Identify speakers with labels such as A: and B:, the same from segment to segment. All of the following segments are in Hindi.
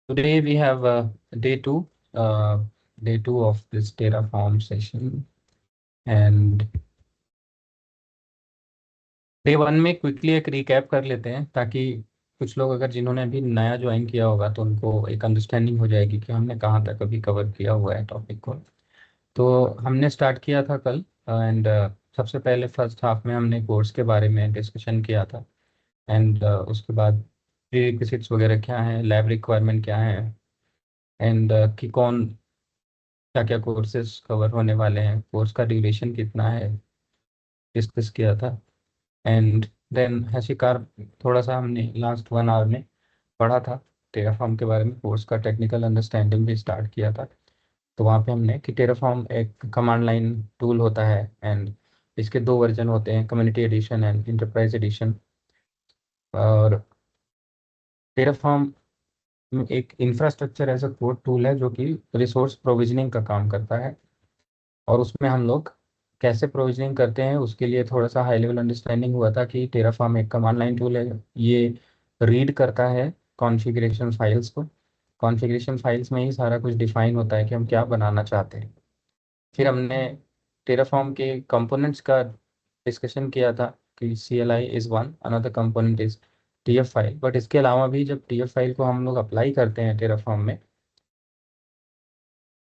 A: Today we have uh, day two of this Terraform session, and day one में क्विकली एक रिकैप कर लेते हैं ताकि कुछ लोग अगर जिन्होंने अभी नया ज्वाइन किया होगा तो उनको एक अंडरस्टैंडिंग हो जाएगी कि हमने कहाँ तक अभी कवर किया हुआ है टॉपिक को। तो हमने स्टार्ट किया था कल, एंड सबसे पहले फर्स्ट हाफ में हमने कोर्स के बारे में डिस्कशन किया था। एंड उसके बाद प्रीरिक्विजिट्स वगैरह क्या हैं, लैब रिक्वायरमेंट क्या है, एंड कि कौन क्या क्या कोर्सेज कवर होने वाले हैं, कोर्स का ड्यूरेशन कितना है, डिस्कस किया था। एंड देन हैशिकार थोड़ा सा हमने लास्ट 1 आवर में पढ़ा था। टेराफॉर्म के बारे में कोर्स का टेक्निकल अंडरस्टैंडिंग भी स्टार्ट किया था। तो वहाँ पे हमने कि टेराफॉर्म एक कमांड लाइन टूल होता है, एंड इसके दो वर्जन होते हैं, community edition and enterprise edition. और टेराफॉर्म एक infrastructure as a code tool है जो कि रिसोर्स प्रोविजनिंग का काम करता है। और उसमें हम लोग कैसे प्रोविजनिंग करते हैं उसके लिए थोड़ा सा हाई लेवल अंडरस्टैंडिंग हुआ था कि टेराफॉर्म एक कमांड लाइन टूल है। ये रीड करता है कॉन्फ़िगरेशन फाइल्स को। कॉन्फ़िगरेशन फाइल्स में ही सारा कुछ डिफाइन होता है कि हम क्या बनाना चाहते हैं। फिर हमने टेराफॉर्म के कंपोनेंट्स का डिस्कशन किया था कि CLI is one, another component is TF file. But इसके अलावा भी जब TF फाइल को हम लोग अप्लाई करते हैं टेराफॉर्म में,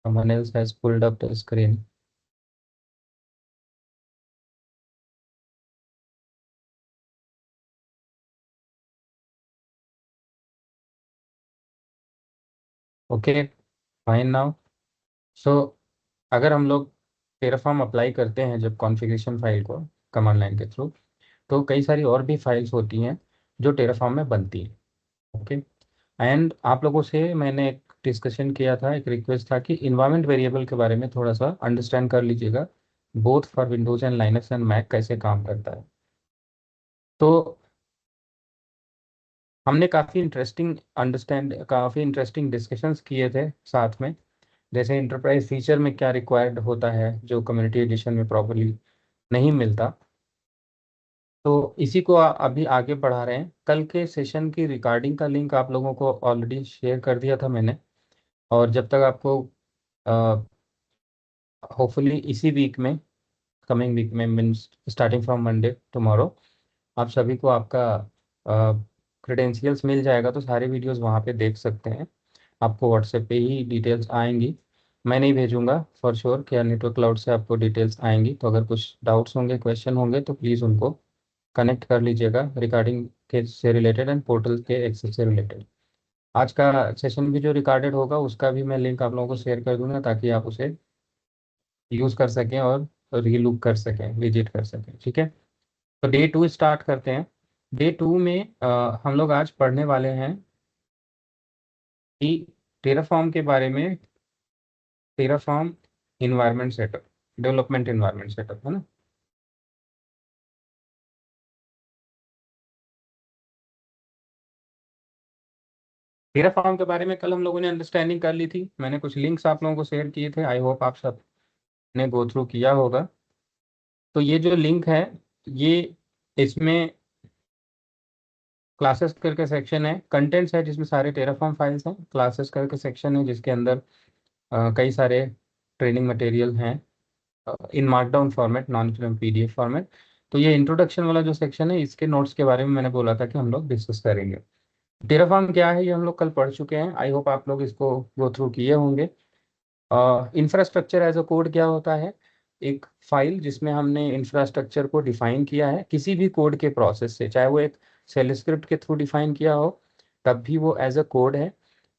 A: someone else has pulled up the screen. Okay, fine now. सो अगर हम लोग टेराफॉर्म अप्लाई करते हैं जब कॉन्फ़िगरेशन फाइल को कमांड लाइन के थ्रू, तो कई सारी और भी फाइल्स होती हैं जो टेराफॉर्म में बनती हैं। ओके। एंड आप लोगों से मैंने एक डिस्कशन किया था, एक रिक्वेस्ट था कि इन्वायरमेंट वेरिएबल के बारे में थोड़ा सा अंडरस्टैंड कर लीजिएगा, both for Windows and Linux and Mac कैसे काम करता है। तो हमने काफ़ी इंटरेस्टिंग डिस्कशंस किए थे साथ में। जैसे इंटरप्राइज फीचर में क्या रिक्वायर्ड होता है जो कम्युनिटी एडिशन में प्रॉपरली नहीं मिलता। तो इसी को अभी आगे बढ़ा रहे हैं। कल के सेशन की रिकॉर्डिंग का लिंक आप लोगों को ऑलरेडी शेयर कर दिया था मैंने। और जब तक आपको होपफुली इसी वीक में, कमिंग वीक में, means starting from Monday tomorrow, आप सभी को आपका क्रेडेंशियल्स मिल जाएगा तो सारे वीडियोस वहाँ पे देख सकते हैं। आपको व्हाट्सएप पे ही डिटेल्स आएंगी, मैं नहीं भेजूंगा फॉर श्योर। क्या नेटवर्क क्लाउड से आपको डिटेल्स आएंगी, तो अगर कुछ डाउट्स होंगे, क्वेश्चन होंगे, तो प्लीज़ उनको कनेक्ट कर लीजिएगा रिगार्डिंग के से रिलेटेड एंड पोर्टल के एक्सेस से रिलेटेड। आज का सेशन भी जो रिकॉर्डेड होगा उसका भी मैं लिंक आप लोगों को शेयर कर दूंगा ताकि आप उसे यूज़ कर सकें और रीलुक कर सकें, विजिट कर सकें। ठीक है, तो डे टू स्टार्ट करते हैं। डे टू में हम लोग आज पढ़ने वाले हैं कि टेराफॉर्म के बारे में। Terraform environment setup, development environment setup है ना। टेराफॉर्म के बारे में कल हम लोगों ने अंडरस्टैंडिंग कर ली थी, मैंने कुछ लिंक्स आप लोगों को शेयर किए थे, आई होप आप सब ने गो थ्रू किया होगा। तो ये जो लिंक है, ये इसमें क्लासेस करके सेक्शन है, कंटेंट्स है जिसमें सारे टेराफॉर्म फाइल्स हैं, क्लासेस करके सेक्शन है जिसके अंदर कई सारे ट्रेनिंग मटेरियल हैं in markdown format, non PDF format. तो ये इंट्रोडक्शन वाला जो सेक्शन है, इसके नोट्स के बारे में मैंने बोला था कि हम लोग डिस्कस करेंगे। टेराफॉर्म क्या है ये हम लोग कल पढ़ चुके हैं, आई होप आप लोग इसको गो थ्रू किए होंगे। इंफ्रास्ट्रक्चर एज अ कोड क्या होता है? एक फाइल जिसमें हमने इंफ्रास्ट्रक्चर को डिफाइन किया है किसी भी कोड के प्रोसेस से, चाहे वो एक सेल स्क्रिप्ट के थ्रू डिफाइन किया हो तब भी वो एज अ कोड है,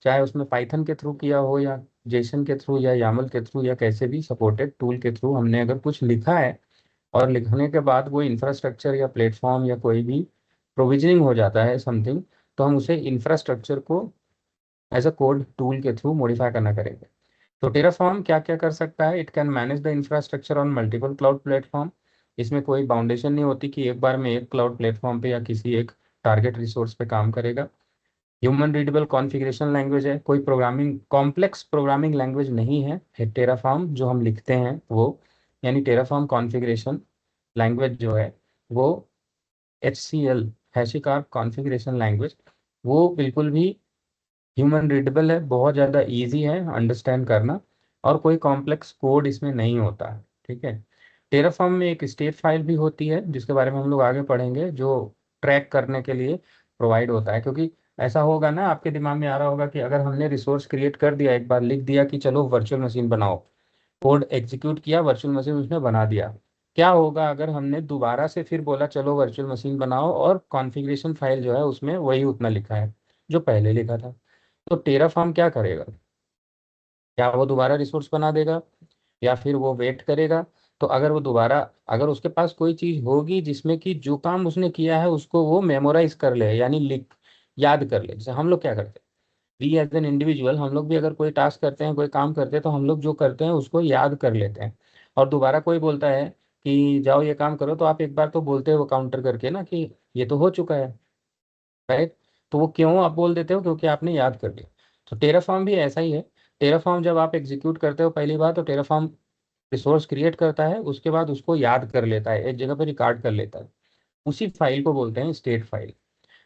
A: चाहे उसमें पाइथन के थ्रू किया हो या जेसन के थ्रू या यामल के थ्रू या कैसे भी सपोर्टेड टूल के थ्रू हमने अगर कुछ लिखा है और लिखने के बाद वो इंफ्रास्ट्रक्चर या प्लेटफॉर्म या कोई भी प्रोविजनिंग हो जाता है समथिंग, तो हम उसे इंफ्रास्ट्रक्चर को एज अ कोड टूल के थ्रू मॉडिफाई करना करेंगे। तो टेराफॉर्म क्या क्या कर सकता है? It can manage the infrastructure on multiple cloud platform. इसमें कोई बाउंडेशन नहीं होती कि एक बार में एक क्लाउड प्लेटफॉर्म पे या किसी एक टारगेट रिसोर्स पे काम करेगा। ह्यूमन रीडेबल कॉन्फ़िगरेशन लैंग्वेज है, कोई प्रोग्रामिंग कॉम्प्लेक्स प्रोग्रामिंग लैंग्वेज नहीं है टेराफॉर्म जो हम लिखते हैं वो। यानी टेराफॉर्म कॉन्फ़िगरेशन लैंग्वेज जो है वो HCL, हैशिकार्प कॉन्फ़िगरेशन लैंग्वेज, वो बिल्कुल भी ह्यूमन रीडेबल है, बहुत ज़्यादा इजी है अंडरस्टैंड करना, और कोई कॉम्प्लेक्स कोड इसमें नहीं होता है। ठीक है। टेराफॉर्म में एक स्टेट फाइल भी होती है जिसके बारे में हम लोग आगे पढ़ेंगे, जो ट्रैक करने के लिए प्रोवाइड होता है। क्योंकि ऐसा होगा ना, आपके दिमाग में आ रहा होगा कि अगर हमने रिसोर्स क्रिएट कर दिया, एक बार लिख दिया कि चलो वर्चुअल मशीन बनाओ, कोड एग्जीक्यूट किया, वर्चुअल मशीन उसने बना दिया, क्या होगा अगर हमने दोबारा से फिर बोला चलो वर्चुअल मशीन बनाओ, और कॉन्फ़िगरेशन फाइल जो है उसमें वही उतना लिखा है जो पहले लिखा था। तो टेराफॉर्म क्या करेगा, क्या वो दोबारा रिसोर्स बना देगा या फिर वो वेट करेगा? तो अगर वो दोबारा, अगर उसके पास कोई चीज होगी जिसमें कि जो काम उसने किया है उसको वो मेमोराइज कर ले, यानी लिख याद कर ले, जैसे हम लोग क्या करते हैं, वी एज एन इंडिविजुअल हम लोग भी अगर कोई टास्क करते हैं, कोई काम करते हैं, तो हम लोग जो करते हैं उसको याद कर लेते हैं। और दोबारा कोई बोलता है कि जाओ ये काम करो, तो आप एक बार तो बोलते हो काउंटर करके ना कि ये तो हो चुका है, राइट? तो वो क्यों आप बोल देते हो? क्योंकि आपने याद कर लिया। तो टेराफॉर्म भी ऐसा ही है। टेराफॉर्म जब आप एग्जीक्यूट करते हो पहली बार, तो टेराफॉर्म रिसोर्स क्रिएट करता है, उसके बाद उसको याद कर लेता है, एक जगह पे रिकॉर्ड कर लेता है, उसी फाइल को बोलते हैं स्टेट फाइल।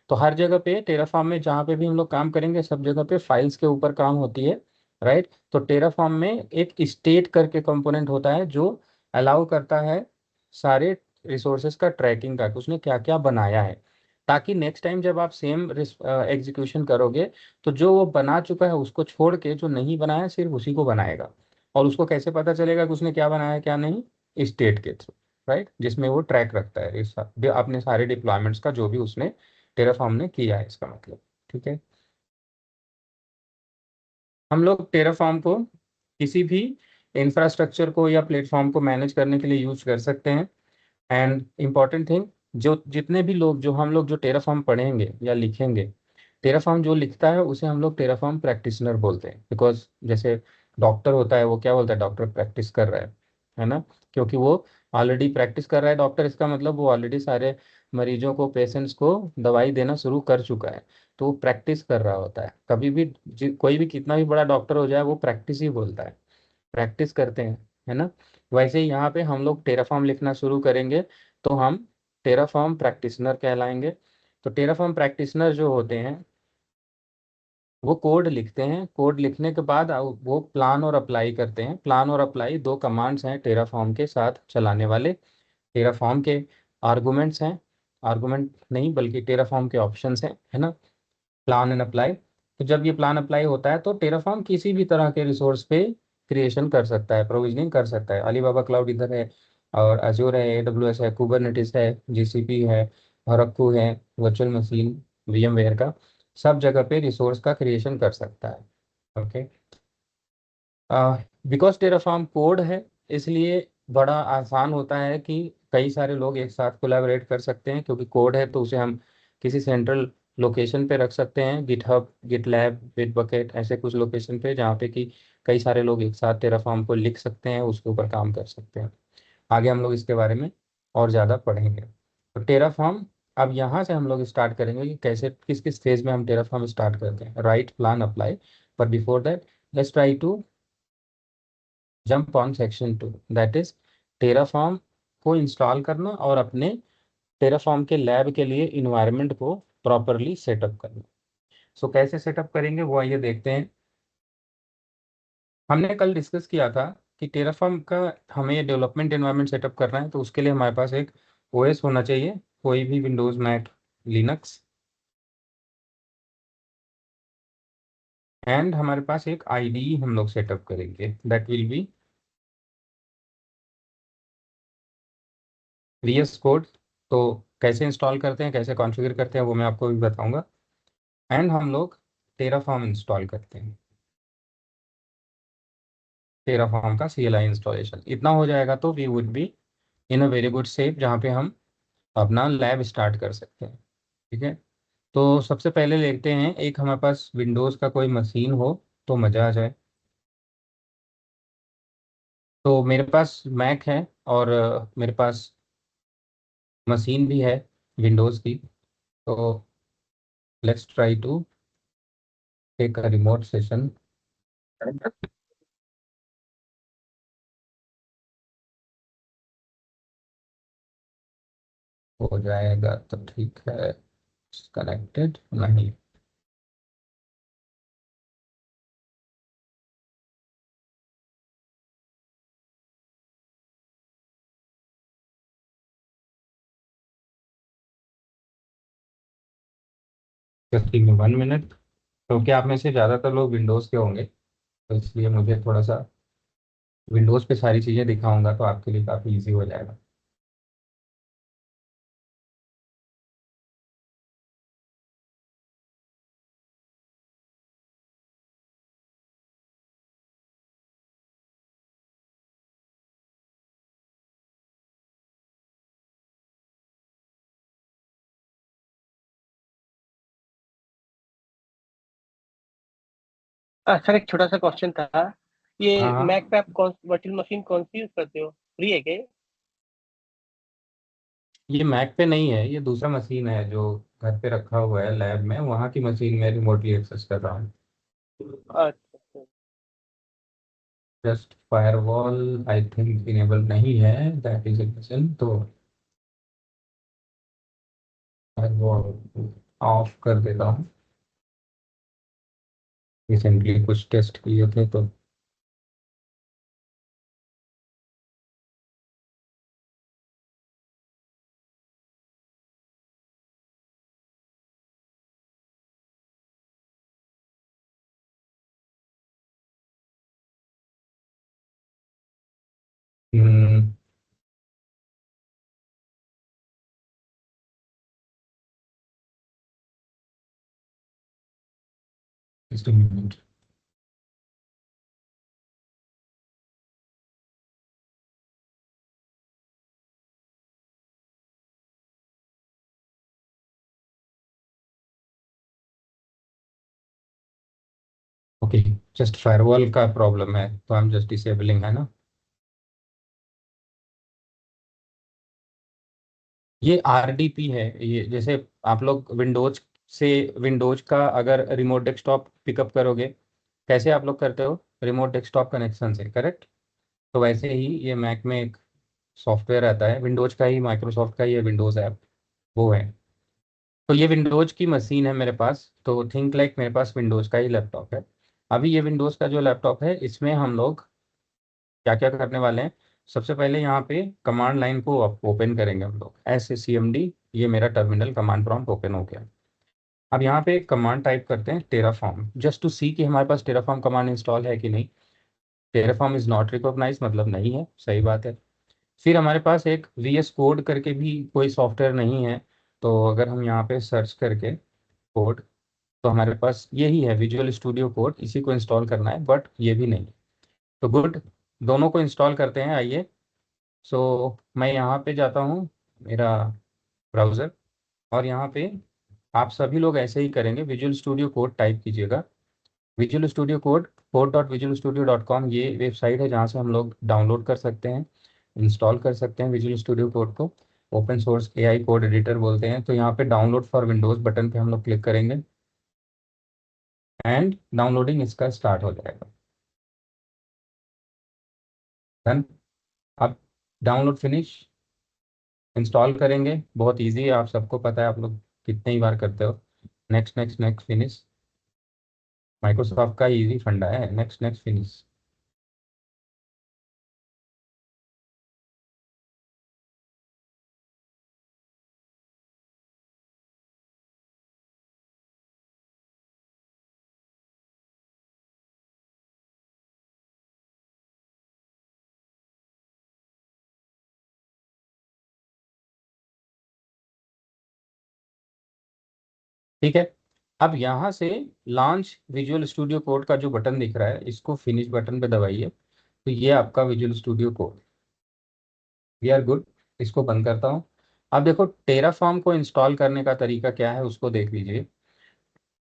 A: तो हर जगह पे टेराफॉर्म में जहाँ पे भी हम लोग काम करेंगे, सब जगह पे फाइल्स के ऊपर काम होती है, राइट? तो टेराफॉर्म में एक स्टेट करके कंपोनेंट होता है जो अलाउ करता है सारे रिसोर्सेज का ट्रैकिंग का, कि उसने क्या क्या बनाया है, ताकि नेक्स्ट टाइम जब आप सेम एग्जीक्यूशन करोगे, तो जो वो बना चुका है उसको छोड़ के जो नहीं बनाया सिर्फ उसी को बनाएगा। और उसको कैसे पता चलेगा कि उसने क्या बनाया क्या नहीं? स्टेट के थ्रू, राइट, जिसमें वो ट्रैक रखता है अपने सारे डिप्लॉयमेंट्स का, जो भी उसने टेराफॉर्म ने किया है, इसका मतलब। ठीक है। हम लोग टेराफॉर्म को किसी भी इंफ्रास्ट्रक्चर को या प्लेटफॉर्म को मैनेज करने के लिए यूज कर सकते हैं। एंड इम्पॉर्टेंट थिंग, जो जितने भी लोग, जो हम लोग जो टेराफॉर्म पढ़ेंगे या लिखेंगे, टेराफॉर्म जो लिखता है उसे हम लोग टेराफॉर्म प्रैक्टिशनर बोलते हैं। बिकॉज जैसे डॉक्टर होता है, वो क्या बोलता है? डॉक्टर प्रैक्टिस कर रहा है ना? क्योंकि वो ऑलरेडी प्रैक्टिस कर रहा है डॉक्टर, इसका मतलब वो ऑलरेडी सारे मरीजों को, पेशेंट्स को दवाई देना शुरू कर चुका है। तो वो प्रैक्टिस कर रहा होता है। कभी भी कोई भी कितना भी बड़ा डॉक्टर हो जाए, वो प्रैक्टिस ही बोलता है, प्रैक्टिस करते हैं, है ना? वैसे ही यहाँ पे हम लोग टेराफॉर्म लिखना शुरू करेंगे, तो हम टेराफॉर्म प्रैक्टिशनर कहलाएंगे। तो टेराफॉर्म प्रैक्टिशनर जो होते हैं, वो कोड लिखते हैं, कोड लिखने के बाद वो प्लान और अप्लाई करते हैं। प्लान और अप्लाई दो कमांड्स हैं टेराफॉर्म के साथ चलाने वाले। टेराफॉर्म के आर्गुमेंट्स हैं, आर्गुमेंट नहीं बल्कि टेराफॉर्म के ऑप्शंस हैं, है ना? Plan and apply. तो जब ये प्लान अप्लाई होता है, तो टेराफॉर्म किसी भी तरह के रिसोर्स पे क्रिएशन कर सकता है, प्रोविजनिंग कर सकता है। अलीबाबा क्लाउड इधर है, और अजूर है, एडब्ल्यूएस है, कुबरनेटिस है, जीसीपी है, हरक्कू है, वर्चुअल मशीन वीएमवेयर का, सब जगह पे रिसोर्स का क्रिएशन कर सकता है। ओके। बिकॉज टेराफॉर्म कोड है, इसलिए बड़ा आसान होता है कि कई सारे लोग एक साथ कोलैबोरेट कर सकते हैं। क्योंकि कोड है तो उसे हम किसी सेंट्रल लोकेशन पे रख सकते हैं, गिटहब, गिटलैब, बिटबकेट, ऐसे कुछ लोकेशन पे जहाँ पे कि कई सारे लोग एक साथ टेराफॉर्म को लिख सकते हैं, उसके ऊपर काम कर सकते हैं। आगे हम लोग इसके बारे में और ज़्यादा पढ़ेंगे। तो टेराफॉर्म, अब यहाँ से हम लोग स्टार्ट करेंगे कि कैसे, किस किस फेज में हम टेराफॉर्म स्टार्ट करते हैं, राइट, प्लान, अप्लाई। पर before that, let's try to jump on section 2, that is Terraform को इंस्टॉल करना और अपने टेराफॉर्म के लैब के लिए इन्वायरमेंट को प्रॉपरली सेटअप करना। सो कैसे सेटअप करेंगे वो आइए देखते हैं। हमने कल डिस्कस किया था कि टेराफॉर्म का हमें डेवलपमेंट एनवायरनमेंट सेटअप करना है, तो उसके लिए हमारे पास एक ओएस होना चाहिए, कोई भी विंडोज, मैक, लिनक्स। एंड हमारे पास एक आईडी हम लोग सेटअप करेंगे, that will be VS Code. तो कैसे इंस्टॉल करते हैं, कैसे कॉन्फ़िगर करते हैं, वो मैं आपको भी बताऊंगा। एंड हम लोग टेराफॉर्म इंस्टॉल करते हैं, टेराफॉर्म का CLI इंस्टॉलेशन। इतना हो जाएगा तो we would be in a very good shape, जहाँ पे हम अपना लैब स्टार्ट कर सकते हैं। ठीक है। तो सबसे पहले लेते हैं, एक हमारे पास विंडोज़ का कोई मशीन हो तो मज़ा आ जाए। तो मेरे पास मैक है, और मेरे पास मशीन भी है विंडोज़ की। तो let's try to take a remote session. हो जाएगा तो ठीक है। कनेक्टेड नहीं। Just give me 1 minute. क्योंकि आप में से ज़्यादातर लोग विंडोज़ के होंगे, तो इसलिए मुझे थोड़ा सा विंडोज़ पे सारी चीज़ें दिखाऊंगा, तो आपके लिए काफ़ी इजी हो जाएगा।
B: सर एक छोटा सा क्वेश्चन था। ये
A: हाँ हाँ।
B: मैक पे आप कौन वर्चुअल मशीन कौन सी यूज करते हो, फ्री है क्या ये?
A: ये मैक पे नहीं है, ये दूसरा मशीन है जो घर पे रखा हुआ है लैब में, वहाँ की मशीन में रिमोटली एक्सेस कर रहा हूँ।
B: अच्छा अच्छा।
A: Just firewall I think enable नहीं है, दैट इज ए रीजन। तो फायरवॉल ऑफ कर देता हूँ। रिसेंटली कुछ टेस्ट किए थे तो हम्म, just a minute। Okay, just firewall का प्रॉब्लम है, तो हम जस्ट डिसेबलिंग है ना। ये आरडीपी है। ये जैसे आप लोग विंडोज से, विंडोज का अगर रिमोट डेस्कटॉप पिकअप करोगे, कैसे आप लोग करते हो, रिमोट डेस्कटॉप कनेक्शन से, करेक्ट। तो वैसे ही ये मैक में एक सॉफ्टवेयर आता है विंडोज का ही, माइक्रोसॉफ्ट का ही है, विंडोज ऐप वो है। तो ये विंडोज की मशीन है मेरे पास, तो थिंक लाइक मेरे पास विंडोज का ही लैपटॉप है। अभी ये विंडोज का जो लैपटॉप है, इसमें हम लोग क्या क्या करने वाले हैं। सबसे पहले यहाँ पे कमांड लाइन को ओपन करेंगे हम लोग, SCMD। ये मेरा टर्मिनल कमांड प्रॉम्प्ट ओपन हो गया। अब यहाँ पे कमांड टाइप करते हैं टेराफॉर्म, जस्ट टू सी कि हमारे पास टेराफॉर्म कमांड इंस्टॉल है कि नहीं। टेराफॉर्म इज नॉट रिकॉग्नाइज, मतलब नहीं है, सही बात है। फिर हमारे पास एक VS कोड करके भी कोई सॉफ्टवेयर नहीं है। तो अगर हम यहाँ पे सर्च करके कोड, तो हमारे पास यही है विजुअल स्टूडियो कोड, इसी को इंस्टॉल करना है, बट ये भी नहीं। तो गुड, दोनों को इंस्टॉल करते हैं, आइए। सो मैं यहाँ पे जाता हूँ, मेरा ब्राउज़र, और यहाँ पे आप सभी लोग ऐसे ही करेंगे, विजुअल स्टूडियो कोड टाइप कीजिएगा। विजुअल स्टूडियो कोड, code.visualstudio.com, ये वेबसाइट है जहाँ से हम लोग डाउनलोड कर सकते हैं, इंस्टॉल कर सकते हैं विजुअल स्टूडियो कोड को। Open source AI code editor बोलते हैं। तो यहाँ पे डाउनलोड फॉर विंडोज़ बटन पे हम लोग क्लिक करेंगे, एंड डाउनलोडिंग इसका स्टार्ट हो जाएगा। डन। अब डाउनलोड फिनिश, इंस्टॉल करेंगे, बहुत इजी है, आप सबको पता है, आप लोग कितने ही बार करते हो। Next next next finish, Microsoft का इजी फंडा है, नेक्स्ट नेक्स्ट फिनिश। ठीक है। अब यहाँ से लॉन्च विजुअल स्टूडियो कोड का जो बटन दिख रहा है, इसको फिनिश बटन पे दबाइए, तो ये आपका Visual Studio Code. We are good. इसको बंद करता हूँ। अब देखो टेराफॉर्म को इंस्टॉल करने का तरीका क्या है, उसको देख लीजिए।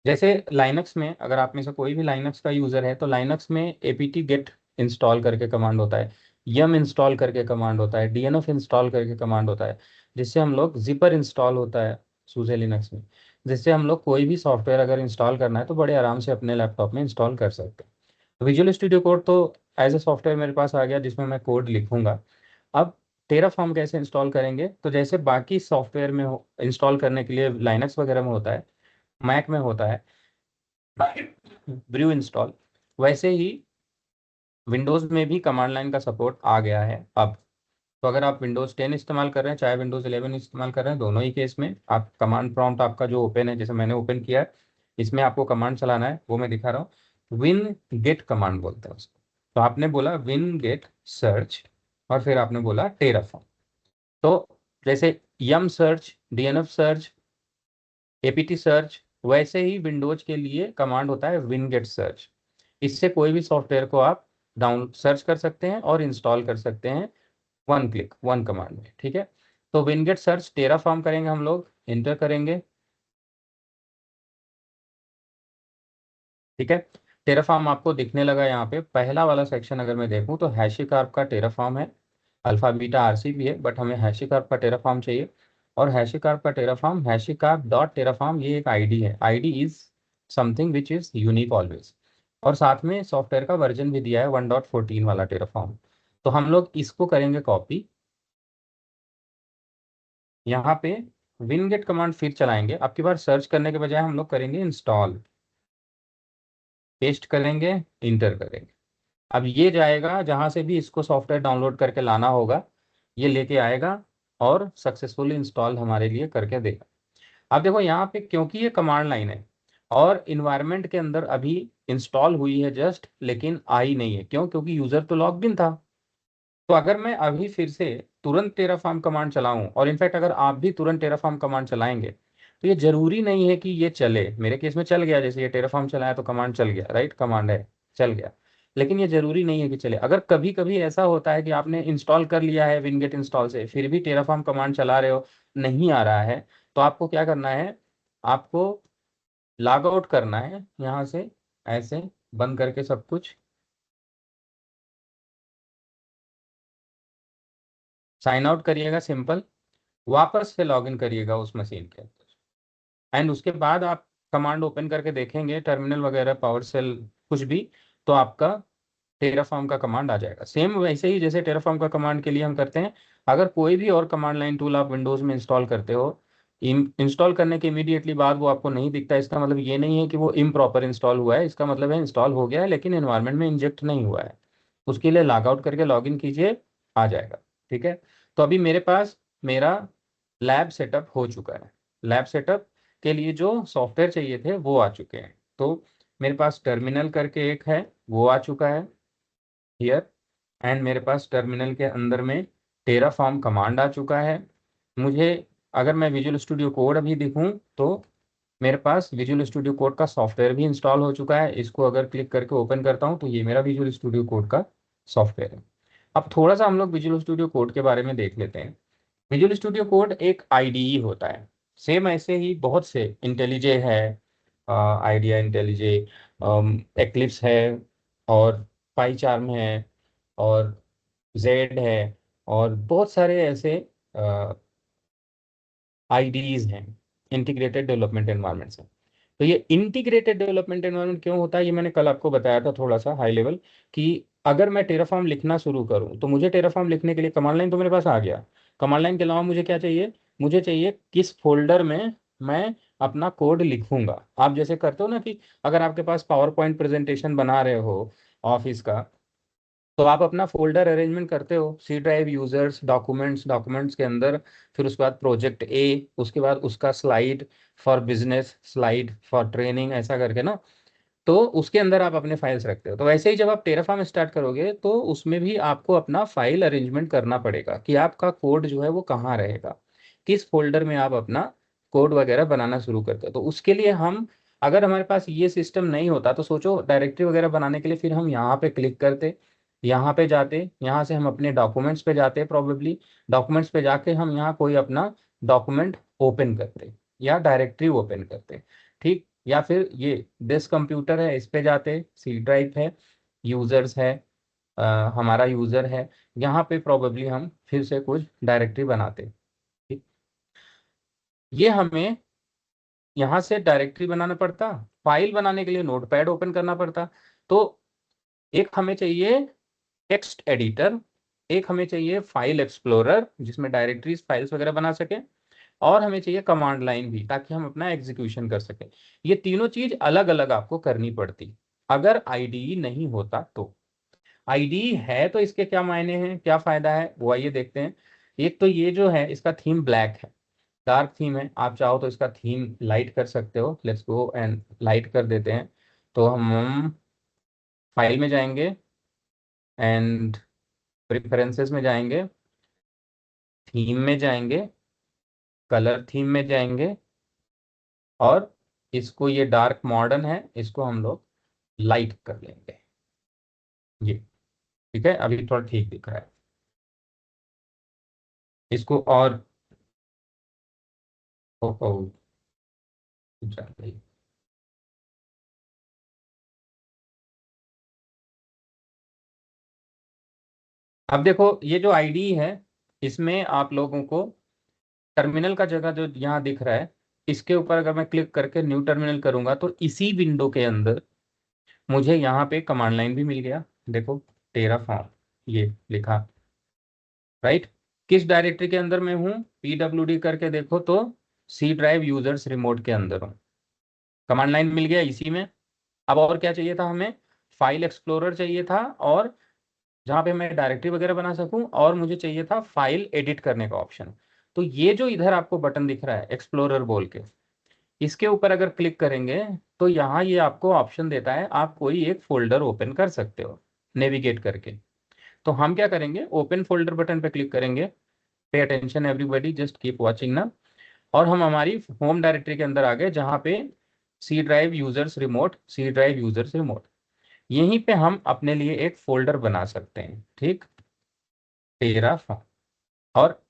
A: जैसे लाइनक्स में, अगर आप में से कोई भी लाइनक्स का यूज़र है, तो लाइनक्स में एपीटी गेट इंस्टॉल करके कमांड होता है, यम इंस्टॉल करके कमांड होता है, DNF इंस्टॉल करके कमांड होता है, जिससे हम लोग जिपर इंस्टॉल होता है सूजे लिनक्स में, जिससे हम लोग कोई भी सॉफ्टवेयर अगर इंस्टॉल करना है तो बड़े आराम से अपने लैपटॉप में इंस्टॉल कर सकते हैं। विजुअल स्टूडियो कोड तो एज ए सॉफ्टवेयर मेरे पास आ गया, जिसमें मैं कोड लिखूंगा। अब टेराफॉर्म कैसे इंस्टॉल करेंगे, तो जैसे बाकी सॉफ्टवेयर में इंस्टॉल करने के लिए लाइनक्स वगैरह में होता है, मैक में होता है ब्रू इंस्टॉल, वैसे ही विंडोज में भी कमांड लाइन का सपोर्ट आ गया है अब। तो अगर आप विंडोज़ 10 इस्तेमाल कर रहे हैं चाहे विंडोज़ 11 इस्तेमाल कर रहे हैं, दोनों ही केस में आप कमांड प्रॉम्प्ट आपका जो ओपन है, जैसे मैंने ओपन किया है, इसमें आपको कमांड चलाना है, वो मैं दिखा रहा हूँ। विन गेट कमांड बोलते हैं उसको। तो आपने बोला विन गेट सर्च और फिर आपने बोला टेराफॉर्म। तो जैसे yum search, DNF search, APT search, वैसे ही विंडोज के लिए कमांड होता है विनगेट सर्च। इससे कोई भी सॉफ्टवेयर को आप डाउन सर्च कर सकते हैं और इंस्टॉल कर सकते हैं वन क्लिक, वन कमांड में। ठीक है, तो विनगेट सर्च टेराफॉर्म करेंगे हम लोग, इंटर करेंगे। ठीक है, टेराफॉर्म आपको दिखने लगा यहाँ पे। पहला वाला सेक्शन अगर मैं देखूँ तो हैशिकार्प का टेराफॉर्म है, अल्फा बीटा आरसी भी है, बट हमें हैशिकार्प का टेराफॉर्म चाहिए। और हैशिकार्प का टेराफॉर्म, हैशिकार्प डॉट टेराफॉर्म, ये एक आईडी है। ID is something which is unique always. और साथ में सॉफ्टवेयर का वर्जन भी दिया है 1.14 वाला टेराफॉर्म। तो हम लोग इसको करेंगे कॉपी, यहाँ पे विनगेट कमांड फिर चलाएंगे। आपकी बार सर्च करने के बजाय हम लोग करेंगे इंस्टॉल, पेस्ट करेंगे, इंटर करेंगे। अब ये जाएगा जहां से भी इसको सॉफ्टवेयर डाउनलोड करके लाना होगा, ये लेके आएगा और सक्सेसफुली इंस्टॉल हमारे लिए करके देगा। अब देखो यहाँ पे, क्योंकि ये कमांड लाइन है और इन्वायरमेंट के अंदर अभी इंस्टॉल हुई है जस्ट, लेकिन आई नहीं है। क्यों? क्योंकि यूजर तो लॉग इन था। तो अगर मैं अभी फिर से तुरंत टेराफॉर्म कमांड चलाऊं, और इनफैक्ट अगर आप भी तुरंत टेराफॉर्म कमांड चलाएंगे, तो ये जरूरी नहीं है कि ये चले। मेरे केस में चल गया, जैसे ये टेराफॉर्म चलाया तो कमांड चल गया, राइट, कमांड है, चल गया। लेकिन ये जरूरी नहीं है कि चले। अगर कभी कभी ऐसा होता है कि आपने इंस्टॉल कर लिया है विनगेट इंस्टॉल से, फिर भी टेराफॉर्म कमांड चला रहे हो, नहीं आ रहा है, तो आपको क्या करना है, आपको लॉग आउट करना है यहाँ से, ऐसे बंद करके सब कुछ, साइन आउट करिएगा सिंपल, वापस से लॉगिन करिएगा उस मशीन के अंदर। एंड उसके बाद आप कमांड ओपन करके देखेंगे, टर्मिनल वगैरह, पावर सेल, कुछ भी, तो आपका टेराफॉर्म का कमांड आ जाएगा। सेम वैसे ही जैसे टेराफॉर्म का कमांड के लिए हम करते हैं। अगर कोई भी और कमांड लाइन टूल आप विंडोज में इंस्टॉल करते हो, इंस्टॉल करने के इमीडिएटली बाद वो आपको नहीं दिखता, इसका मतलब ये नहीं है कि वो इम्प्रॉपर इंस्टॉल हुआ है। इसका मतलब है इंस्टॉल हो गया है लेकिन एनवायरनमेंट में इंजेक्ट नहीं हुआ है। उसके लिए लॉग आउट करके लॉग इन कीजिए, आ जाएगा। ठीक है, तो अभी मेरे पास मेरा लैब सेटअप हो चुका है। लैब सेटअप के लिए जो सॉफ्टवेयर चाहिए थे वो आ चुके हैं। तो मेरे पास टर्मिनल करके एक है, वो आ चुका है हियर। एंड मेरे पास टर्मिनल के अंदर में टेराफॉर्म कमांड आ चुका है। मुझे, अगर मैं विजुअल स्टूडियो कोड अभी दिखूं, तो मेरे पास विजुअल स्टूडियो कोड का सॉफ्टवेयर भी इंस्टॉल हो चुका है। इसको अगर क्लिक करके ओपन करता हूं तो ये मेरा विजुअल स्टूडियो कोड का सॉफ्टवेयर है। अब थोड़ा सा हम लोग विजुअल स्टूडियो कोड के बारे में देख लेते हैं। विजुअल स्टूडियो कोड एक आईडीई होता है। सेम ऐसे ही बहुत से, इंटेलिजे है, आइडिया इंटेलिजे, एक्लिप्स है, और पाईचार्म है, और जेड है, और बहुत सारे ऐसे आईडीज हैं, इंटीग्रेटेड डेवलपमेंट एनवायरनमेंट्स हैं। तो ये इंटीग्रेटेड डेवलपमेंट एनवायरनमेंट क्यों होता है, ये मैंने कल आपको बताया था थोड़ा सा हाई लेवल, कि अगर मैं टेराफॉर्म लिखना शुरू करूं तो मुझे टेराफॉर्म लिखने के लिए कमांड लाइन तो मेरे पास आ गया। कमांड लाइन के अलावा मुझे क्या चाहिए, मुझे चाहिए किस फोल्डर में मैं अपना कोड लिखूंगा। आप जैसे करते हो ना कि अगर आपके पास पावर पॉइंट प्रेजेंटेशन बना रहे हो ऑफिस का, तो आप अपना फोल्डर अरेंजमेंट करते हो, C drive, users, documents, documents के अंदर, फिर उसके बाद प्रोजेक्ट ए, उसके बाद उसका slide for business, slide for training, ऐसा करके ना। तो उसके अंदर आप अपने फाइल्स रखते हो। तो वैसे ही जब आप टेराफॉर्म स्टार्ट करोगे तो उसमें भी आपको अपना फाइल अरेंजमेंट करना पड़ेगा कि आपका कोड जो है वो कहाँ रहेगा, किस फोल्डर में आप अपना कोड वगैरह बनाना शुरू करते हो। तो उसके लिए हम, अगर हमारे पास ये सिस्टम नहीं होता तो सोचो, डायरेक्टरी वगैरह बनाने के लिए फिर हम यहाँ पे क्लिक करते, यहाँ पे जाते, यहाँ से हम अपने डॉक्यूमेंट्स पे जाते, प्रोबेबली डॉक्यूमेंट्स पे जाके हम यहाँ कोई अपना डॉक्यूमेंट ओपन करते या डायरेक्टरी ओपन करते। ठीक, या फिर ये दिस कंप्यूटर है, इस पे जाते, सी ड्राइव है, यूजर्स है, हमारा यूजर है, यहाँ पे प्रोबेबली हम फिर से कुछ डायरेक्टरी बनाते। ठीक, ये हमें यहाँ से डायरेक्टरी बनाना पड़ता, फाइल बनाने के लिए नोटपैड ओपन करना पड़ता। तो एक हमें चाहिए टेक्स्ट एडिटर, एक हमें चाहिए फाइल एक्सप्लोरर जिसमें डायरेक्टरीज, फाइल्स वगैरह बना सके, और हमें चाहिए कमांड लाइन भी ताकि हम अपना एग्जीक्यूशन कर सकें। ये तीनों चीज अलग अलग आपको करनी पड़ती अगर आईडीई नहीं होता तो। आईडी है तो इसके क्या मायने हैं, क्या फायदा है, वो आइए देखते हैं। एक तो ये जो है इसका थीम ब्लैक है, डार्क थीम है। आप चाहो तो इसका थीम लाइट कर सकते हो। लेट्स गो एंड लाइट कर देते हैं। तो हम फाइल में जाएंगे एंड प्रेफरेंसेस में जाएंगे, थीम में जाएंगे, कलर थीम में जाएंगे, और इसको, ये डार्क मॉडर्न है, इसको हम लोग लाइट कर लेंगे। ये ठीक है, अभी थोड़ा ठीक दिख रहा है। इसको और ओ जा रही। अब देखो ये जो आईडी है, इसमें आप लोगों को टर्मिनल का जगह जो यहाँ दिख रहा है, इसके ऊपर अगर मैं क्लिक करके न्यू टर्मिनल करूंगा तो इसी विंडो के अंदर मुझे यहाँ पे कमांड लाइन भी मिल गया। देखो टेराफॉर्म ये लिखा, राइट। किस डायरेक्टरी के अंदर मैं हूँ, PWD करके देखो तो सी ड्राइव यूजर्स रिमोट के अंदर हूँ। कमांड लाइन मिल गया इसी में। अब और क्या चाहिए था हमें, फाइल एक्सप्लोरर चाहिए था, और जहाँ पे मैं डायरेक्टरी वगैरह बना सकूं, और मुझे चाहिए था फाइल एडिट करने का ऑप्शन। तो ये जो इधर आपको बटन दिख रहा है एक्सप्लोरर बोल के, इसके ऊपर अगर क्लिक करेंगे तो यहाँ ये आपको ऑप्शन देता है, आप कोई एक फोल्डर ओपन कर सकते हो नेविगेट करके। तो हम क्या करेंगे, ओपन फोल्डर बटन पे क्लिक करेंगे। Pay attention everybody, just keep watching ना। और हम हमारी होम डायरेक्टरी के अंदर आ गए, जहाँ पे C drive users remote, C drive users remote, यहीं पे हम अपने लिए एक फोल्डर बना सकते हैं। ठीक, टेराफॉर्म, और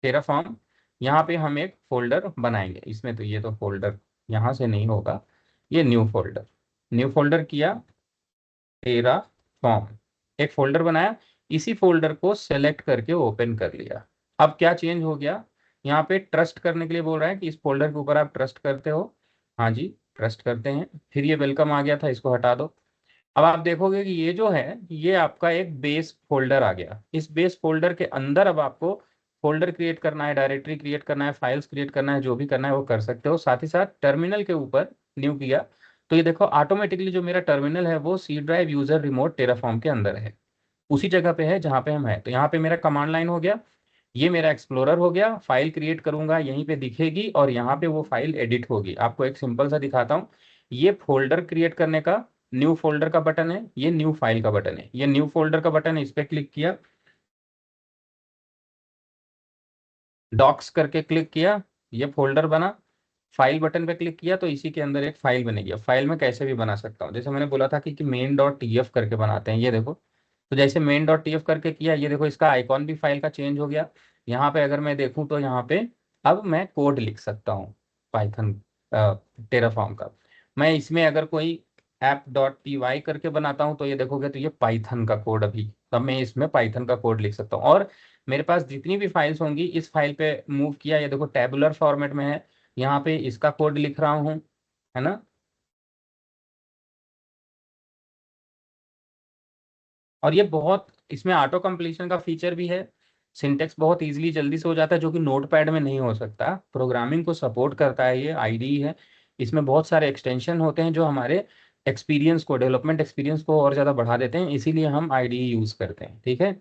A: टेराफॉर्म यहाँ पे हम एक फोल्डर बनाएंगे इसमें। तो ये तो फोल्डर यहाँ से नहीं होगा, ये न्यू फोल्डर, न्यू फोल्डर किया, टेराफॉर्म, एक फोल्डर बनाया, इसी फोल्डर को सेलेक्ट करके ओपन कर लिया। अब क्या चेंज हो गया, यहाँ पे ट्रस्ट करने के लिए बोल रहा है कि इस फोल्डर के ऊपर आप ट्रस्ट करते हो। हाँ जी, ट्रस्ट करते हैं। फिर ये वेलकम आ गया था, इसको हटा दो। अब आप देखोगे कि ये जो है, ये आपका एक बेस फोल्डर आ गया। इस बेस फोल्डर के अंदर अब आपको फोल्डर क्रिएट करना है, डायरेक्टरी क्रिएट करना है, फाइल्स क्रिएट करना है, जो भी करना है वो कर सकते हो। साथ ही साथ टर्मिनल के ऊपर न्यू किया तो ये देखो ऑटोमेटिकली जो मेरा टर्मिनल है वो C drive user remote Terraform के अंदर है, उसी जगह पे है जहाँ पे हम है। तो यहाँ पे मेरा कमांड लाइन हो गया, ये मेरा एक्सप्लोरर हो गया, फाइल क्रिएट करूंगा यहीं पे दिखेगी, और यहाँ पे वो फाइल एडिट होगी। आपको एक सिंपल सा दिखाता हूँ, ये फोल्डर क्रिएट करने का न्यू फोल्डर का बटन है, ये न्यू फाइल का बटन है, ये न्यू फोल्डर का बटन है, इस पे क्लिक किया, डॉक्स करके क्लिक किया, ये फोल्डर बना। फाइल बटन पे क्लिक किया तो इसी के अंदर एक फाइल बनेगी। अब फाइल में कैसे भी बना सकता हूँ, जैसे मैंने बोला था कि main.tf करके बनाते हैं, ये देखो। तो जैसे main.tf करके किया, ये देखो इसका आइकॉन भी फाइल का चेंज हो गया। यहाँ पे अगर मैं देखूँ तो यहाँ पे अब मैं कोड लिख सकता हूँ पाइथन टेराफॉर्म का। मैं इसमें अगर कोई app.py करके बनाता हूँ तो ये देखोगे तो ये पाइथन का कोड, अभी तब मैं इसमें पाइथन का कोड लिख सकता हूँ। और मेरे पास जितनी भी फाइल्स होंगी, इस फाइल पे मूव किया, ये देखो टेबुलर फॉर्मेट में है, यहाँ पे इसका कोड लिख रहा हूँ, है ना। और ये बहुत, इसमें ऑटो कंप्लीशन का फीचर भी है। सिंटेक्स बहुत इजीली जल्दी से हो जाता है, जो कि नोटपैड में नहीं हो सकता। प्रोग्रामिंग को सपोर्ट करता है, ये आईडी है। इसमें बहुत सारे एक्सटेंशन होते हैं जो हमारे एक्सपीरियंस को, डेवलपमेंट एक्सपीरियंस को और ज़्यादा बढ़ा देते हैं, इसीलिए हम आईडी यूज़ करते हैं। ठीक है,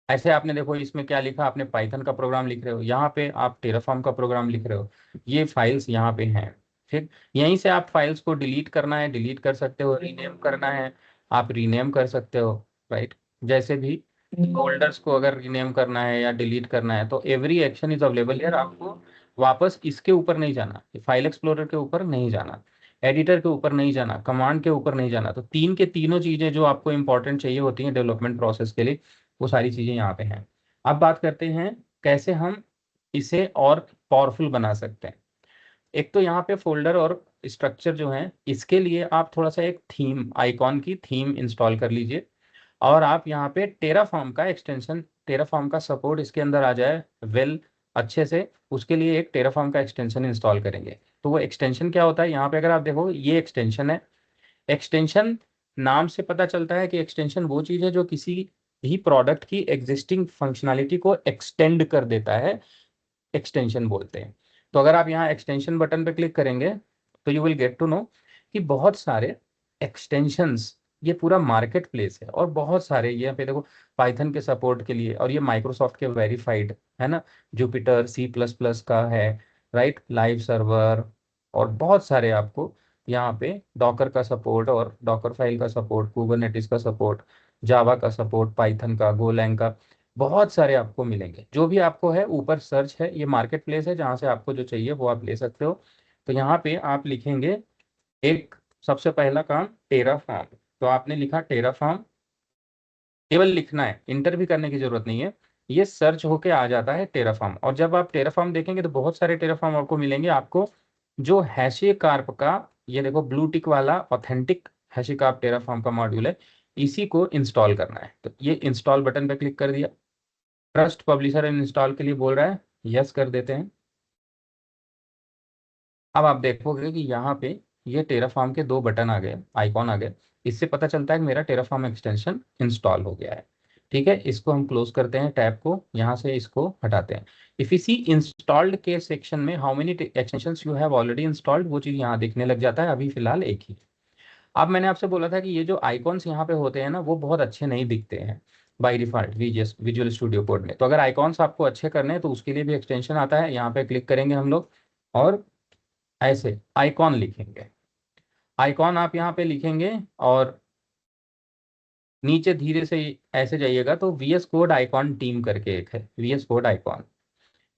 A: ऐसे आपने देखो इसमें क्या लिखा, आपने पाइथन का प्रोग्राम लिख रहे हो, यहाँ पे आप टेराफॉर्म का प्रोग्राम लिख रहे हो, ये फाइल्स यहाँ पे हैं। ठीक, यहीं से आप फाइल्स को डिलीट करना है डिलीट कर सकते हो, रीनेम करना है आप रीनेम कर सकते हो, राइट। जैसे भी फोल्डर्स को अगर रीनेम करना है या डिलीट करना है तो एवरी एक्शन इज अवेलेबल यार। आपको वापस इसके ऊपर नहीं जाना, फाइल एक्सप्लोरर के ऊपर नहीं जाना, एडिटर के ऊपर नहीं जाना, कमांड के ऊपर नहीं जाना। तो तीन के तीनों चीजें जो आपको इंपॉर्टेंट चाहिए होती हैं डेवलपमेंट प्रोसेस के लिए, वो सारी चीजें यहाँ पे हैं। अब बात करते हैं कैसे हम इसे और पावरफुल बना सकते हैं। एक तो यहाँ पे फोल्डर और स्ट्रक्चर जो है, इसके लिए आप थोड़ा सा एक थीम, आइकॉन की थीम इंस्टॉल कर लीजिए, और आप यहाँ पे टेराफॉर्म का एक्सटेंशन, टेराफॉर्म का सपोर्ट इसके अंदर आ जाए वेल अच्छे से, उसके लिए एक टेराफॉर्म का एक्सटेंशन इंस्टॉल करेंगे। तो वो एक्सटेंशन क्या होता है, यहाँ पे अगर आप देखो ये एक्सटेंशन है। एक्सटेंशन नाम से पता चलता है कि एक्सटेंशन वो चीज़ है जो किसी भी प्रोडक्ट की एग्जिस्टिंग फंक्शनैलिटी को एक्सटेंड कर देता है, एक्सटेंशन बोलते हैं। तो अगर आप यहाँ एक्सटेंशन बटन पे क्लिक करेंगे तो you will get to know कि बहुत सारे एक्सटेंशंस, ये पूरा मार्केट प्लेस है और बहुत सारे यहाँ पे देखो पाइथन के सपोर्ट के लिए, और ये माइक्रोसॉफ्ट के वेरीफाइड है ना, जुपिटर C++ का है, राइट, लाइव सर्वर, और बहुत सारे आपको यहाँ पे डॉकर का सपोर्ट और डॉकर फाइल का सपोर्ट, कुबरनेटिस का सपोर्ट, जावा का सपोर्ट, पाइथन का, गोलैंग का, बहुत सारे आपको मिलेंगे। जो भी आपको है ऊपर सर्च है, ये मार्केट प्लेस है जहाँ से आपको जो चाहिए वो आप ले सकते हो। तो यहाँ पे आप लिखेंगे एक, सबसे पहला काम टेराफॉर्म। तो आपने लिखा टेराफॉर्म, केवल लिखना है, इंटर भी करने की जरूरत नहीं है, ये सर्च होके आ जाता है टेराफॉर्म। और जब आप टेराफॉर्म देखेंगे तो बहुत सारे टेराफॉर्म आपको मिलेंगे। आपको जो हैशीकार्प का, ये देखो ब्लू टिक वाला ऑथेंटिक हैशीकार्प टेराफॉर्म का मॉड्यूल है, इसी को इंस्टॉल करना है। तो ये इंस्टॉल बटन पे क्लिक कर दिया, ट्रस्ट पब्लिशर इंस्टॉल के लिए बोल रहा है, यस कर देते हैं। अब आप देखोगे कि यहाँ पे ये टेराफॉर्म के दो बटन आ गए, आइकॉन आ गए। इससे पता चलता है कि मेरा टेराफॉर्म एक्सटेंशन इंस्टॉल हो गया है। ठीक है, इसको हम क्लोज करते हैं, टैब को यहाँ से इसको हटाते हैं। इफ यू सी इंस्टॉल्ड के सेक्शन में how many extensions you have already installed, वो चीज़ यहाँ दिखने लग जाता है। अभी फिलहाल एक ही। अब मैंने आपसे बोला था कि ये जो आइकॉन्स यहाँ पे होते हैं ना, वो बहुत अच्छे नहीं दिखते हैं by default visual Studio code में। तो अगर आइकॉन्स आपको अच्छे करने हैं तो उसके लिए भी एक्सटेंशन आता है। यहाँ पे क्लिक करेंगे हम लोग और ऐसे आइकॉन लिखेंगे। आइकॉन आप यहाँ पे लिखेंगे और नीचे धीरे से ऐसे जाइएगा तो VS कोड आइकॉन टीम करके एक है, VS कोड आइकॉन,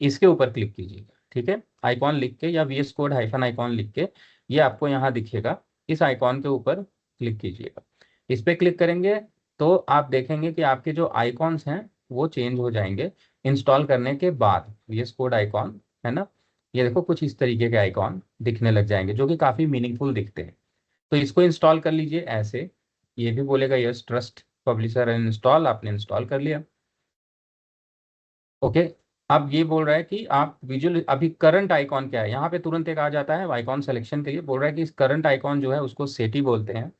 A: इसके ऊपर क्लिक कीजिएगा। ठीक है, आइकॉन लिख के या VS कोड हाइफन आइकॉन लिख के ये आपको यहाँ दिखेगा, इस आइकॉन के ऊपर क्लिक कीजिएगा। इस पे क्लिक करेंगे तो आप देखेंगे कि आपके जो आइकॉन्स हैं वो चेंज हो जाएंगे इंस्टॉल करने के बाद। VS कोड आइकॉन है ना, ये देखो कुछ इस तरीके के आइकॉन दिखने लग जाएंगे जो कि काफ़ी मीनिंगफुल दिखते हैं। तो इसको इंस्टॉल कर लीजिए ऐसे, ये भी बोलेगा yes trust publisher and install, आपने इंस्टॉल कर लिया। ओके, अब ये बोल रहा है कि आप विजुअल अभी करंट आइकॉन क्या है, यहाँ पे तुरंत एक आ जाता है आइकॉन सिलेक्शन के लिए। बोल रहा है कि इस करंट आइकॉन जो है उसको सेटी बोलते हैं।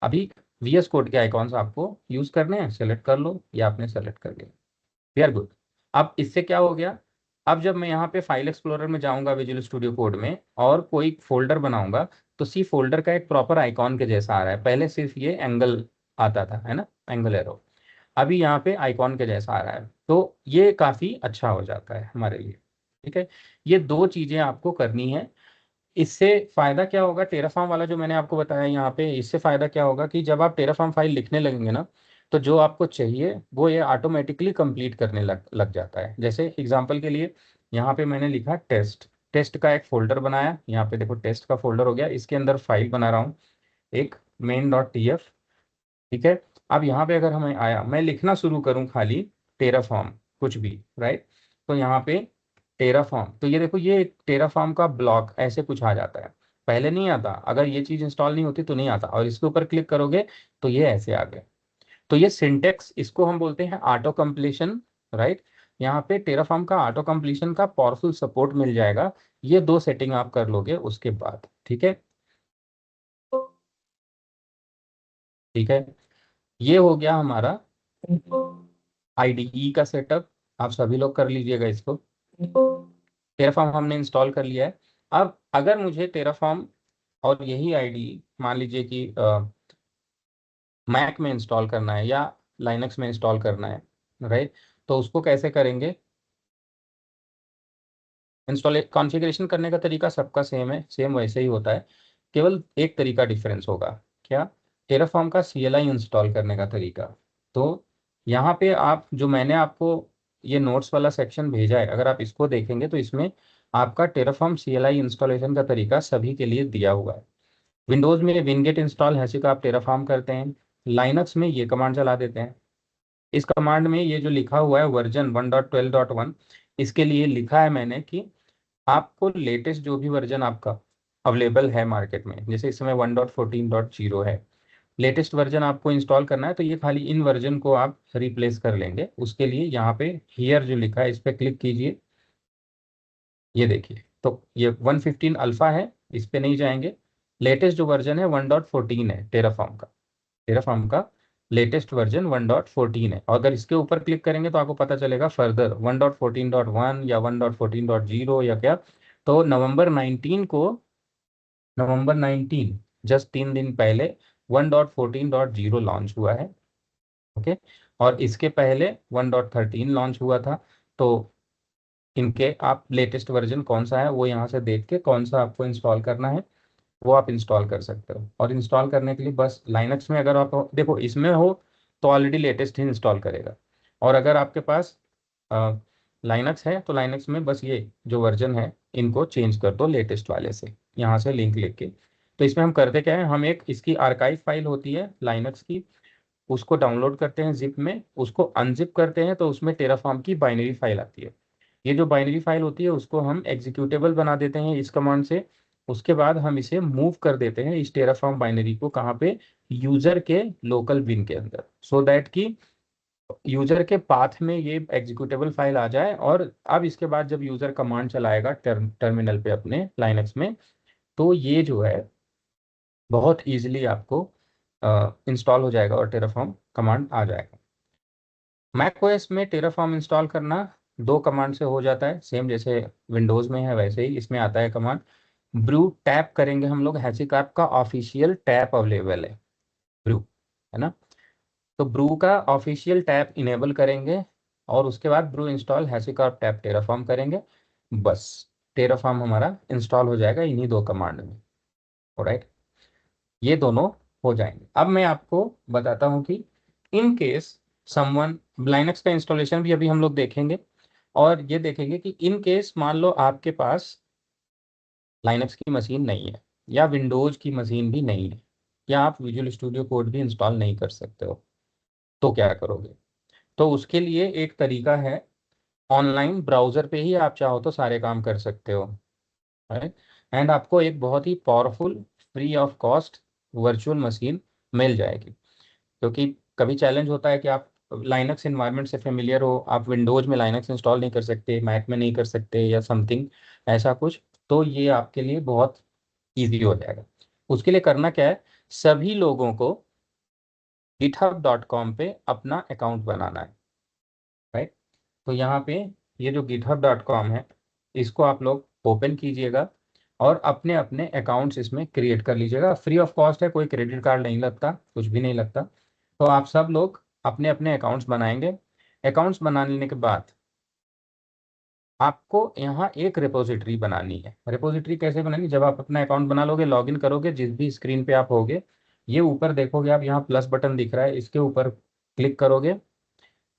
A: अभी VS कोड के आइकॉन्स आपको यूज करने हैं, सेलेक्ट कर लो, या आपने सेलेक्ट कर लिया, वेरी गुड। अब इससे क्या हो गया, अब जब मैं यहाँ पे फाइल एक्सप्लोरर में जाऊंगा विजुअल स्टूडियो कोड में और कोई फोल्डर बनाऊंगा, तो सी फोल्डर का एक प्रॉपर आइकॉन के जैसा आ रहा है। पहले सिर्फ ये एंगल आता था, है ना, एंगल एरो, अभी यहाँ पे आइकॉन के जैसा आ रहा है। तो ये काफ़ी अच्छा हो जाता है हमारे लिए। ठीक है, ये दो चीज़ें आपको करनी है। इससे फायदा क्या होगा, टेराफॉर्म वाला जो मैंने आपको बताया यहाँ पे, इससे फायदा क्या होगा कि जब आप टेराफॉर्म फाइल लिखने लगेंगे ना, तो जो आपको चाहिए वो ये ऑटोमेटिकली कंप्लीट करने लग जाता है। जैसे एग्जांपल के लिए यहाँ पे मैंने लिखा टेस्ट, टेस्ट का एक फोल्डर बनाया, यहाँ पे देखो टेस्ट का फोल्डर हो गया, इसके अंदर फाइल बना रहा हूँ एक main.tf। ठीक है, अब यहाँ पे अगर हमें आया, मैं लिखना शुरू करूँ खाली टेराफॉर्म कुछ भी, राइट, तो यहाँ पे टेराफॉर्म, तो ये देखो ये टेराफॉर्म का ब्लॉक ऐसे कुछ आ जाता है। पहले नहीं आता, अगर ये चीज़ इंस्टॉल नहीं होती तो नहीं आता, और इसके ऊपर क्लिक करोगे तो ये ऐसे आ गया। तो ये सिंटेक्स, इसको हम बोलते हैं ऑटो कंप्लीशन, राइट। यहाँ पे टेराफॉर्म का ऑटो कंप्लीशन का पावरफुल सपोर्ट मिल जाएगा। ये दो सेटिंग आप कर लोगे उसके बाद। ठीक है, ठीक है, ये हो गया हमारा IDE का सेटअप। आप सभी लोग कर लीजिएगा इसको। टेराफॉर्म हमने इंस्टॉल कर लिया है। अब अगर मुझे टेराफॉर्म और यही IDE मान लीजिए कि मैक में इंस्टॉल करना है या लाइनक्स में इंस्टॉल करना है, राइट, तो उसको कैसे करेंगे। इंस्टॉल कॉन्फ़िगरेशन करने का तरीका सबका सेम है, सेम वैसे ही होता है, केवल एक तरीका डिफरेंस होगा। क्या, टेराफॉर्म का CLI इंस्टॉल करने का तरीका। तो यहाँ पे आप जो मैंने आपको ये नोट्स वाला सेक्शन भेजा है, अगर आप इसको देखेंगे तो इसमें आपका टेराफॉर्म CLI इंस्टॉलेशन का तरीका सभी के लिए दिया हुआ है। विंडोज़ में विनगेट इंस्टॉल हैशी का आप टेराफॉर्म करते हैं, लाइनक्स में ये कमांड चला देते हैं। इस कमांड में ये जो लिखा हुआ है वर्जन 1.12.1, इसके लिए लिखा है मैंने कि आपको लेटेस्ट जो भी वर्जन आपका अवेलेबल है मार्केट में, जैसे इस समय 1.14.0 है, लेटेस्ट वर्जन आपको इंस्टॉल करना है, तो ये खाली इन वर्जन को आप रिप्लेस कर लेंगे। उसके लिए यहाँ पे हियर जो लिखा है इस पर क्लिक कीजिए, ये देखिए, तो ये 115 अल्फा है, इस पे नहीं जाएंगे। लेटेस्ट जो वर्जन है 1.14 है टेराफॉर्म का, टेराफॉर्म का लेटेस्ट वर्जन 1.14 है। और अगर इसके ऊपर क्लिक करेंगे तो आपको पता चलेगा फर्दर 1.14.1 या 1.14.0 या क्या। तो नवंबर 19 को, नवंबर 19 जस्ट 3 दिन पहले 1.14.0 लॉन्च हुआ है। ओके, और इसके पहले 1.13 लॉन्च हुआ था। तो इनके आप लेटेस्ट वर्जन कौन सा है वो यहाँ से देख के कौन सा आपको इंस्टॉल करना है वो आप इंस्टॉल कर सकते हो। और इंस्टॉल करने के लिए बस लाइनक्स में अगर आप देखो इसमें हो तो ऑलरेडी लेटेस्ट ही इंस्टॉल करेगा। और अगर आपके पास लाइनक्स है तो लाइनक्स में बस ये जो वर्जन है इनको चेंज कर दो लेटेस्ट वाले से, यहाँ से लिंक लेके। तो इसमें हम करते क्या है, हम एक इसकी आर्काइव फाइल होती है लाइनक्स की, उसको डाउनलोड करते हैं जिप में, उसको अनजिप करते हैं तो उसमें टेराफॉर्म की बाइनरी फाइल आती है। ये जो बाइनरी फाइल होती है उसको हम एग्जीक्यूटेबल बना देते हैं इस कमांड से। उसके बाद हम इसे मूव कर देते हैं इस टेराफॉर्म बाइनरी को कहाँ पे, यूजर के लोकल बिन के अंदर, सो दैट कि यूजर के पाथ में ये एग्जीक्यूटेबल फाइल आ जाए। और अब इसके बाद जब यूजर कमांड चलाएगा टर्मिनल पे अपने लाइनक्स में, तो ये जो है बहुत इजीली आपको इंस्टॉल हो जाएगा और टेराफॉर्म कमांड आ जाएगा। मैक ओएस में टेराफॉर्म इंस्टॉल करना 2 कमांड से हो जाता है, सेम जैसे विंडोज में है वैसे ही इसमें आता है कमांड। ब्रू टैप करेंगे हम लोग, हैचिकार्प का ऑफिशियल टैप अवेलेबल है ब्रू, है ना। तो ब्रू का ऑफिशियल टैप इनेबल करेंगे और उसके बाद ब्रू इंस्टॉल हैचिकार्प टैप टेराफॉर्म करेंगे, बस टेराफॉर्म हमारा इंस्टॉल हो जाएगा इन्हीं 2 कमांड में। राइट, ये दोनों हो जाएंगे। अब मैं आपको बताता हूँ कि इन केस समवन, लाइनक्स का इंस्टॉलेशन भी अभी हम लोग देखेंगे और ये देखेंगे कि इन केस मान लो आपके पास लाइनक्स की मशीन नहीं है या विंडोज की मशीन भी नहीं है या आप विजुअल स्टूडियो कोड भी इंस्टॉल नहीं कर सकते हो, तो क्या करोगे। तो उसके लिए एक तरीका है, ऑनलाइन ब्राउजर पे ही आप चाहो तो सारे काम कर सकते हो। राइट, एंड आपको एक बहुत ही powerful free of cost virtual machine मिल जाएगी। क्योंकि कभी चैलेंज होता है कि आप लाइनक्स इन्वायरमेंट से फेमिलियर हो, आप विंडोज में लाइनक्स इंस्टॉल नहीं कर सकते, मैक में नहीं कर सकते या समथिंग ऐसा कुछ, तो ये आपके लिए बहुत ईजी हो जाएगा। उसके लिए करना क्या है, सभी लोगों को github.com पे अपना अकाउंट बनाना है। राइट, तो यहाँ पे ये जो github.com है इसको आप लोग ओपन कीजिएगा और अपने अपने अकाउंट्स इसमें क्रिएट कर लीजिएगा। फ्री ऑफ कॉस्ट है, कोई क्रेडिट कार्ड नहीं लगता, कुछ भी नहीं लगता। तो आप सब लोग अपने अपने अकाउंट्स बनाएंगे। अकाउंट्स बना लेने के बाद आपको यहाँ एक रिपोजिटरी बनानी है। रिपोजिटरी कैसे बनानी, जब आप अपना अकाउंट बना लोगे, लॉगिन करोगे, जिस भी स्क्रीन पे आप होगे, ये ऊपर देखोगे आप यहाँ प्लस बटन दिख रहा है, इसके ऊपर क्लिक करोगे,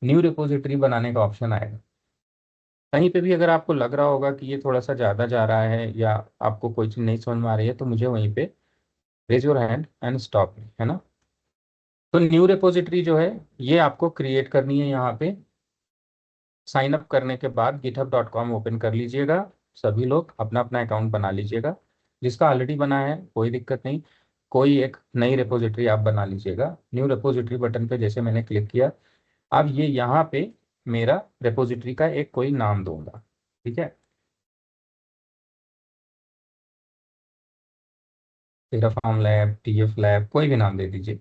A: न्यू रिपोजिटरी बनाने का ऑप्शन आएगा। कहीं पे भी अगर आपको लग रहा होगा कि ये थोड़ा सा ज़्यादा जा रहा है या आपको कोई चीज़ नहीं समझ में आ रही है तो मुझे वहीं पे raise your hand and stop me, है ना। तो न्यू रिपोजिटरी जो है ये आपको क्रिएट करनी है। यहाँ पे साइन अप करने के बाद github.com ओपन कर लीजिएगा, सभी लोग अपना अपना अकाउंट बना लीजिएगा। जिसका ऑलरेडी बना है कोई दिक्कत नहीं, कोई एक नई रिपोजिटरी आप बना लीजिएगा। न्यू रिपोजिटरी बटन पे जैसे मैंने क्लिक किया, अब ये यहाँ पे मेरा रिपोजिटरी का एक कोई नाम दूंगा, ठीक है। टेराफॉर्म लैब, टीएफ लैब, कोई भी नाम दे दीजिए,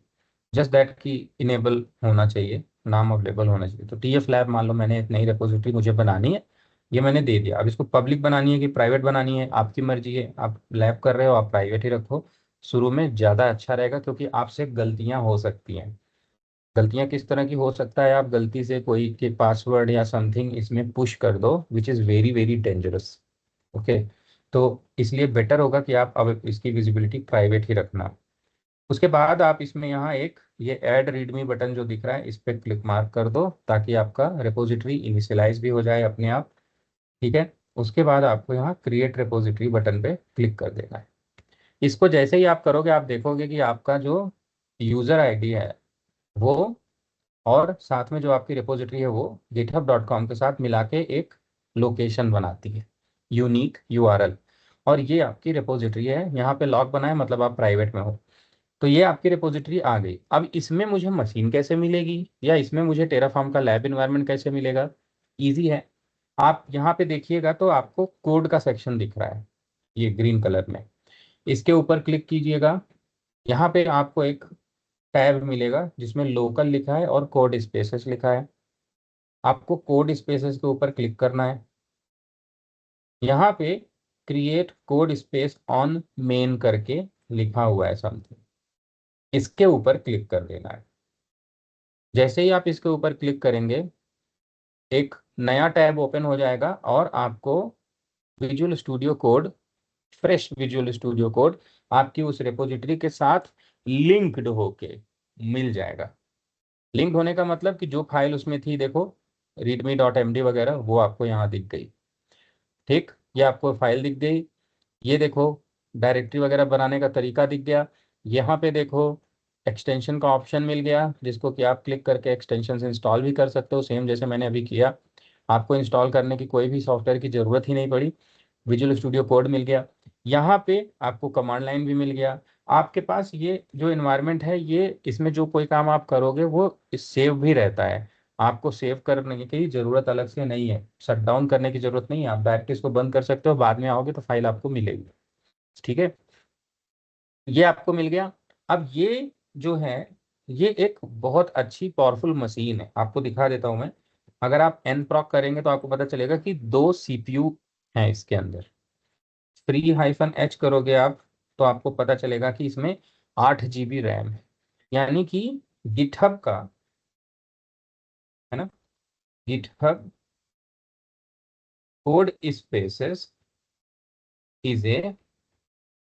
A: जस्ट दैट कि इनेबल होना चाहिए, नाम अवेलेबल होना चाहिए। तो टीएफ लैब मान लो मैंने एक नई रिपोजिटरी मुझे बनानी है, ये मैंने दे दिया। अब इसको पब्लिक बनानी है कि प्राइवेट बनानी है आपकी मर्जी है, आप लैब कर रहे हो आप प्राइवेट ही रखो। शुरू में ज़्यादा अच्छा रहेगा क्योंकि आपसे गलतियां हो सकती हैं। गलतियां किस तरह की हो सकता है, आप गलती से कोई के पासवर्ड या समथिंग इसमें पुश कर दो which is very very dangerous. Okay, तो इसलिए बेटर होगा कि आप अब इसकी विजिबिलिटी प्राइवेट ही रखना। उसके बाद आप इसमें यहाँ एक ये ऐड रीडमी बटन जो दिख रहा है इस पर क्लिक मार्क कर दो ताकि आपका रिपोजिटरी इनिशियलाइज भी हो जाए अपने आप, ठीक है। उसके बाद आपको यहाँ क्रिएट रिपोजिटरी बटन पे क्लिक कर देना है। इसको जैसे ही आप करोगे आप देखोगे कि आपका जो यूज़र आईडी है वो और साथ में जो आपकी रिपोजिटरी है वो github.com के साथ मिला के एक लोकेशन बनाती है, यूनिक यूआरएल। और ये आपकी रिपोजिटरी है, यहाँ पे लॉक बना है मतलब आप प्राइवेट में हो। तो ये आपकी रिपोजिटरी आ गई। अब इसमें मुझे मशीन कैसे मिलेगी या इसमें मुझे टेराफॉर्म का लैब इन्वायरमेंट कैसे मिलेगा, इजी है। आप यहाँ पे देखिएगा तो आपको कोड का सेक्शन दिख रहा है ये ग्रीन कलर में, इसके ऊपर क्लिक कीजिएगा। यहाँ पे आपको एक टैब मिलेगा जिसमें लोकल लिखा है और कोड स्पेसेस लिखा है। आपको कोड स्पेसेस के ऊपर क्लिक करना है। यहाँ पे create code space on main करके लिखा हुआ है समथिंग, इसके ऊपर क्लिक कर देना है। जैसे ही आप इसके ऊपर क्लिक करेंगे एक नया टैब ओपन हो जाएगा और आपको visual Studio code, fresh visual Studio code आपकी उस रिपोजिटरी के साथ लिंक्ड होके मिल जाएगा। लिंक होने का मतलब कि जो फाइल उसमें थी, देखो readme.md वगैरह, वो आपको यहाँ दिख गई। ठीक, ये आपको फाइल दिख गई। ये देखो डायरेक्टरी वगैरह बनाने का तरीका दिख गया। यहाँ पे देखो एक्सटेंशन का ऑप्शन मिल गया, जिसको कि आप क्लिक करके एक्सटेंशन इंस्टॉल भी कर सकते हो, सेम जैसे मैंने अभी किया। आपको इंस्टॉल करने की कोई भी सॉफ्टवेयर की ज़रूरत ही नहीं पड़ी। विजुअल स्टूडियो कोड मिल गया। यहाँ पे आपको कमांड लाइन भी मिल गया। आपके पास ये जो इन्वायरमेंट है, ये इसमें जो कोई काम आप करोगे वो सेव भी रहता है। आपको सेव करने की जरूरत अलग से नहीं है, शट डाउन करने की जरूरत नहीं है। आप डायरेक्ट इसको बंद कर सकते हो, बाद में आओगे तो फाइल आपको मिलेगी। ठीक है, ये आपको मिल गया। अब ये जो है, ये एक बहुत अच्छी पावरफुल मशीन है, आपको दिखा देता हूं मैं। अगर आप एन प्रॉक करेंगे तो आपको पता चलेगा कि 2 CPU हैं इसके अंदर। फ्री हाइफन एच करोगे आप तो आपको पता चलेगा कि इसमें 8 GB रैम है। यानी कि गिटहब का, है ना, GitHub code spaces is a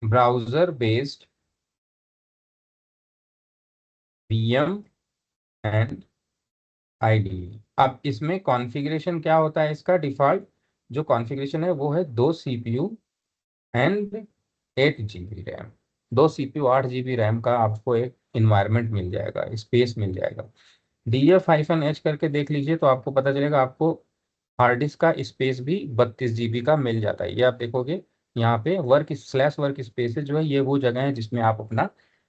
A: browser based VM and IDE। अब इसमें कॉन्फ़िगरेशन क्या होता है, इसका डिफॉल्ट जो कॉन्फ़िगरेशन है वो है 2 CPU and 8 GB RAM. 2 CPU 8 GB RAM का आपको एक इन्वायरमेंट मिल जाएगा, स्पेस मिल जाएगा। DF-H करके देख लीजिए तो आपको पता चलेगा, आपको हार्ड डिस्क का स्पेस भी 32 GB का मिल जाता है। ये आप देखोगे यहाँ पे वर्क स्पेसेस जो है, ये वो जगह है जिसमें आप अपना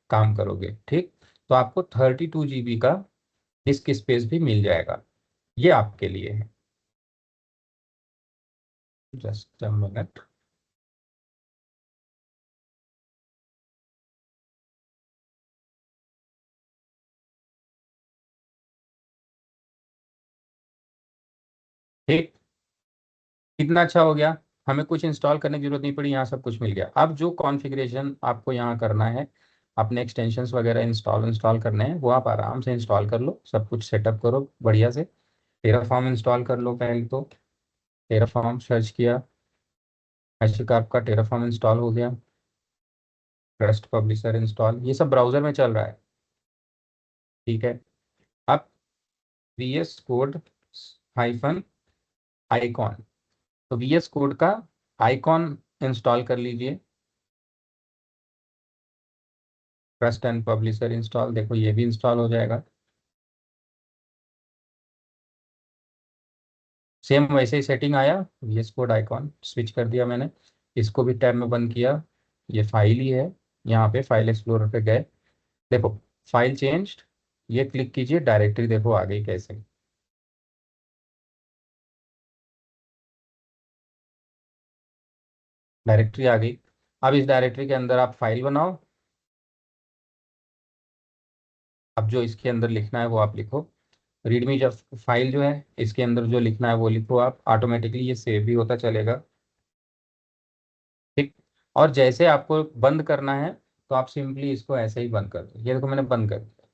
A: काम करोगे। ठीक, तो आपको 32 GB का डिस्क स्पेस भी मिल जाएगा। ये आपके लिए है। Just a minute. ठीक, कितना अच्छा हो गया, हमें कुछ इंस्टॉल करने की जरूरत नहीं पड़ी, यहाँ सब कुछ मिल गया। अब जो कॉन्फ़िगरेशन आपको यहाँ करना है, अपने एक्सटेंशंस वगैरह इंस्टॉल इंस्टॉल करने हैं, वो आप आराम से इंस्टॉल कर लो, सब कुछ सेटअप करो बढ़िया से। टेराफॉर्म इंस्टॉल कर लो पहले तो। टेराफॉर्म सर्च किया, ऐसे का आपका टेराफॉर्म इंस्टॉल हो गया। ट्रस्ट पब्लिशर इंस्टॉल, ये सब ब्राउजर में चल रहा है। ठीक है, अब VS कोड हाइफन आइकॉन, तो VS कोड का आइकॉन इंस्टॉल कर लीजिए। ट्रस्ट एंड पब्लिशर इंस्टॉल, देखो ये भी इंस्टॉल हो जाएगा। सेम वैसे ही सेटिंग आया। VS कोड आइकॉन स्विच कर दिया मैंने, इसको भी टैब में बंद किया। ये फाइल ही है, यहाँ पे फाइल एक्सप्लोरर पे गए, देखो फाइल चेंज्ड, ये क्लिक कीजिए, डायरेक्टरी देखो आ गई कैसे, डायरेक्टरी आ गई। अब इस डायरेक्टरी के अंदर आप फाइल बनाओ। अब जो इसके अंदर लिखना है वो आप लिखो। रीडमी जब फाइल जो है, इसके अंदर जो लिखना है वो लिखो आप, ऑटोमेटिकली ये सेव भी होता चलेगा। ठीक, और जैसे आपको बंद करना है तो आप सिंपली इसको ऐसे ही बंद कर दो। ये देखो मैंने बंद कर दिया,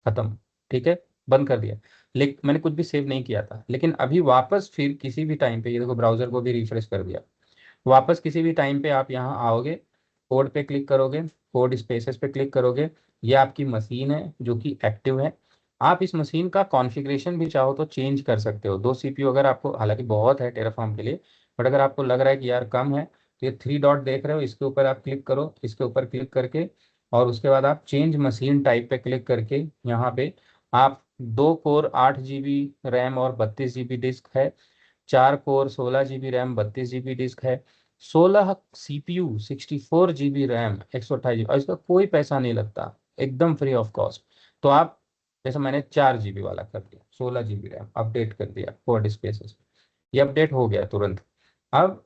A: खत्म। ठीक है, बंद कर दिया। लेकिन मैंने कुछ भी सेव नहीं किया था, लेकिन अभी वापस फिर किसी भी टाइम पे, ये देखो ब्राउजर को भी रिफ्रेश कर दिया, वापस किसी भी टाइम पे आप यहाँ आओगे, कोड पे क्लिक करोगे, कोड स्पेसेस पे क्लिक करोगे, ये आपकी मशीन है जो कि एक्टिव है। आप इस मशीन का कॉन्फ़िगरेशन भी चाहो तो चेंज कर सकते हो। 2 CPU अगर आपको, हालांकि बहुत है टेराफॉर्म के लिए, बट अगर आपको लग रहा है कि यार कम है, तो ये 3 डॉट देख रहे हो, इसके ऊपर आप क्लिक करो, इसके ऊपर क्लिक करके और उसके बाद आप चेंज मशीन टाइप पे क्लिक करके यहाँ पे आप 2 कोर 8 GB रैम और 32 GB डिस्क है, 4 core 16 GB RAM 32 GB disk है, 16 CPU 64 GB रैम 128 GB, और इसका कोई पैसा नहीं लगता, एकदम फ्री ऑफ कॉस्ट। तो आप, जैसे मैंने 4 GB वाला कर दिया, 16 GB रैम अपडेट कर दिया कोड स्पेसेस, ये अपडेट हो गया तुरंत। अब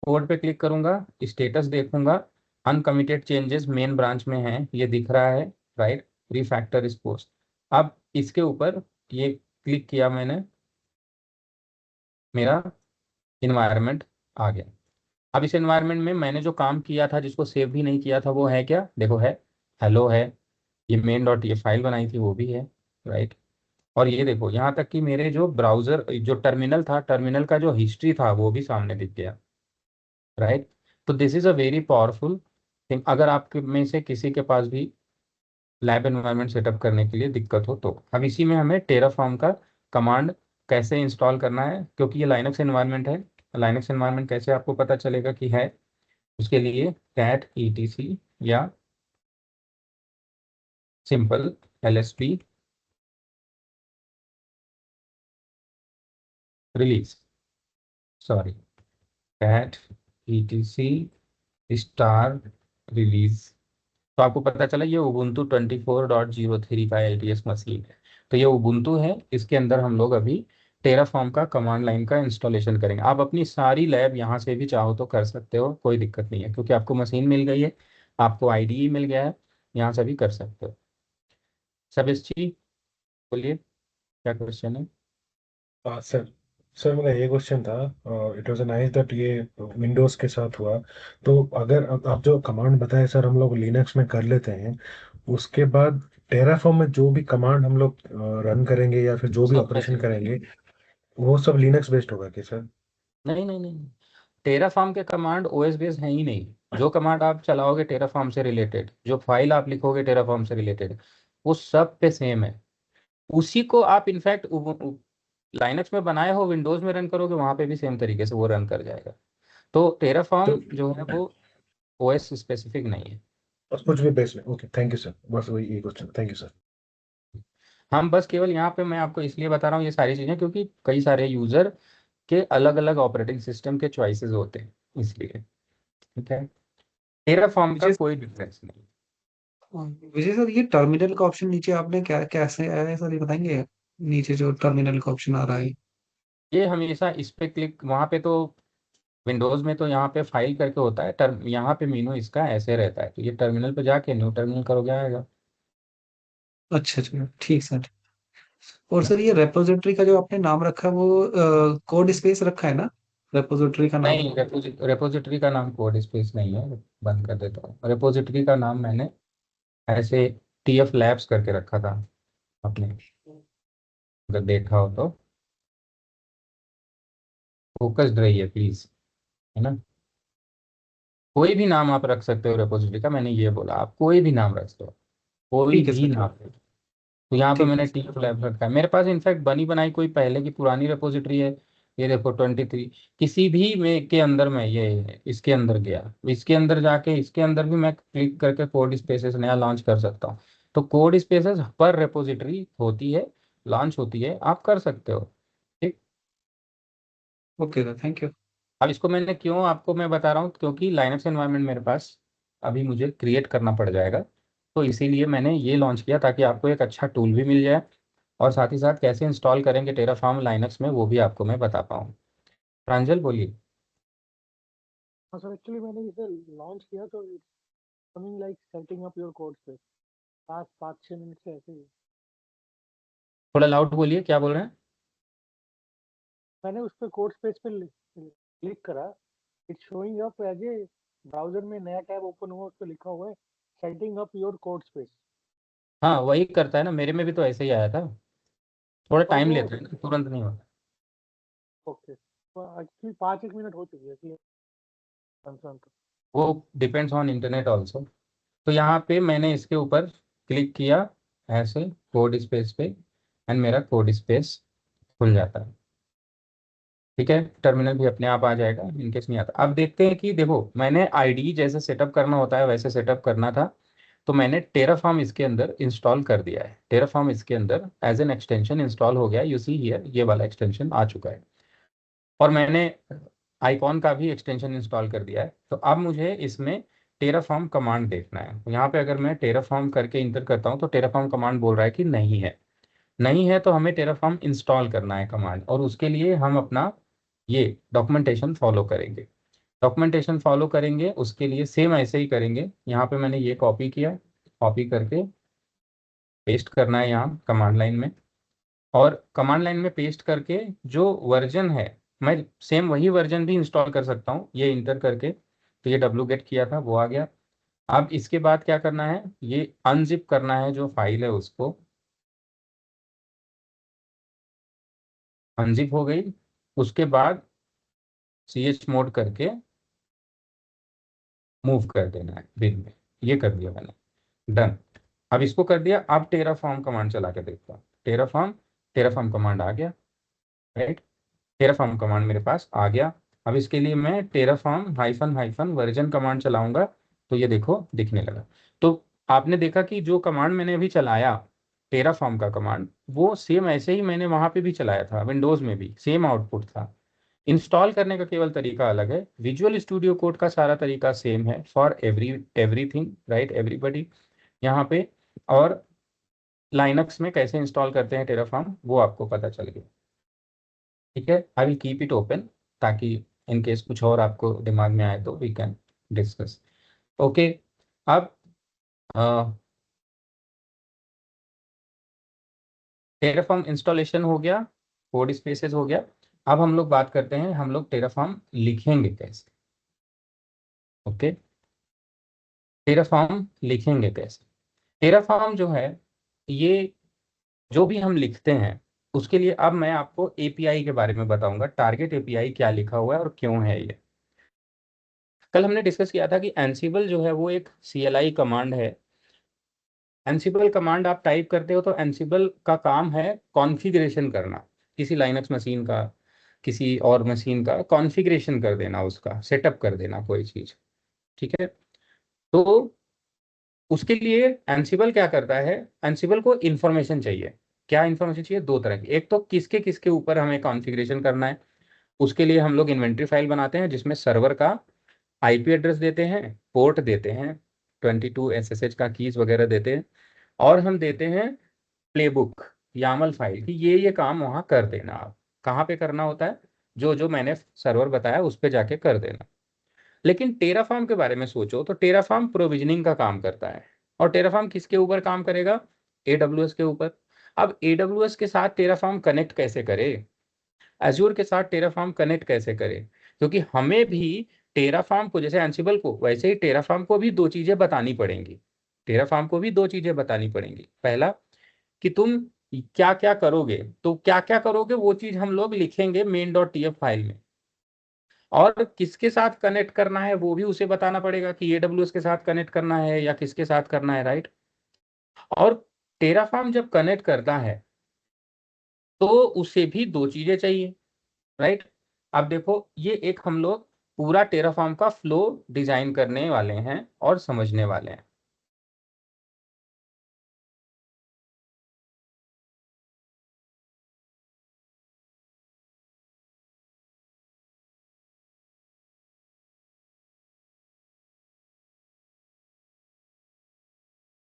A: कोड पे क्लिक करूंगा, स्टेटस देखूंगा, अनकमिटेड चेंजेस मेन ब्रांच में है, ये दिख रहा है, राइट, रिफैक्टर इस पोस्ट। अब इसके ऊपर ये क्लिक किया मैंने, मेरा इन्वायरमेंट आ गया। अब इस एनवायरनमेंट में मैंने जो काम किया था, जिसको सेव भी नहीं किया था, वो है क्या? देखो, है हेलो है, ये मेन डॉट ये फाइल बनाई थी वो भी है, राइट। और ये देखो, यहाँ तक कि मेरे जो ब्राउजर जो टर्मिनल था, टर्मिनल का जो हिस्ट्री था वो भी सामने दिख गया, राइट। तो this is a very powerful thing. अगर आपके में से किसी के पास भी लैब एनवायरनमेंट सेटअप करने के लिए दिक्कत हो तो अब इसी में हमें टेराफॉर्म का कमांड कैसे इंस्टॉल करना है, क्योंकि ये लाइनक्स एनवायरनमेंट है। लाइनक्स एनवायरनमेंट कैसे आपको पता चलेगा कि है? उसके लिए कैट etc या simple lsp release, sorry, cat etc star release. तो आपको पता चला ये उबुंटू 24.03 का LTS मशीन है। तो ये उबुंटू है, इसके अंदर हम लोग अभी टेराफॉर्म का कमांड लाइन का इंस्टॉलेशन करेंगे। आप अपनी सारी लैब यहाँ से भी चाहो तो कर सकते हो, कोई दिक्कत नहीं है, क्योंकि आपको मशीन मिल गई है, आपको IDE मिल गया है, यहाँ से भी कर सकते हो। सब इस चीज बोलिए, क्या क्वेश्चन है?
C: हाँ सर। सर मेरा ये क्वेश्चन था, इट वाज नाइस दैट ये विंडोज के साथ हुआ। तो अगर आप जो कमांड बताए सर हम लोग लिनक्स में कर लेते हैं, उसके बाद टेराफॉर्म में जो भी कमांड हम लोग रन करेंगे या फिर जो भी
A: सब
C: ऑपरेशन
A: वैसे ही
C: करेंगे,
A: चलेंगे।
C: वो सब लिनक्स बेस्ड होगा क्या सर?
A: नहीं नहीं नहीं, टेराफॉर्म के कमांड OS बेस्ड है ही नहीं। जो कमांड आप चलाओगे टेराफॉर्म से रिलेटेड, जो फाइल आप लिखोगे टेराफॉर्म से रिलेटेड, वो सब पे सेम है। उसी को आप इनफैक्ट लाइनक्स में बनाए हो, विंडोज में रन करोगे, वहां पे भी सेम तरीके से वो रन कर जाएगा। तो
C: तो
A: टेराफॉर्म जो है वो OS स्पेसिफिक नहीं है।
C: बस कुछ भी बेस्ड नहीं, ओके थैंक यू सर, बस वही ये क्वेश्चन, थैंक यू सर।
A: हम बस केवल यहाँ पे मैं आपको इसलिए बता रहा हूँ ये सारी चीजें, क्योंकि कई सारे यूजर के अलग अलग ऑपरेटिंग सिस्टम के चॉइसेस होते हैं, इसलिए। ठीक है, टेराफॉर्म का
D: विजय
A: कोई डिफरेंस नहीं।
D: विजय सर, ये टर्मिनल का ऑप्शन नीचे आपने क्या कैसे आया है सर, ये बताएंगे? नीचे जो टर्मिनल का ऑप्शन आ रहा है।
A: ये हमेशा इस पे क्लिक, वहां पे तो विंडोज में तो यहाँ पे फाइल करके होता है, टर्म यहाँ पे मेनू इसका ऐसे रहता है, तो ये टर्मिनल पे जाके न्यू टर्मिनल करोगे आएगा।
D: अच्छा अच्छा, ठीक सर। और सर ये रेपोजिटरी का जो आपने नाम रखा है वो कोड स्पेस रखा है ना, रेपोजिटरी का नाम?
A: नहीं, रेपोजिटरी का नाम कोड स्पेस नहीं है, बंद कर देता हूँ। रेपोजिटरी का नाम मैंने ऐसे TF लैब्स करके रखा था अपने, अगर देखा हो तो। फोकस्ड रहिए प्लीज, है ना। कोई भी नाम आप रख सकते हो रेपोजिटरी का, मैंने ये बोला आप कोई भी नाम रख सकते हो, कोई
D: ठीक है
A: भी
D: सर,
A: नाम। तो यहाँ पे
D: ठीक है
A: मैंने
D: सर।
A: TF लैब रखा है। मेरे पास इनफैक्ट बनी बनाई कोई पहले की पुरानी रेपोजिटरी है, ये देखो 23। किसी भी में के अंदर मैं ये इसके अंदर गया, इसके अंदर जाके इसके अंदर भी मैं क्लिक करके कोड स्पेसेस नया लॉन्च कर सकता हूँ। तो कोड स्पेसेस पर रेपोजिटरी होती है, लॉन्च होती है, आप कर सकते हो। ठीक।
D: Okay sir, thank you.
A: अब इसको मैंने क्यों आपको मैं बता रहा हूँ, क्योंकि लाइनक्स एनवायरनमेंट मेरे पास अभी मुझे क्रिएट करना पड़ जाएगा, तो इसीलिए मैंने ये लॉन्च किया, ताकि आपको एक अच्छा टूल भी मिल जाए, और साथ ही साथ कैसे इंस्टॉल करेंगे टेराफॉर्म लाइनक्स में वो भी आपको मैं बता पाऊँ। प्रांजल बोलिए।
B: हाँ सर, एक्चुअली मैंने इसे लॉन्च किया तो it's coming like setting up your code space. 5-6 minute से ऐसे ही
A: थोड़ा लाउड बोलिए, क्या बोल रहे हैं?
B: मैंने उस पर कोड स्पेस पे क्लिक करा। It's showing up as a browser में नया टैब ओपन हुआ, उस पर लिखा हुआ है setting up your code space.
A: हाँ, वही करता है ना, मेरे में भी तो ऐसे ही आया था। थोड़ा
B: और
A: टाइम
B: वो
A: लेता है ना, तुरंत नहीं होता।
B: ओके, एक्चुअली 5-1 मिनट हो चुकी है इसलिए कंसर्न था।
A: वो डिपेंड्स ऑन इंटरनेट ऑल्सो। तो यहाँ पे मैंने इसके ऊपर क्लिक किया ऐसे कोड स्पेस पे, एंड मेरा कोड स्पेस खुल जाता है। ठीक है, टर्मिनल भी अपने आप आ जाएगा, इनकेस नहीं आता। अब देखते हैं कि देखो, मैंने IDE जैसे सेटअप करना होता है वैसे सेटअप करना था, तो मैंने टेराफॉर्म इसके अंदर इंस्टॉल कर दिया है। टेराफॉर्म इसके अंदर एज एन एक्सटेंशन इंस्टॉल हो गया, यू सी हियर, ये वाला एक्सटेंशन आ चुका है। और मैंने आइकॉन का भी एक्सटेंशन इंस्टॉल कर दिया है। तो अब मुझे इसमें टेराफॉर्म कमांड देखना है। तो यहाँ पे अगर मैं टेराफॉर्म करके इंटर करता हूँ तो टेराफॉर्म कमांड बोल रहा है कि नहीं है। नहीं है तो हमें टेराफॉर्म इंस्टॉल करना है कमांड, और उसके लिए हम अपना ये डॉक्यूमेंटेशन फॉलो करेंगे। डॉक्यूमेंटेशन फॉलो करेंगे उसके लिए सेम ऐसे ही करेंगे। यहाँ पे मैंने ये कॉपी किया, कॉपी करके पेस्ट करना है यहाँ कमांड लाइन में, और कमांड लाइन में पेस्ट करके जो वर्जन है मैं सेम वही वर्जन भी इंस्टॉल कर सकता हूँ ये इंटर करके। तो ये wget किया था, वो आ गया। अब इसके बाद क्या करना है, ये अनजिप करना है जो फाइल है उसको, अनजिप हो गई। उसके बाद chmod करके मूव कर देना है बिन में। ये कर दिया मैंने, डन। अब इसको कर दिया, अब टेराफॉर्म कमांड चला के देखता हूँ। टेराफॉर्म टेराफॉर्म कमांड आ गया, राइट। टेराफॉर्म कमांड मेरे पास आ गया। अब इसके लिए मैं Terraform hyphen hyphen version command चलाऊंगा, तो ये देखो दिखने लगा। तो आपने देखा कि जो कमांड मैंने अभी चलाया टेराफॉर्म का कमांड, वो सेम ऐसे ही मैंने वहां पे भी चलाया था, विंडोज में भी सेम आउटपुट था। इंस्टॉल करने का केवल तरीका अलग है। विजुअल स्टूडियो कोड का सारा तरीका सेम है फॉर एवरीथिंग, राइट, एवरीबडी यहाँ पे। और लाइनक्स में कैसे इंस्टॉल करते हैं टेराफॉर्म, वो आपको पता चल गया। ठीक है, I will keep it open, ताकि इन केस कुछ और आपको दिमाग में आए तो वी कैन डिस्कस। ओके, अब टेराफॉर्म इंस्टॉलेशन हो गया, कोड स्पेसेस हो गया। अब हम लोग बात करते हैं हम लोग टेराफॉर्म लिखेंगे कैसे। ओके, टेराफॉर्म लिखेंगे कैसे। टेराफॉर्म जो है, ये जो भी हम लिखते हैं उसके लिए अब मैं आपको एपीआई के बारे में बताऊंगा। टारगेट एपीआई क्या लिखा हुआ है और क्यों है ये। कल हमने डिस्कस किया था कि एनसिबल जो है वो एक सीएलआई कमांड है। एनसिबल कमांड आप टाइप करते हो तो एनसिबल का काम है कॉन्फ़िगरेशन करना, किसी लाइनक्स मशीन का, किसी और मशीन का कॉन्फ़िगरेशन कर देना, उसका सेटअप कर देना कोई चीज़। ठीक है, तो उसके लिए एनसिबल क्या करता है, एनसिबल को इन्फॉर्मेशन चाहिए। क्या इन्फॉर्मेशन चाहिए, दो तरह की। एक तो किसके किसके ऊपर हमें कॉन्फ़िगरेशन करना है, उसके लिए हम लोग इन्वेंट्री फाइल बनाते हैं जिसमें सर्वर का आईपी एड्रेस देते हैं, पोर्ट देते हैं, 22 एसएसएच का कीज वगैरह देते हैं, और हम देते हैं प्लेबुक, यामल फाइल कि ये काम वहाँ कर देना। आप कहाँ पे करना होता है, जो जो मैंने सर्वर बताया उस पे जाके कर देना। लेकिन टेराफॉर्म के बारे में सोचो तो टेराफॉर्म प्रोविजनिंग का काम करता है। और टेराफॉर्म किसके ऊपर काम करेगा, एडब्ल्यूएस के ऊपर। अब एडब्ल्यूएस के साथ टेराफॉर्म कनेक्ट कैसे करे, एज्योर के साथ टेराफॉर्म कनेक्ट कैसे करें, क्योंकि हमें भी टेराफॉर्म को, जैसे एंसिबल को वैसे ही टेराफॉर्म को भी दो चीजें बतानी पड़ेंगी। टेराफॉर्म को भी दो चीजें बतानी पड़ेंगी। पहला कि तुम क्या क्या करोगे, तो क्या क्या करोगे वो चीज हम लोग लिखेंगे main.tf फाइल में। और किसके साथ कनेक्ट करना है वो भी उसे बताना पड़ेगा कि एडब्ल्यूएस के साथ कनेक्ट करना है या किसके साथ करना है, राइट। और टेराफॉर्म जब कनेक्ट करता है तो उसे भी दो चीजें चाहिए, राइट। अब देखो ये एक हम लोग पूरा टेराफॉर्म का फ्लो डिजाइन करने वाले हैं और समझने वाले हैं।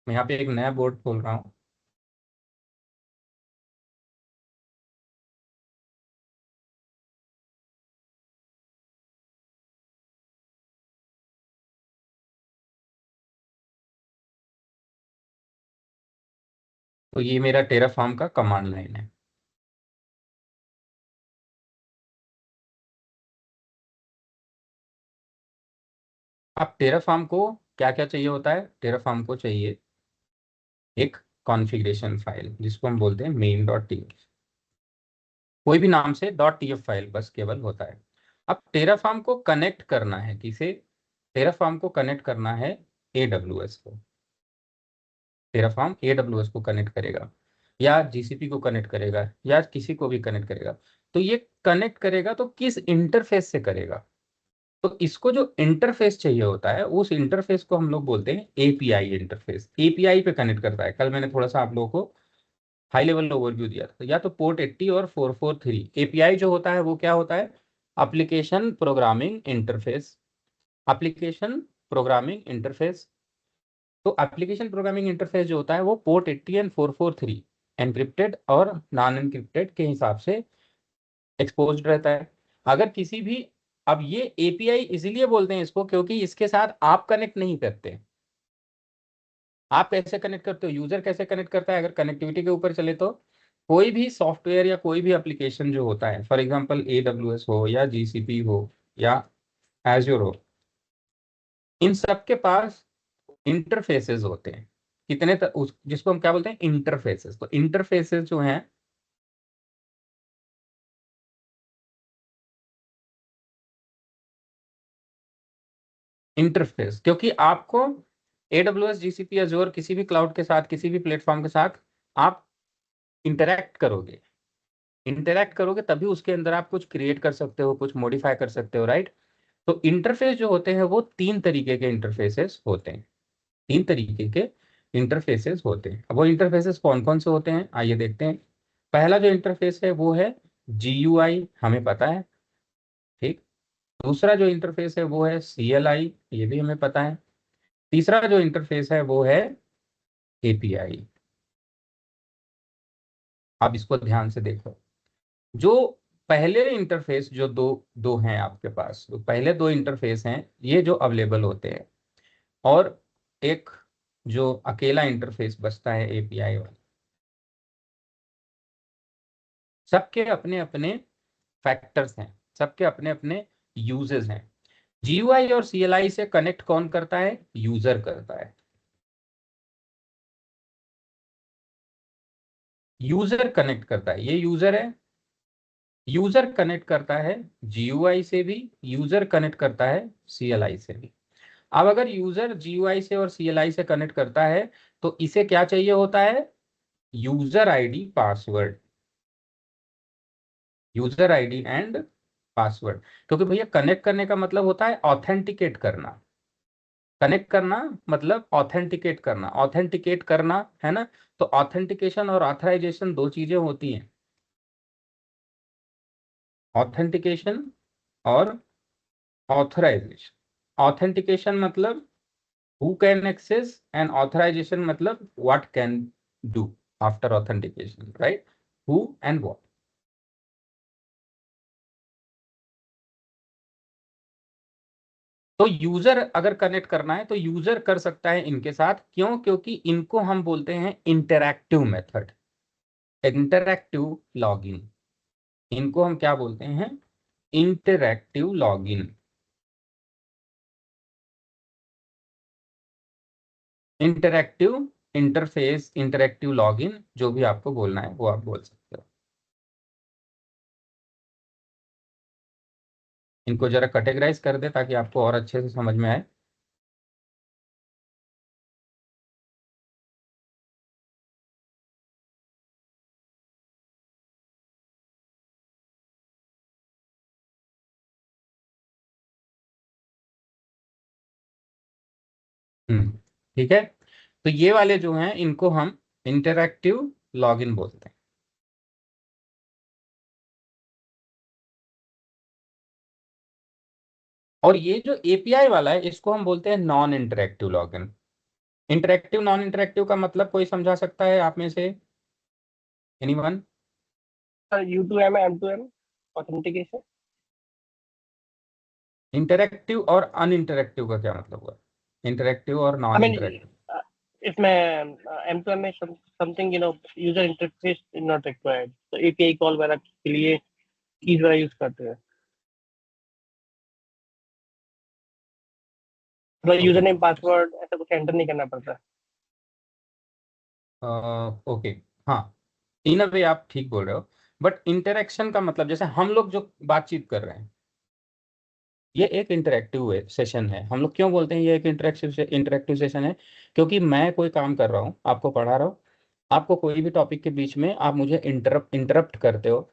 A: मैं यहाँ पे एक नया बोर्ड खोल रहा हूँ। तो ये मेरा टेराफॉर्म का कमांड लाइन है। अब टेराफॉर्म को क्या क्या चाहिए होता है, टेराफॉर्म को चाहिए एक कॉन्फ़िगरेशन फाइल जिसको हम बोलते हैं main.tf, कोई भी नाम से .tf फाइल बस केवल होता है। अब टेराफॉर्म को कनेक्ट करना है किसे, टेराफॉर्म को कनेक्ट करना है एडब्ल्यूएस को। टेराफॉर्म एडब्ल्यूएस को कनेक्ट करेगा या जीसीपी को कनेक्ट करेगा या किसी को भी कनेक्ट करेगा। तो ये कनेक्ट करेगा तो किस इंटरफेस से करेगा, तो इसको जो इंटरफेस चाहिए होता है उस इंटरफेस को हम लोग बोलते हैं एपीआई इंटरफेस। एपीआई पे कनेक्ट करता है। कल मैंने थोड़ा सा आप लोगों को हाई लेवल ओवरव्यू दिया था। या तो पोर्ट 80 और 443। एपीआई जो होता है वो क्या होता है, application programming interface. Application programming interface, तो एप्लीकेशन प्रोग्रामिंग इंटरफेस जो होता है वो पोर्ट 80 एंड 443 एनक्रिप्टेड और नॉन एनक्रिप्टेड के हिसाब से एक्सपोज्ड रहता है। अगर किसी भी, अब ये एपीआई इसीलिए बोलते हैं इसको क्योंकि इसके साथ आप कनेक्ट नहीं करते। आप कैसे कनेक्ट करते हो, यूजर कैसे कनेक्ट करता है, अगर कनेक्टिविटी के ऊपर चले तो कोई भी सॉफ्टवेयर या कोई भी एप्लीकेशन जो होता है, फॉर एग्जांपल AWS हो या GCP हो या एज्योर हो, इन सब के पास इंटरफेसेस होते हैं। जिसको हम क्या बोलते हैं, इंटरफेसेस। तो इंटरफेसेस जो हैं, इंटरफेस, क्योंकि आपको AWS GCP Azure किसी भी क्लाउड के साथ, किसी भी प्लेटफॉर्म के साथ आप इंटरेक्ट करोगे। इंटरेक्ट करोगे तभी उसके अंदर आप कुछ क्रिएट कर सकते हो, कुछ मॉडिफाई कर सकते हो, राइट। तो इंटरफेस जो होते हैं वो तीन तरीके के इंटरफेसेस होते हैं। तीन तरीके के इंटरफेसेस होते हैं। अब वो इंटरफेसेस कौन कौन से होते हैं, आइए देखते हैं। पहला जो इंटरफेस है वो है GUI, हमें पता है, ठीक। दूसरा जो इंटरफेस है वो है CLI, ये भी हमें पता है। तीसरा जो इंटरफेस है वो है API। आप इसको ध्यान से देखो। जो पहले इंटरफेस जो दो दो हैं आपके पास, तो पहले दो इंटरफेस हैं ये जो अवेलेबल होते हैं, और एक जो अकेला इंटरफेस बचता है API वाला, सबके अपने अपने फैक्टर्स हैं, सबके अपने अपने यूजेस हैं। GUI और CLI से कनेक्ट कौन करता है, यूजर करता है। यूजर कनेक्ट करता है, ये यूजर है। यूजर कनेक्ट करता है GUI से भी, यूजर कनेक्ट करता है CLI से भी। अब अगर यूजर GUI से और CLI से कनेक्ट करता है तो इसे क्या चाहिए होता है, user ID password, user ID and password. क्योंकि भैया कनेक्ट करने का मतलब होता है ऑथेंटिकेट करना। कनेक्ट करना मतलब ऑथेंटिकेट करना, ऑथेंटिकेट करना, है ना। तो ऑथेंटिकेशन और ऑथराइजेशन दो चीजें होती हैं। ऑथेंटिकेशन और ऑथराइजेशन। ऑथेंटिकेशन मतलब who can access, and authorization मतलब what can do after authentication, right? Who and what। तो यूजर अगर कनेक्ट करना है तो यूजर कर सकता है इनके साथ, क्यों, क्योंकि इनको हम बोलते हैं इंटरैक्टिव मेथड, इंटरैक्टिव लॉगिन। इनको हम क्या बोलते हैं, interactive login. Interactive interface, interactive login, जो भी आपको बोलना है वो आप बोल सकते हो। इनको जरा कैटेगराइज कर दे ताकि आपको और अच्छे से समझ में आए। ठीक है। तो ये वाले जो हैं इनको हम इंटरैक्टिव लॉगिन बोलते हैं। और ये जो API वाला है इसको हम बोलते हैं non interactive login. Interactive non interactive का मतलब कोई समझा सकता है आप में से, anyone?
B: Sir U2M M2M authentication.
A: Interactive और अनइंटरैक्टिव का क्या मतलब हुआ, इंटरैक्टिव और
B: आई
A: नॉन
B: मीन
A: इंटरैक्टिव?
B: इसमें M2M में something user interface not required, तो API कॉल वगैरह के लिए कीज वगैरह यूज करते हैं, मतलब यूजर
A: ओके,
B: नेम पासवर्ड ऐसा कुछ एंटर नहीं करना पड़ता।
A: ओके, हाँ, इन अ वे आप ठीक बोल रहे हो। बट इंटरेक्शन का मतलब जैसे हम लोग जो बातचीत कर रहे हैं, ये एक इंटरेक्टिव सेशन है। हम लोग क्यों बोलते हैं ये एक इंटरेक्टिव सेशन है, क्योंकि मैं कोई काम कर रहा हूँ, आपको पढ़ा रहा हूँ, आपको कोई भी टॉपिक के बीच में आप मुझे इंटरप्ट करते हो,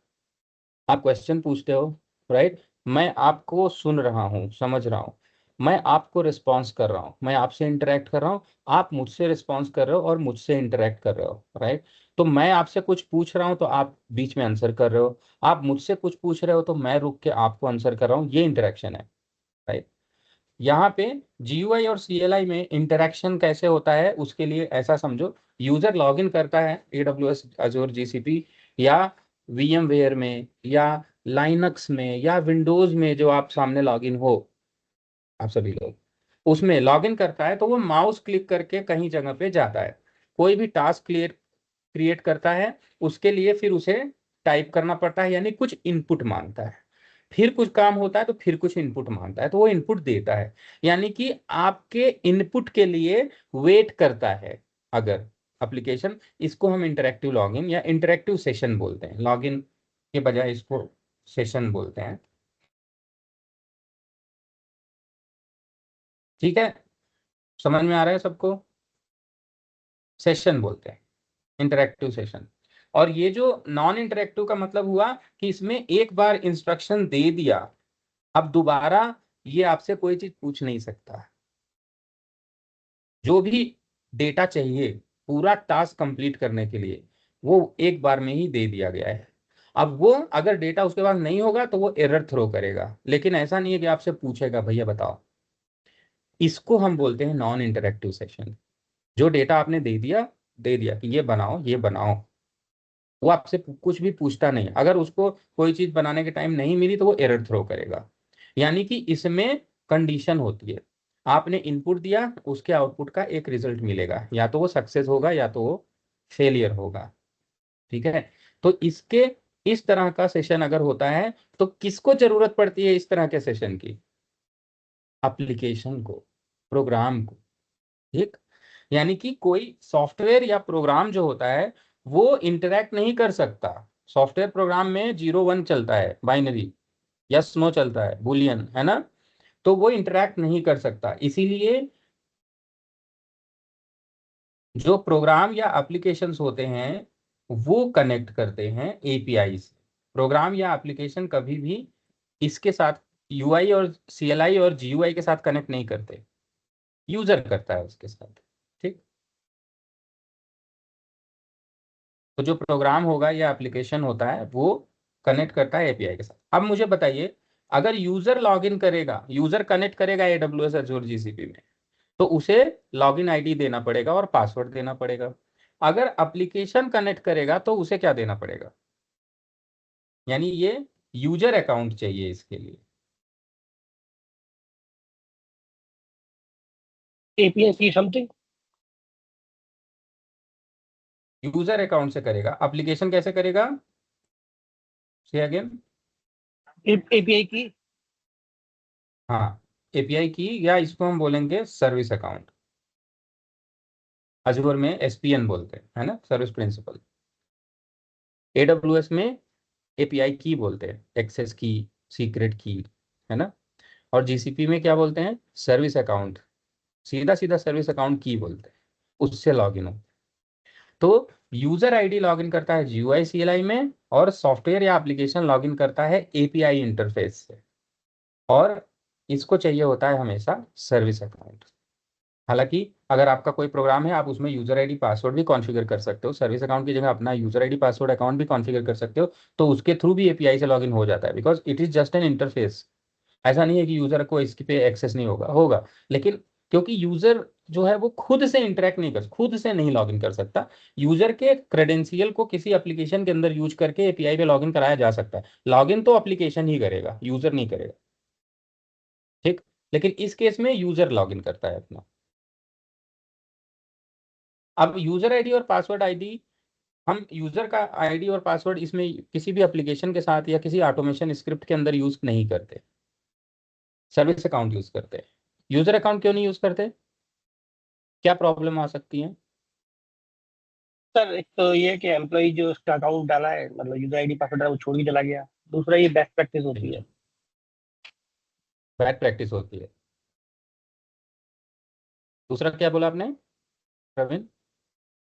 A: आप क्वेश्चन पूछते हो, राइट। मैं आपको सुन रहा हूँ, समझ रहा हूँ, मैं आपको रिस्पॉन्स कर रहा हूँ, मैं आपसे इंटरेक्ट कर रहा हूँ, आप मुझसे रिस्पॉन्स कर रहे हो और मुझसे इंटरेक्ट कर रहे हो, राइट। तो मैं आपसे कुछ पूछ रहा हूँ तो आप बीच में आंसर कर रहे हो, आप मुझसे कुछ पूछ रहे हो तो मैं रुक के आपको आंसर कर रहा हूँ, ये इंटरेक्शन है, राइट। यहाँ पे GUI और CLI में इंटरेक्शन कैसे होता है उसके लिए ऐसा समझो, यूजर लॉगिन करता है AWS Azure GCP या VMware में या लाइनक्स में या विंडोज में, जो आप सामने लॉगिन हो, आप सभी लोग उसमें लॉगिन करता है तो वो माउस क्लिक करके कहीं जगह पे जाता है, कोई भी टास्क क्लियर क्रिएट करता है, उसके लिए फिर उसे टाइप करना पड़ता है, यानी कुछ इनपुट मांगता है, फिर कुछ काम होता है तो फिर कुछ इनपुट मांगता है, तो वो इनपुट देता है, यानी कि आपके इनपुट के लिए वेट करता है। अगर एप्लीकेशन, इसको हम इंटरेक्टिव लॉगिन या इंटरेक्टिव सेशन बोलते हैं, लॉगिन के बजाय इसको सेशन बोलते हैं। ठीक है, समझ में आ रहा है सबको? सेशन बोलते हैं, इंटरेक्टिव सेशन। और ये जो नॉन इंटरेक्टिव का मतलब हुआ कि इसमें एक बार इंस्ट्रक्शन दे दिया, अब दोबारा ये आपसे कोई चीज पूछ नहीं सकता। जो भी डेटा चाहिए पूरा टास्क कंप्लीट करने के लिए, वो एक बार में ही दे दिया गया है। अब वो अगर डेटा उसके पास नहीं होगा तो वो एरर थ्रो करेगा, लेकिन ऐसा नहीं है कि आपसे पूछेगा भैया बताओ। इसको हम बोलते हैं नॉन इंटरेक्टिव सेशन। जो डेटा आपने दे दिया कि ये बनाओ, वो आपसे कुछ भी पूछता नहीं। अगर उसको कोई चीज बनाने के टाइम नहीं मिली तो वो एरर थ्रो करेगा। यानी कि इसमें कंडीशन होती है, आपने इनपुट दिया, उसके आउटपुट का एक रिजल्ट मिलेगा, या तो वो सक्सेस होगा या तो वो फेलियर होगा। ठीक है, तो इसके इस तरह का सेशन अगर होता है तो किसको जरूरत पड़ती है इस तरह के सेशन की? एप्लीकेशन को, प्रोग्राम को। ठीक, यानी कि कोई सॉफ्टवेयर या प्रोग्राम जो होता है वो इंटरैक्ट नहीं कर सकता। सॉफ्टवेयर प्रोग्राम में 0 1 चलता है, बाइनरी, यस नो चलता है, बुलियन, है ना? तो वो इंटरैक्ट नहीं कर सकता, इसीलिए जो प्रोग्राम या एप्लीकेशंस होते हैं वो कनेक्ट करते हैं एपीआई से। प्रोग्राम या एप्लीकेशन कभी भी इसके साथ यूआई और सीएलआई और जीयूआई के साथ कनेक्ट नहीं करते, यूजर करता है उसके साथ। ठीक, तो जो प्रोग्राम होगा या एप्लीकेशन होता है वो कनेक्ट करता है एपीआई के साथ। अब मुझे बताइए, अगर यूजर लॉगिन करेगा, यूजर कनेक्ट करेगा एडब्ल्यूएस अज़ूर जीसीपी में, तो उसे लॉगिन आईडी देना पड़ेगा और पासवर्ड देना पड़ेगा। अगर एप्लीकेशन कनेक्ट करेगा तो उसे क्या देना पड़ेगा? यानी ये यूजर अकाउंट चाहिए इसके लिए।
B: API की समथिंग
A: यूजर अकाउंट से करेगा, एप्लीकेशन कैसे करेगा? से अगेन।
B: API की
A: हाँ, एपीआई की, या इसको हम बोलेंगे सर्विस अकाउंट। अजूर में एसपीएन बोलते हैं, है ना, सर्विस प्रिंसिपल। एडब्ल्यूएस में एपीआई की बोलते हैं, एक्सेस की, सीक्रेट की, है ना? और जीसीपी में क्या बोलते हैं? सर्विस अकाउंट, सीधा सीधा सर्विस अकाउंट की बोलते हैं, उससे लॉगिन हो। तो यूजर आईडी लॉगिन करता है जीयूआई सीएलआई में, और सॉफ्टवेयर या एप्लीकेशन लॉगिन करता है एपीआई इंटरफेस से, और इसको चाहिए होता है हमेशा सर्विस अकाउंट। हालांकि अगर आपका कोई प्रोग्राम है आप उसमें यूजर आईडी पासवर्ड भी कॉन्फ़िगर कर सकते हो, सर्विस अकाउंट की जगह अपना यूजर आईडी पासवर्ड अकाउंट भी कॉन्फ़िगर कर सकते हो, तो उसके थ्रू भी एपीआई से लॉगिन हो जाता है, because it is just an interface. ऐसा नहीं है कि यूजर को इसके पे एक्सेस नहीं होगा, होगा, लेकिन क्योंकि यूजर जो है वो खुद से इंटरेक्ट नहीं कर, खुद से नहीं लॉगिन कर सकता। यूजर के क्रेडेंशियल को किसी एप्लीकेशन के अंदर यूज करके एपीआई पे लॉगिन कराया जा सकता है, लॉगिन तो एप्लीकेशन ही करेगा, यूजर नहीं करेगा। ठीक, लेकिन इस केस में यूजर लॉगिन करता है अपना। अब यूजर आईडी और पासवर्ड आईडी, हम यूजर का आईडी और पासवर्ड इसमें किसी भी एप्लीकेशन के साथ या किसी ऑटोमेशन स्क्रिप्ट के अंदर यूज नहीं करते, सर्विस अकाउंट यूज करते हैं। यूजर अकाउंट क्यों नहीं यूज करते? क्या प्रॉब्लम आ सकती है?
B: सर, एक तो ये कि एम्प्लॉय जो उसका अकाउंट डाला है, मतलब यूजर आईडी पासवर्ड डाला, वो छोड़ के चला गया। दूसरा, ये बेस्ट प्रैक्टिस होती है।
A: बैड प्रैक्टिस होती है। दूसरा क्या बोला आपने प्रवीण?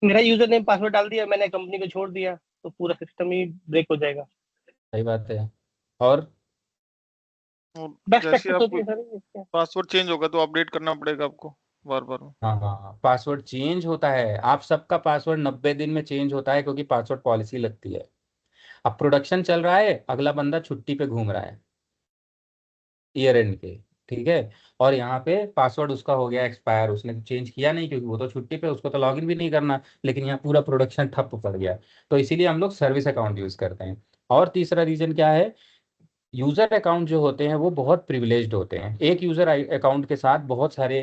B: मेरा यूजर नेम पासवर्ड डाल दिया, मैंने कंपनी को छोड़ दिया, तो पूरा सिस्टम ही ब्रेक हो जाएगा।
A: सही बात है। और
E: और
B: बेस्ट
E: जैसे
B: प्रैक्टिस होती
E: आपको
B: है सर इसके।
E: पासवर्ड चेंज होगा तो अपडेट करना पड़ेगा आपको बार बार।
A: हाँ हाँ हाँ, पासवर्ड चेंज होता है, आप सबका पासवर्ड 90 दिन में चेंज होता है, क्योंकि पासवर्ड पॉलिसी लगती है। अब प्रोडक्शन चल रहा है, अगला बंदा छुट्टी पे घूम रहा है ईयर एंड के, ठीक है, और यहाँ पे पासवर्ड उसका हो गया एक्सपायर, उसने चेंज किया नहीं क्योंकि वो तो छुट्टी पे, उसको तो लॉगिन भी नहीं करना, लेकिन यहाँ पूरा प्रोडक्शन ठप पड़ गया। तो इसीलिए हम लोग सर्विस अकाउंट यूज करते हैं। और तीसरा रीजन क्या है? यूजर अकाउंट जो होते हैं वो बहुत प्रिविलेज्ड होते हैं, एक यूजर अकाउंट के साथ बहुत सारे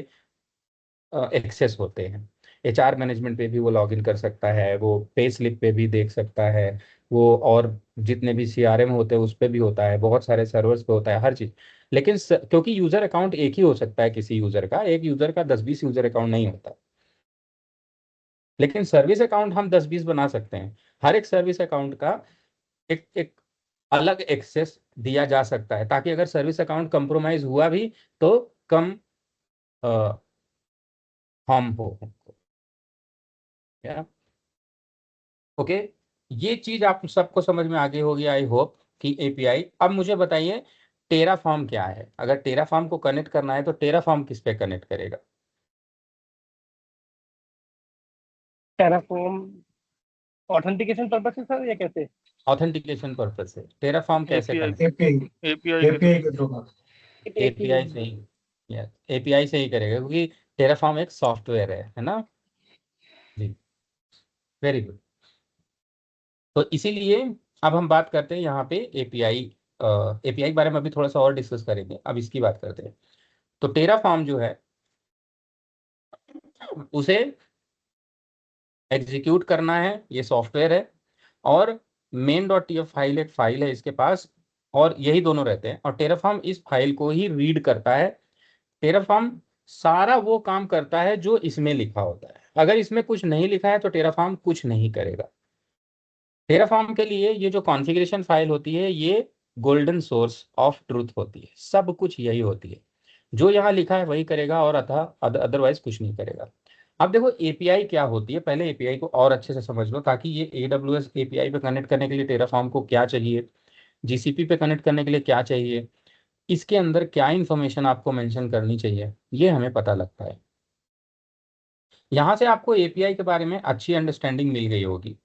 A: एक्सेस होते हैं। HR मैनेजमेंट पे भी वो लॉगिन कर सकता है, वो पे स्लिप पे भी देख सकता है, वो और जितने भी CRM होते हैं उस पे भी होता है, बहुत सारे सर्वर्स पे होता है, हर चीज। लेकिन क्योंकि यूजर अकाउंट एक ही हो सकता है, किसी यूजर का, एक यूजर का 10-20 यूजर अकाउंट नहीं होता। लेकिन सर्विस अकाउंट हम 10-20 बना सकते हैं। हर एक सर्विस अकाउंट का एक एक अलग एक्सेस दिया जा सकता है, ताकि अगर सर्विस अकाउंट कंप्रोमाइज हुआ भी तो कम हार्म हो हमको। क्या? ओके, ये चीज आप सबको समझ में आ गई होगी आई होप कि एपीआई। अब मुझे बताइए टेराफॉर्म क्या है। अगर टेराफॉर्म को कनेक्ट करना है तो टेराफॉर्म किस पे कनेक्ट करेगा?
B: टेराफॉर्म ऑथेंटिकेशन पर्पस से सर, या कैसे?
A: ऑथेंटिकेशन पर्पज से टेराफॉर्म कैसे
E: एपीआई
A: कनेक्ट?
C: एपीआई
E: एपीआई के
C: एपीआई
E: थ्रू।
C: के थ्रू का।
A: एपीआई से ही, यस एपीआई से ही करेगा, क्योंकि टेराफॉर्म एक सॉफ्टवेयर है ना जी। Very good. तो इसीलिए अब हम बात करते हैं यहाँ पे एपीआई। एपीआई के बारे में अभी थोड़ा सा और डिस्कस करेंगे, अब इसकी बात करते हैं। तो टेराफॉर्म जो है उसे एग्जीक्यूट करना है, ये सॉफ्टवेयर है, और main.tf फाइल एक फाइल है इसके पास, और यही दोनों रहते हैं, और टेराफॉर्म इस फाइल को ही रीड करता है। टेराफॉर्म सारा वो काम करता है जो इसमें लिखा होता है। अगर इसमें कुछ नहीं लिखा है तो टेराफॉर्म कुछ नहीं करेगा। टेराफॉर्म के लिए ये जो कॉन्फ़िगरेशन फाइल होती है ये गोल्डन सोर्स ऑफ ट्रूथ होती है, सब कुछ यही होती है, जो यहाँ लिखा है वही करेगा, और अतः अदरवाइज कुछ नहीं करेगा। अब देखो एपीआई क्या होती है, पहले एपीआई को और अच्छे से समझ लो, ताकि ये AWS एपीआई पे कनेक्ट करने के लिए टेराफॉर्म को क्या चाहिए, जीसीपी पे कनेक्ट करने के लिए क्या चाहिए, इसके अंदर क्या इंफॉर्मेशन आपको मेंशन करनी चाहिए, ये हमें पता लगता है। यहाँ से आपको एपीआई के बारे में अच्छी अंडरस्टैंडिंग मिल गई होगी।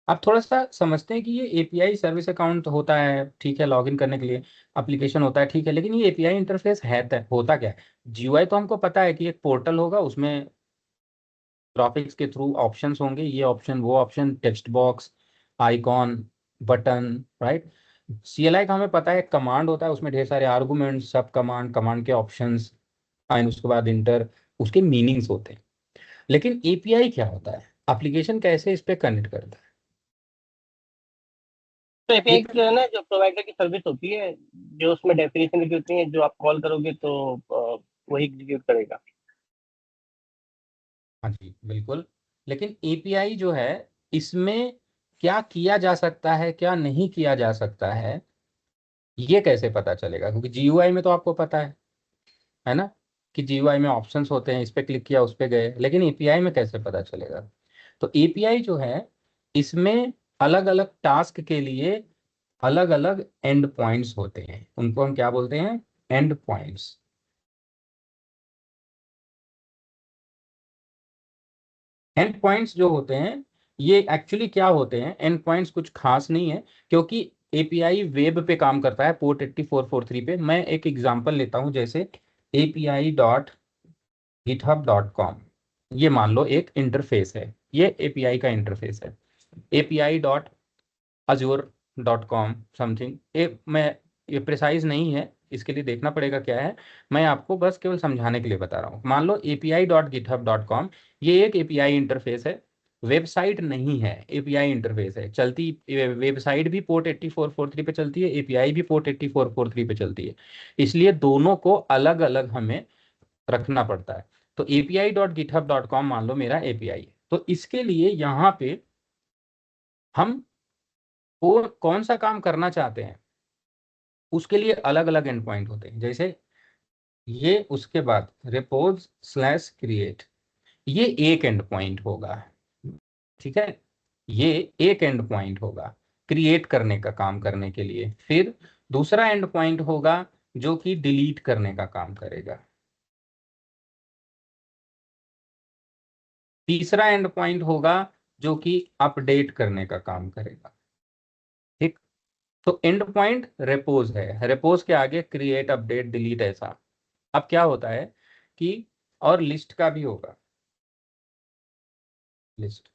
A: अब थोड़ा सा समझते हैं कि ये एपीआई सर्विस अकाउंट होता है, ठीक है, लॉगिन करने के लिए एप्लीकेशन होता है, ठीक है, लेकिन ये एपीआई इंटरफेस है होता क्या है? जीयूआई तो हमको पता है कि एक पोर्टल होगा, उसमें ग्राफिक्स के थ्रू ऑप्शंस होंगे, ये ऑप्शन वो option, text box, icon, button, right. CLI का हमें पता है कमांड होता है, उसमें ढेर सारे आर्गुमेंट, सब कमांड, कमांड के ऑप्शंस एंड उसके बाद इंटर, उसके मीनिंग्स होते हैं। लेकिन एपीआई क्या होता है? एप्लीकेशन कैसे इस पे कनेक्ट करता है?
F: तो एपीआई
A: एक
F: जो है ना, जो प्रोवाइडर की सर्विस होती है, जो उसमें डेफिनेशन लिखी होती है, जो आप कॉल करोगे तो वही एग्जीक्यूट करेगा।
A: हाँ जी बिल्कुल। लेकिन एपीआई जो है, इसमें क्या किया जा सकता है क्या नहीं किया जा सकता है, ये कैसे पता चलेगा? क्योंकि जीयूआई में तो आपको पता है ना, कि जीयूआई में ऑप्शंस होते हैं, इस पे क्लिक किया उस पे गए, लेकिन एपीआई में कैसे पता चलेगा? तो एपीआई जो है, इसमें अलग अलग टास्क के लिए अलग अलग एंड पॉइंट्स होते हैं, उनको हम क्या बोलते हैं? And points. एंड पॉइंट्स जो होते हैं, ये एक्चुअली क्या होते हैं? एंड पॉइंट्स कुछ खास नहीं है, क्योंकि एपीआई वेब पे काम करता है, पोर्ट 8443 पे। मैं एक एग्जांपल लेता हूं, जैसे api.github.com, ये मान लो एक इंटरफेस है, ये एपीआई का इंटरफेस है। api.azure.com समथिंग, मैं ये प्रिसाइज नहीं है, इसके लिए देखना पड़ेगा क्या है। मैं आपको बस केवल समझाने के लिए बता रहा हूँ। मान लो api.github.com, ये एक एपीआई इंटरफेस है, वेबसाइट नहीं है, एपीआई इंटरफेस है। चलती वेबसाइट भी पोर्ट 8443 पे चलती है, एपीआई भी पोर्ट 8443 पे चलती है, इसलिए दोनों को अलग अलग हमें रखना पड़ता है। तो api.github.com मान लो मेरा एपीआई है, तो इसके लिए यहाँ पे हम कौन सा काम करना चाहते हैं, उसके लिए अलग अलग एंड पॉइंट होते हैं। जैसे ये, उसके बाद repose/create, ये एक एंड पॉइंट होगा, ठीक है, ये एक एंड पॉइंट होगा क्रिएट करने का काम करने के लिए। फिर दूसरा एंड पॉइंट होगा जो कि डिलीट करने का काम करेगा। तीसरा एंड पॉइंट होगा जो कि अपडेट करने का काम करेगा, ठीक। तो एंड पॉइंट रेपोज है, रेपोज के आगे क्रिएट, अपडेट, डिलीट, ऐसा। अब क्या होता है कि, और लिस्ट का भी होगा, लिस्ट।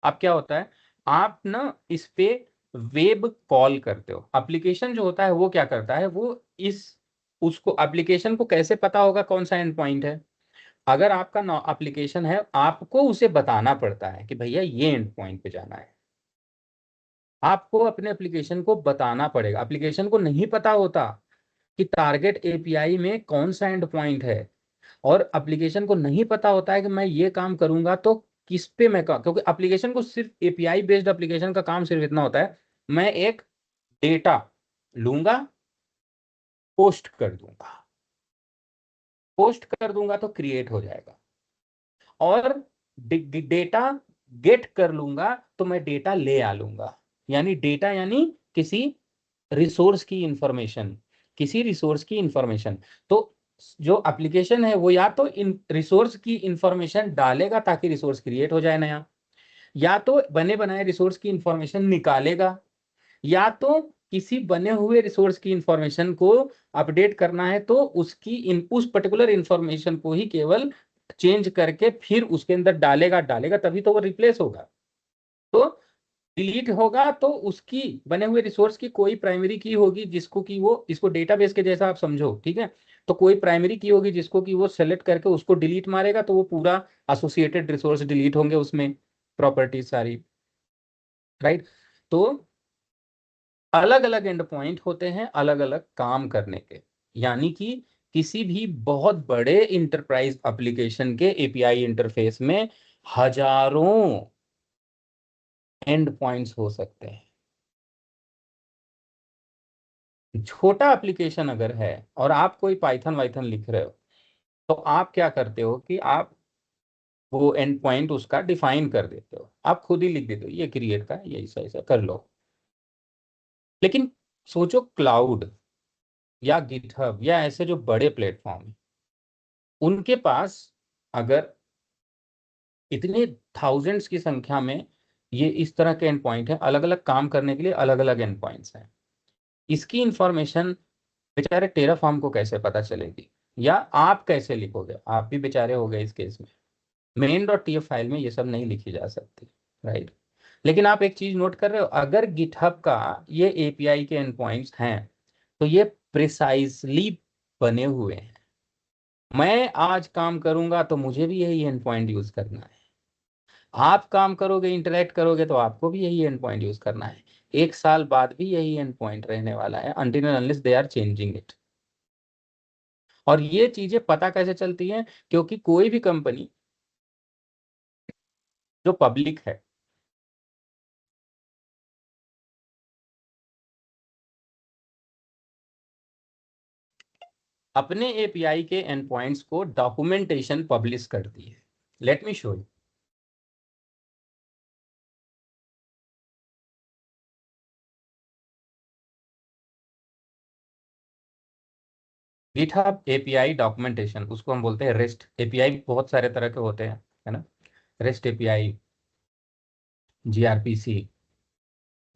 A: अब क्या होता है, आप ना इस पे वेब कॉल करते हो, एप्लीकेशन जो होता है वो क्या करता है, वो इस उसको एप्लीकेशन को कैसे पता होगा कौन सा एंड पॉइंट है? अगर आपका एप्लीकेशन है, आपको उसे बताना पड़ता है कि भैया ये एंड पॉइंट पे जाना है। आपको अपने एप्लीकेशन को बताना पड़ेगा। एप्लीकेशन को नहीं पता होता कि टारगेट एपीआई में कौन सा एंड पॉइंट है, और एप्लीकेशन को नहीं पता होता है कि मैं ये काम करूंगा तो किस पे मैं क्योंकि एप्लीकेशन को सिर्फ एपीआई बेस्ड एप्लीकेशन का काम सिर्फ इतना होता है, मैं एक डेटा लूंगा, पोस्ट कर दूंगा, पोस्ट कर दूंगा तो क्रिएट हो जाएगा, और डेटा गेट कर लूंगा तो मैं डेटा ले आ लूंगा। यानी डेटा यानी किसी रिसोर्स की इंफॉर्मेशन, किसी रिसोर्स की इंफॉर्मेशन। तो जो एप्लीकेशन है वो या तो इन रिसोर्स की इंफॉर्मेशन डालेगा ताकि रिसोर्स क्रिएट हो जाए नया, या तो बने बनाए रिसोर्स की इंफॉर्मेशन निकालेगा, या तो किसी बने हुए रिसोर्स की इंफॉर्मेशन को अपडेट करना है तो उस पर्टिकुलर इंफॉर्मेशन को ही केवल चेंज करके फिर उसके अंदर डालेगा, तभी तो वो रिप्लेस होगा। तो डिलीट होगा तो उसकी बने हुए रिसोर्स की कोई प्राइमरी की होगी जिसको कि वो, इसको डेटाबेस के जैसा आप समझो, ठीक है? तो कोई प्राइमरी की होगी जिसको कि वो सेलेक्ट करके उसको डिलीट मारेगा तो वो पूरा एसोसिएटेड रिसोर्स डिलीट होंगे उसमें, प्रॉपर्टीज सारी, राइट? तो अलग अलग एंड पॉइंट होते हैं अलग अलग काम करने के। यानी कि किसी भी बहुत बड़े इंटरप्राइज एप्लीकेशन के एपीआई इंटरफेस में हजारों एंड पॉइंट्स हो सकते हैं। छोटा एप्लीकेशन अगर है और आप कोई पाइथन वाइथन लिख रहे हो, तो आप क्या करते हो कि आप वो एंड पॉइंट उसका डिफाइन कर देते हो, आप खुद ही लिख देते हो ये क्रिएट का, ये ऐसा ऐसा कर लो। लेकिन सोचो क्लाउड या गिटहब या ऐसे जो बड़े प्लेटफॉर्म है, उनके पास अगर इतने थाउजेंड्स की संख्या में ये इस तरह के एंड पॉइंट है, अलग अलग काम करने के लिए अलग अलग एंड पॉइंट्स हैं, इसकी इंफॉर्मेशन बेचारे टेराफॉर्म को कैसे पता चलेगी, या आप कैसे लिखोगे? आप भी बेचारे हो गए इस केस में। मेन डॉट टीएफ फाइल में ये सब नहीं लिखी जा सकती, राइट? लेकिन आप एक चीज नोट कर रहे हो, अगर गिटहब का ये एपीआई के एंड पॉइंट्स हैं तो ये प्रिसाइजली बने हुए हैं। मैं आज काम करूंगा तो मुझे भी यही एंड पॉइंट यूज करना है, आप काम करोगे इंटरेक्ट करोगे तो आपको भी यही एंड पॉइंट यूज करना है। एक साल बाद भी यही एंड पॉइंट रहने वाला है, until and unless they are changing it. और ये चीजें पता कैसे चलती हैं? क्योंकि कोई भी कंपनी जो पब्लिक है, अपने एपीआई के एंड पॉइंट्स को डॉक्यूमेंटेशन पब्लिश करती है। Let me show you. GitHub API documentation, उसको हम बोलते हैं रेस्ट एपीआई। बहुत सारे तरह के होते हैं, है ना? रेस्ट एपीआई, जीआरपीसी,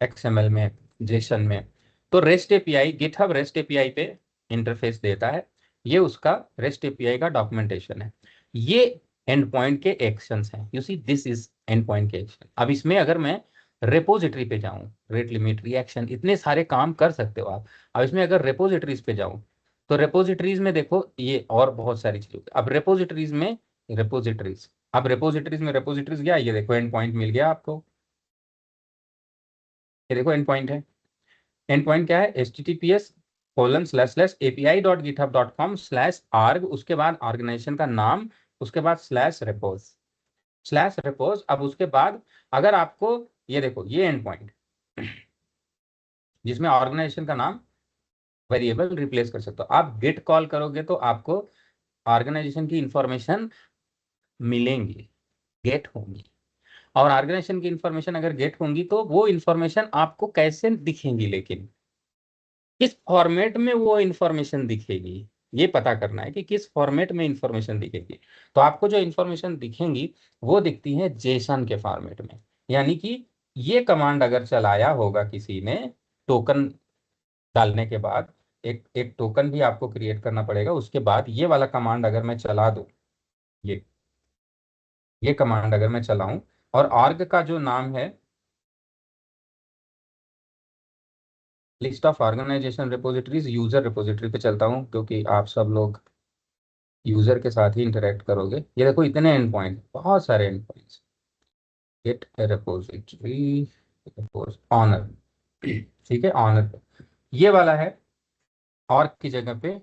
A: एक्सएमएल में, जेसन में। तो rest API, GitHub rest API पे इंटरफेस देता है, ये उसका रेस्ट एपीआई का डॉक्यूमेंटेशन है। ये एंड पॉइंट के एक्शंस हैं, you see this is and point के एक्शन। अब इसमें अगर मैं रेपोजिटरी पे जाऊं, रेट लिमिट रिएक्शन इतने सारे काम कर सकते हो आप। अब इसमें अगर रेपोजिटरीज पे जाऊं तो रेपोजिटरीज में देखो ये और बहुत सारी चीजें। अब रेपोजिटरीज में रेपोजिटरीज, अब रेपोजिटरीज में रेपोजिटरीज क्या है, ये देखो एंड पॉइंट मिल गया आपको, ये देखो एंड पॉइंट है। एंड पॉइंट क्या है? https:/api.github.com/arg, उसके बाद ऑर्गेनाइजेशन का नाम, उसके बाद /repos, अब उसके बाद अगर आपको, ये देखो ये एंड पॉइंट जिसमें ऑर्गेनाइजेशन का नाम वेरिएबल रिप्लेस कर सकते हो। आप गेट कॉल करोगे तो आपको ऑर्गेनाइजेशन की इंफॉर्मेशन मिलेंगी, गेट होंगी। और ऑर्गेनाइजेशन की इंफॉर्मेशन अगर गेट होंगी तो वो इंफॉर्मेशन आपको कैसे दिखेंगी, लेकिन किस फॉर्मेट में वो इंफॉर्मेशन दिखेगी, ये पता करना है कि किस फॉर्मेट में इंफॉर्मेशन दिखेगी। तो आपको जो इंफॉर्मेशन दिखेंगी वो दिखती है जेसन के फॉर्मेट में। यानी कि ये कमांड अगर चलाया होगा किसी ने, टोकन डालने के बाद एक एक टोकन भी आपको क्रिएट करना पड़ेगा। उसके बाद ये वाला कमांड अगर मैं चला दूं, ये कमांड अगर मैं चलाऊं, और आर्ग का जो नाम है list of organization repositories user repository पे चलता हूँ, क्योंकि आप सब लोग यूजर के साथ ही इंटरेक्ट करोगे। ये देखो इतने एंड पॉइंट, बहुत सारे end points. Get repository owner, ठीक है, ऑनर ये वाला है। और की जगह पे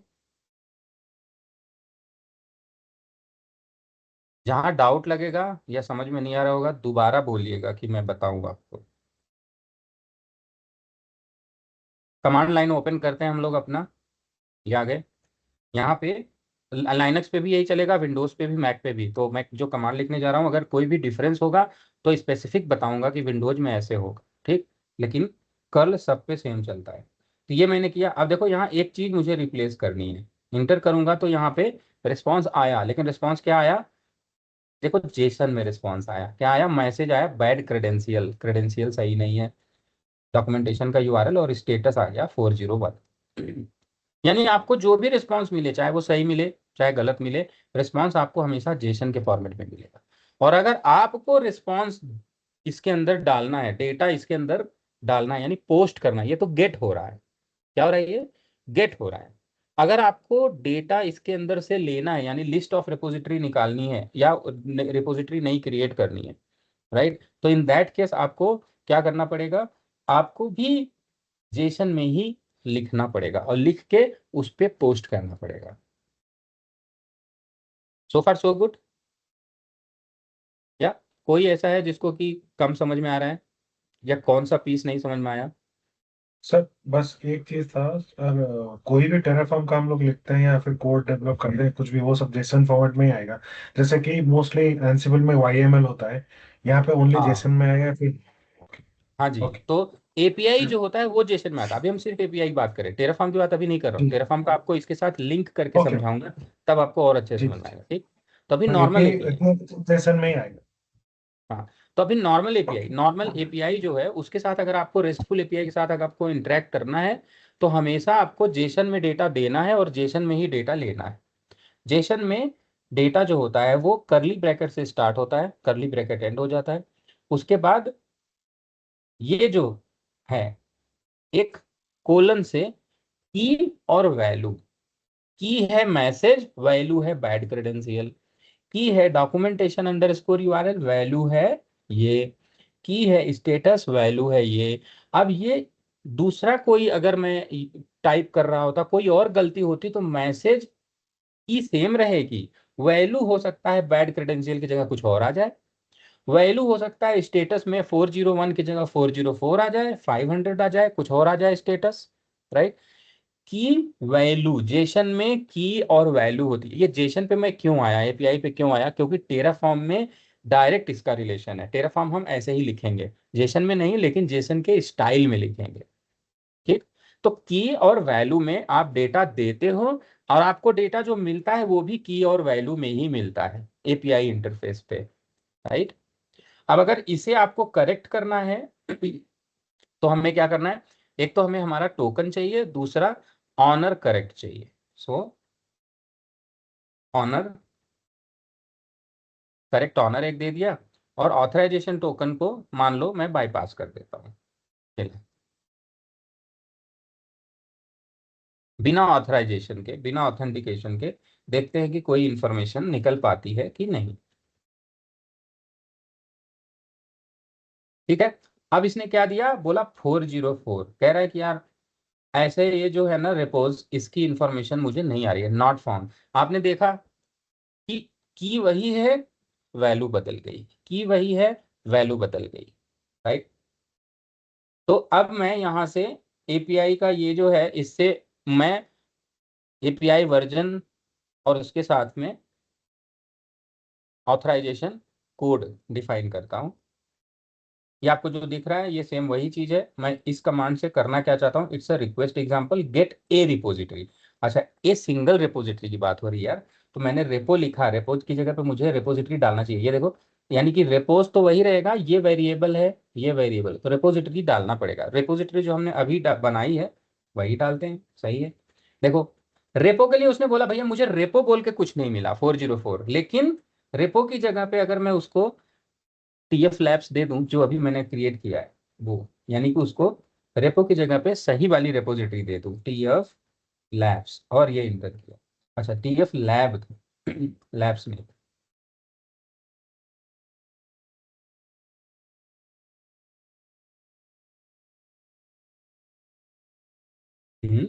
A: जहां डाउट लगेगा या समझ में नहीं आ रहा होगा दोबारा बोलिएगा कि मैं बताऊंगा आपको। कमांड लाइन ओपन करते हैं हम लोग अपना, ये आ गए यहाँ पे। लाइनक्स पे भी यही चलेगा, विंडोज पे भी, मैक पे भी। तो मैं जो कमांड लिखने जा रहा हूँ, अगर कोई भी डिफरेंस होगा तो स्पेसिफिक बताऊंगा कि विंडोज में ऐसे होगा, ठीक। लेकिन कर्ल सब पे सेम चलता है। तो ये मैंने किया। अब देखो यहाँ एक चीज मुझे रिप्लेस करनी है। इंटर करूंगा तो यहाँ पे रिस्पॉन्स आया, लेकिन रिस्पॉन्स क्या आया? देखो जेसन में रिस्पॉन्स आया, क्या आया? मैसेज आया बैड क्रेडेंशियल, क्रेडेंशियल सही नहीं है, डॉक्यूमेंटेशन का यूआरएल, और स्टेटस आ गया 401। यानी आपको जो भी रिस्पॉन्स मिले, चाहे वो सही मिले चाहे गलत मिले, रिस्पॉन्स आपको हमेशा जेसन के फॉर्मेट में मिलेगा। और अगर आपको रिस्पॉन्स इसके अंदर डालना है, डेटा इसके अंदर डालना है, यानी पोस्ट करना है, ये तो गेट हो रहा है। क्या हो रहा है? ये गेट हो रहा है। अगर आपको डेटा इसके अंदर से लेना है, यानी लिस्ट ऑफ रिपोजिटरी निकालनी है या रिपोजिटरी नई क्रिएट करनी है, राइट, तो इन दैट केस आपको क्या करना पड़ेगा? आपको भी जेसन में ही लिखना पड़ेगा और लिख के उस पे पोस्ट करना पड़ेगा। सो फार सो गुड? या कोई ऐसा है जिसको कि कम समझ में आ रहा है, या कौन सा पीस नहीं समझ में आया?
C: सर बस एक चीज था, कोई भी टेराफॉर्म का हम लोग लिखते हैं या फिर कोड डेवलप करते हैं कुछ भी, वो सब जेसन फॉर्मेट में ही आएगा। जैसे कि मोस्टली एंसिबल में YML होता है, यहाँ पे ओनली
A: हाँ,
C: जेसन में आएगा फिर।
A: हाँ जी।
C: ओके।
A: तो एपीआई जो होता है वो जेसन में आता है। अभी हम सिर्फ एपीआई की बात करें, टेराफॉर्म की बात अभी नहीं कर रहा हूँ।
C: जी।
A: टेराफॉर्म का आपको इसके साथ लिंक करके
C: ओके।
A: समझाऊंगा, तब आपको और अच्छे से
C: जी
A: समझ में
C: जी।
A: आएगा, ठीक। तो अभी
C: तो
A: नॉर्मल
C: एपीआई
A: एपीआई।
C: जेसन में ही आएगा।
A: हाँ, तो अभी नॉर्मल एपीआई जो है उसके साथ अगर आपको रेस्टफुल एपीआई के साथ अगर आपको इंटरेक्ट करना है, तो हमेशा आपको जेसन में डेटा देना है और जेसन में ही डेटा लेना है। जेसन में डेटा जो होता है वो करली ब्रैकेट से स्टार्ट होता है, करली ब्रैकेट एंड हो जाता है। उसके बाद ये जो है एक कोलन से की और वैल्यू। की है मैसेज, वैल्यू है बैड क्रेडेंशियल। की है डॉक्यूमेंटेशन अंडरस्कोर यूआरएल, वैल्यू है ये। की है स्टेटस, वैल्यू है ये। अब ये दूसरा कोई अगर मैं टाइप कर रहा होता, कोई और गलती होती, तो मैसेज की सेम रहेगी, वैल्यू हो सकता है बैड क्रेडेंशियल की जगह कुछ और आ जाए। वैल्यू हो सकता है स्टेटस में 401 की जगह 404 आ जाए, 500 आ जाए, कुछ और आ जाए स्टेटस, राइट। की वैल्यू, जेसन में की और वैल्यू होती है। ये जेसन पे मैं क्यों आया, एपीआई पे क्यों आया? क्योंकि टेराफॉर्म में डायरेक्ट इसका रिलेशन है। टेराफॉर्म हम ऐसे ही लिखेंगे, जेसन में नहीं, लेकिन जेसन के स्टाइल में लिखेंगे, ठीक। तो की और वैल्यू में आप डेटा देते हो, और आपको डेटा जो मिलता है वो भी की और वैल्यू में ही मिलता है एपीआई इंटरफेस पे, राइट। अब अगर इसे आपको करेक्ट करना है तो हमें क्या करना है? एक तो हमें हमारा टोकन चाहिए, दूसरा ऑनर करेक्ट चाहिए। सो ऑनर करेक्ट, ऑनर एक दे दिया, और ऑथराइजेशन टोकन को मान लो मैं बाईपास कर देता हूँ। चलिए, बिना ऑथराइजेशन के, बिना ऑथेंटिकेशन के देखते हैं कि कोई इंफॉर्मेशन निकल पाती है कि नहीं, ठीक है। अब इसने क्या दिया, बोला 404, कह रहा है कि यार ऐसे ये जो है ना रिपोज, इसकी इंफॉर्मेशन मुझे नहीं आ रही है, नॉट फाउंड। आपने देखा कि की वही है, वैल्यू बदल गई, की वही है, वैल्यू बदल गई, राइट। तो अब मैं यहां से एपीआई का ये जो है, इससे मैं एपीआई वर्जन और उसके साथ में ऑथराइजेशन कोड डिफाइन करता हूं। ये आपको जो दिख रहा है ये सेम वही चीज है। मैं इस कमांड से करना क्या चाहता हूँ, it's a request example gate A repository. अच्छा, ये सिंगल रिपोजिटरी की बात हो रही है यार, तो मैंने रेपो लिखा, रेपोज की जगह पे मुझे रिपोजिटरी डालना चाहिए। ये देखो, यानी कि रेपोज तो वही रहेगा, ये वेरिएबल है, ये वेरिएबल, तो रिपोजिटरी डालना पड़ेगा। रिपोजिटरी जो हमने अभी बनाई है वही डालते हैं, सही है। देखो, रेपो के लिए उसने बोला भैया मुझे रेपो बोल के कुछ नहीं मिला 404, लेकिन रेपो की जगह पे अगर मैं उसको TF लैब्स दे दूं जो अभी मैंने क्रिएट किया है वो, यानी कि उसको रेपो की जगह पे सही वाली रेपोजिटरी दे दूं, TF लैब्स, और ये इंटर किया। अच्छा, TF लैब लैब्स में हम्म,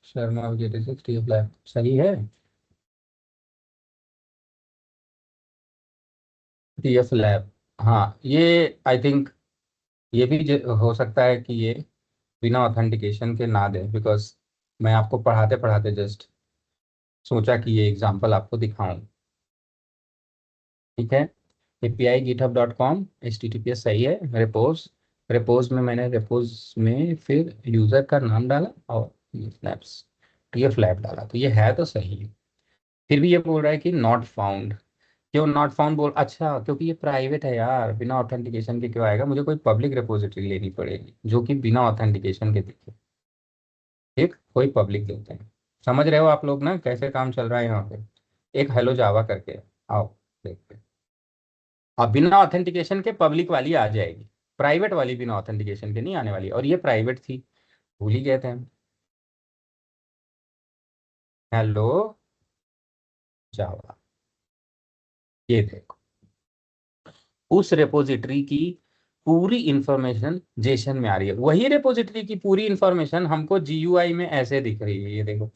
A: शर्मा विजय TF लैब सही है। TF लैब, हाँ ये आई थिंक ये भी हो सकता है कि ये बिना ऑथेंटिकेशन के ना दे, बिकॉज मैं आपको पढ़ाते पढ़ाते जस्ट सोचा कि ये एग्जांपल आपको दिखाऊं। ठीक है, API github.com HTTPS सही है। रेपोज, रेपोज में मैंने रेपोज में फिर यूजर का नाम डाला और लैब्स TF लैब डाला, तो ये है तो सही है। फिर भी ये बोल रहा है कि नॉट फाउंड। क्यों नॉट फाउंड बोल, अच्छा क्योंकि ये प्राइवेट है यार, बिना ऑथेंटिकेशन के क्यों आएगा, मुझे कोई पब्लिक रिपोजिटरी लेनी पड़ेगी जो कि बिना ऑथेंटिकेशन के दिखे। ठीक, कोई पब्लिक लेते हैं। समझ रहे हो आप लोग ना कैसे काम चल रहा है यहाँ पे। एक हेलो जावा करके, आओ देखते हैं। अब बिना ऑथेंटिकेशन के पब्लिक वाली आ जाएगी, प्राइवेट वाली बिना ऑथेंटिकेशन के नहीं आने वाली, और ये प्राइवेट थी, भूल ही गए थे हम। हेलो जावा, ये देखो उस रेपोजिटरी की पूरी इंफॉर्मेशन जेसन में आ रही है। वही रेपोजिटरी की पूरी इंफॉर्मेशन हमको GUI में ऐसे दिख रही है, ये देखो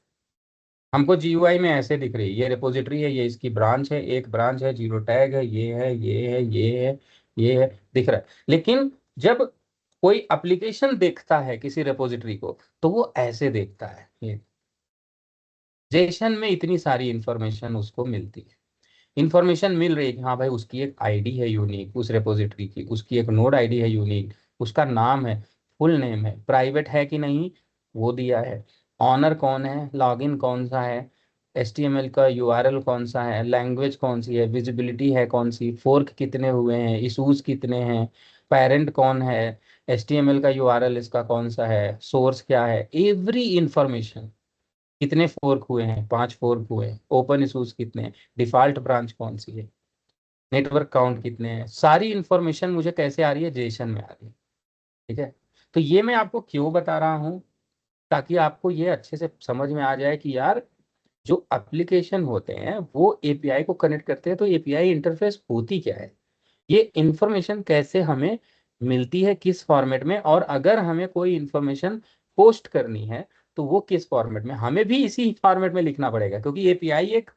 A: हमको GUI में ऐसे दिख रही है। ये रेपोजिटरी है, ये इसकी ब्रांच है, एक ब्रांच है, जीरो टैग है, ये है, ये है, ये है, ये है, दिख रहा है। लेकिन जब कोई एप्लीकेशन देखता है किसी रेपोजिटरी को तो वो ऐसे देखता है। ये जेसन में इतनी सारी इंफॉर्मेशन उसको मिलती है, इंफॉर्मेशन मिल रही है कि हाँ भाई उसकी एक आईडी है यूनिक, उस रेपोजिटरी की उसकी एक नोड आईडी है यूनिक, उसका नाम है, फुल नेम है, प्राइवेट है कि नहीं वो दिया है, ऑनर कौन है, लॉगिन कौन सा है, HTML का URL कौन सा है, लैंग्वेज कौन सी है, विजिबिलिटी है कौन सी, फोर्क कितने हुए हैं, इशूज कितने हैं, पेरेंट कौन है, HTML का URL इसका कौन सा है, सोर्स क्या है, एवरी इंफॉर्मेशन। कितने फोर्क हुए हैं, 5 फोर्क हुए हैं, ओपन इशूज कितने हैं, डिफॉल्ट ब्रांच कौन सी है, नेटवर्क काउंट कितने हैं, सारी इंफॉर्मेशन मुझे कैसे आ रही है, जेसन में आ रही है। ठीक है, तो ये मैं आपको क्यों बता रहा हूँ, ताकि आपको ये अच्छे से समझ में आ जाए कि यार जो एप्लीकेशन होते हैं वो API को कनेक्ट करते हैं, तो API इंटरफेस होती क्या है, ये इंफॉर्मेशन कैसे हमें मिलती है, किस फॉर्मेट में, और अगर हमें कोई इंफॉर्मेशन पोस्ट करनी है तो वो किस फॉर्मेट में, हमें भी इसी फॉर्मेट में लिखना पड़ेगा, क्योंकि API एक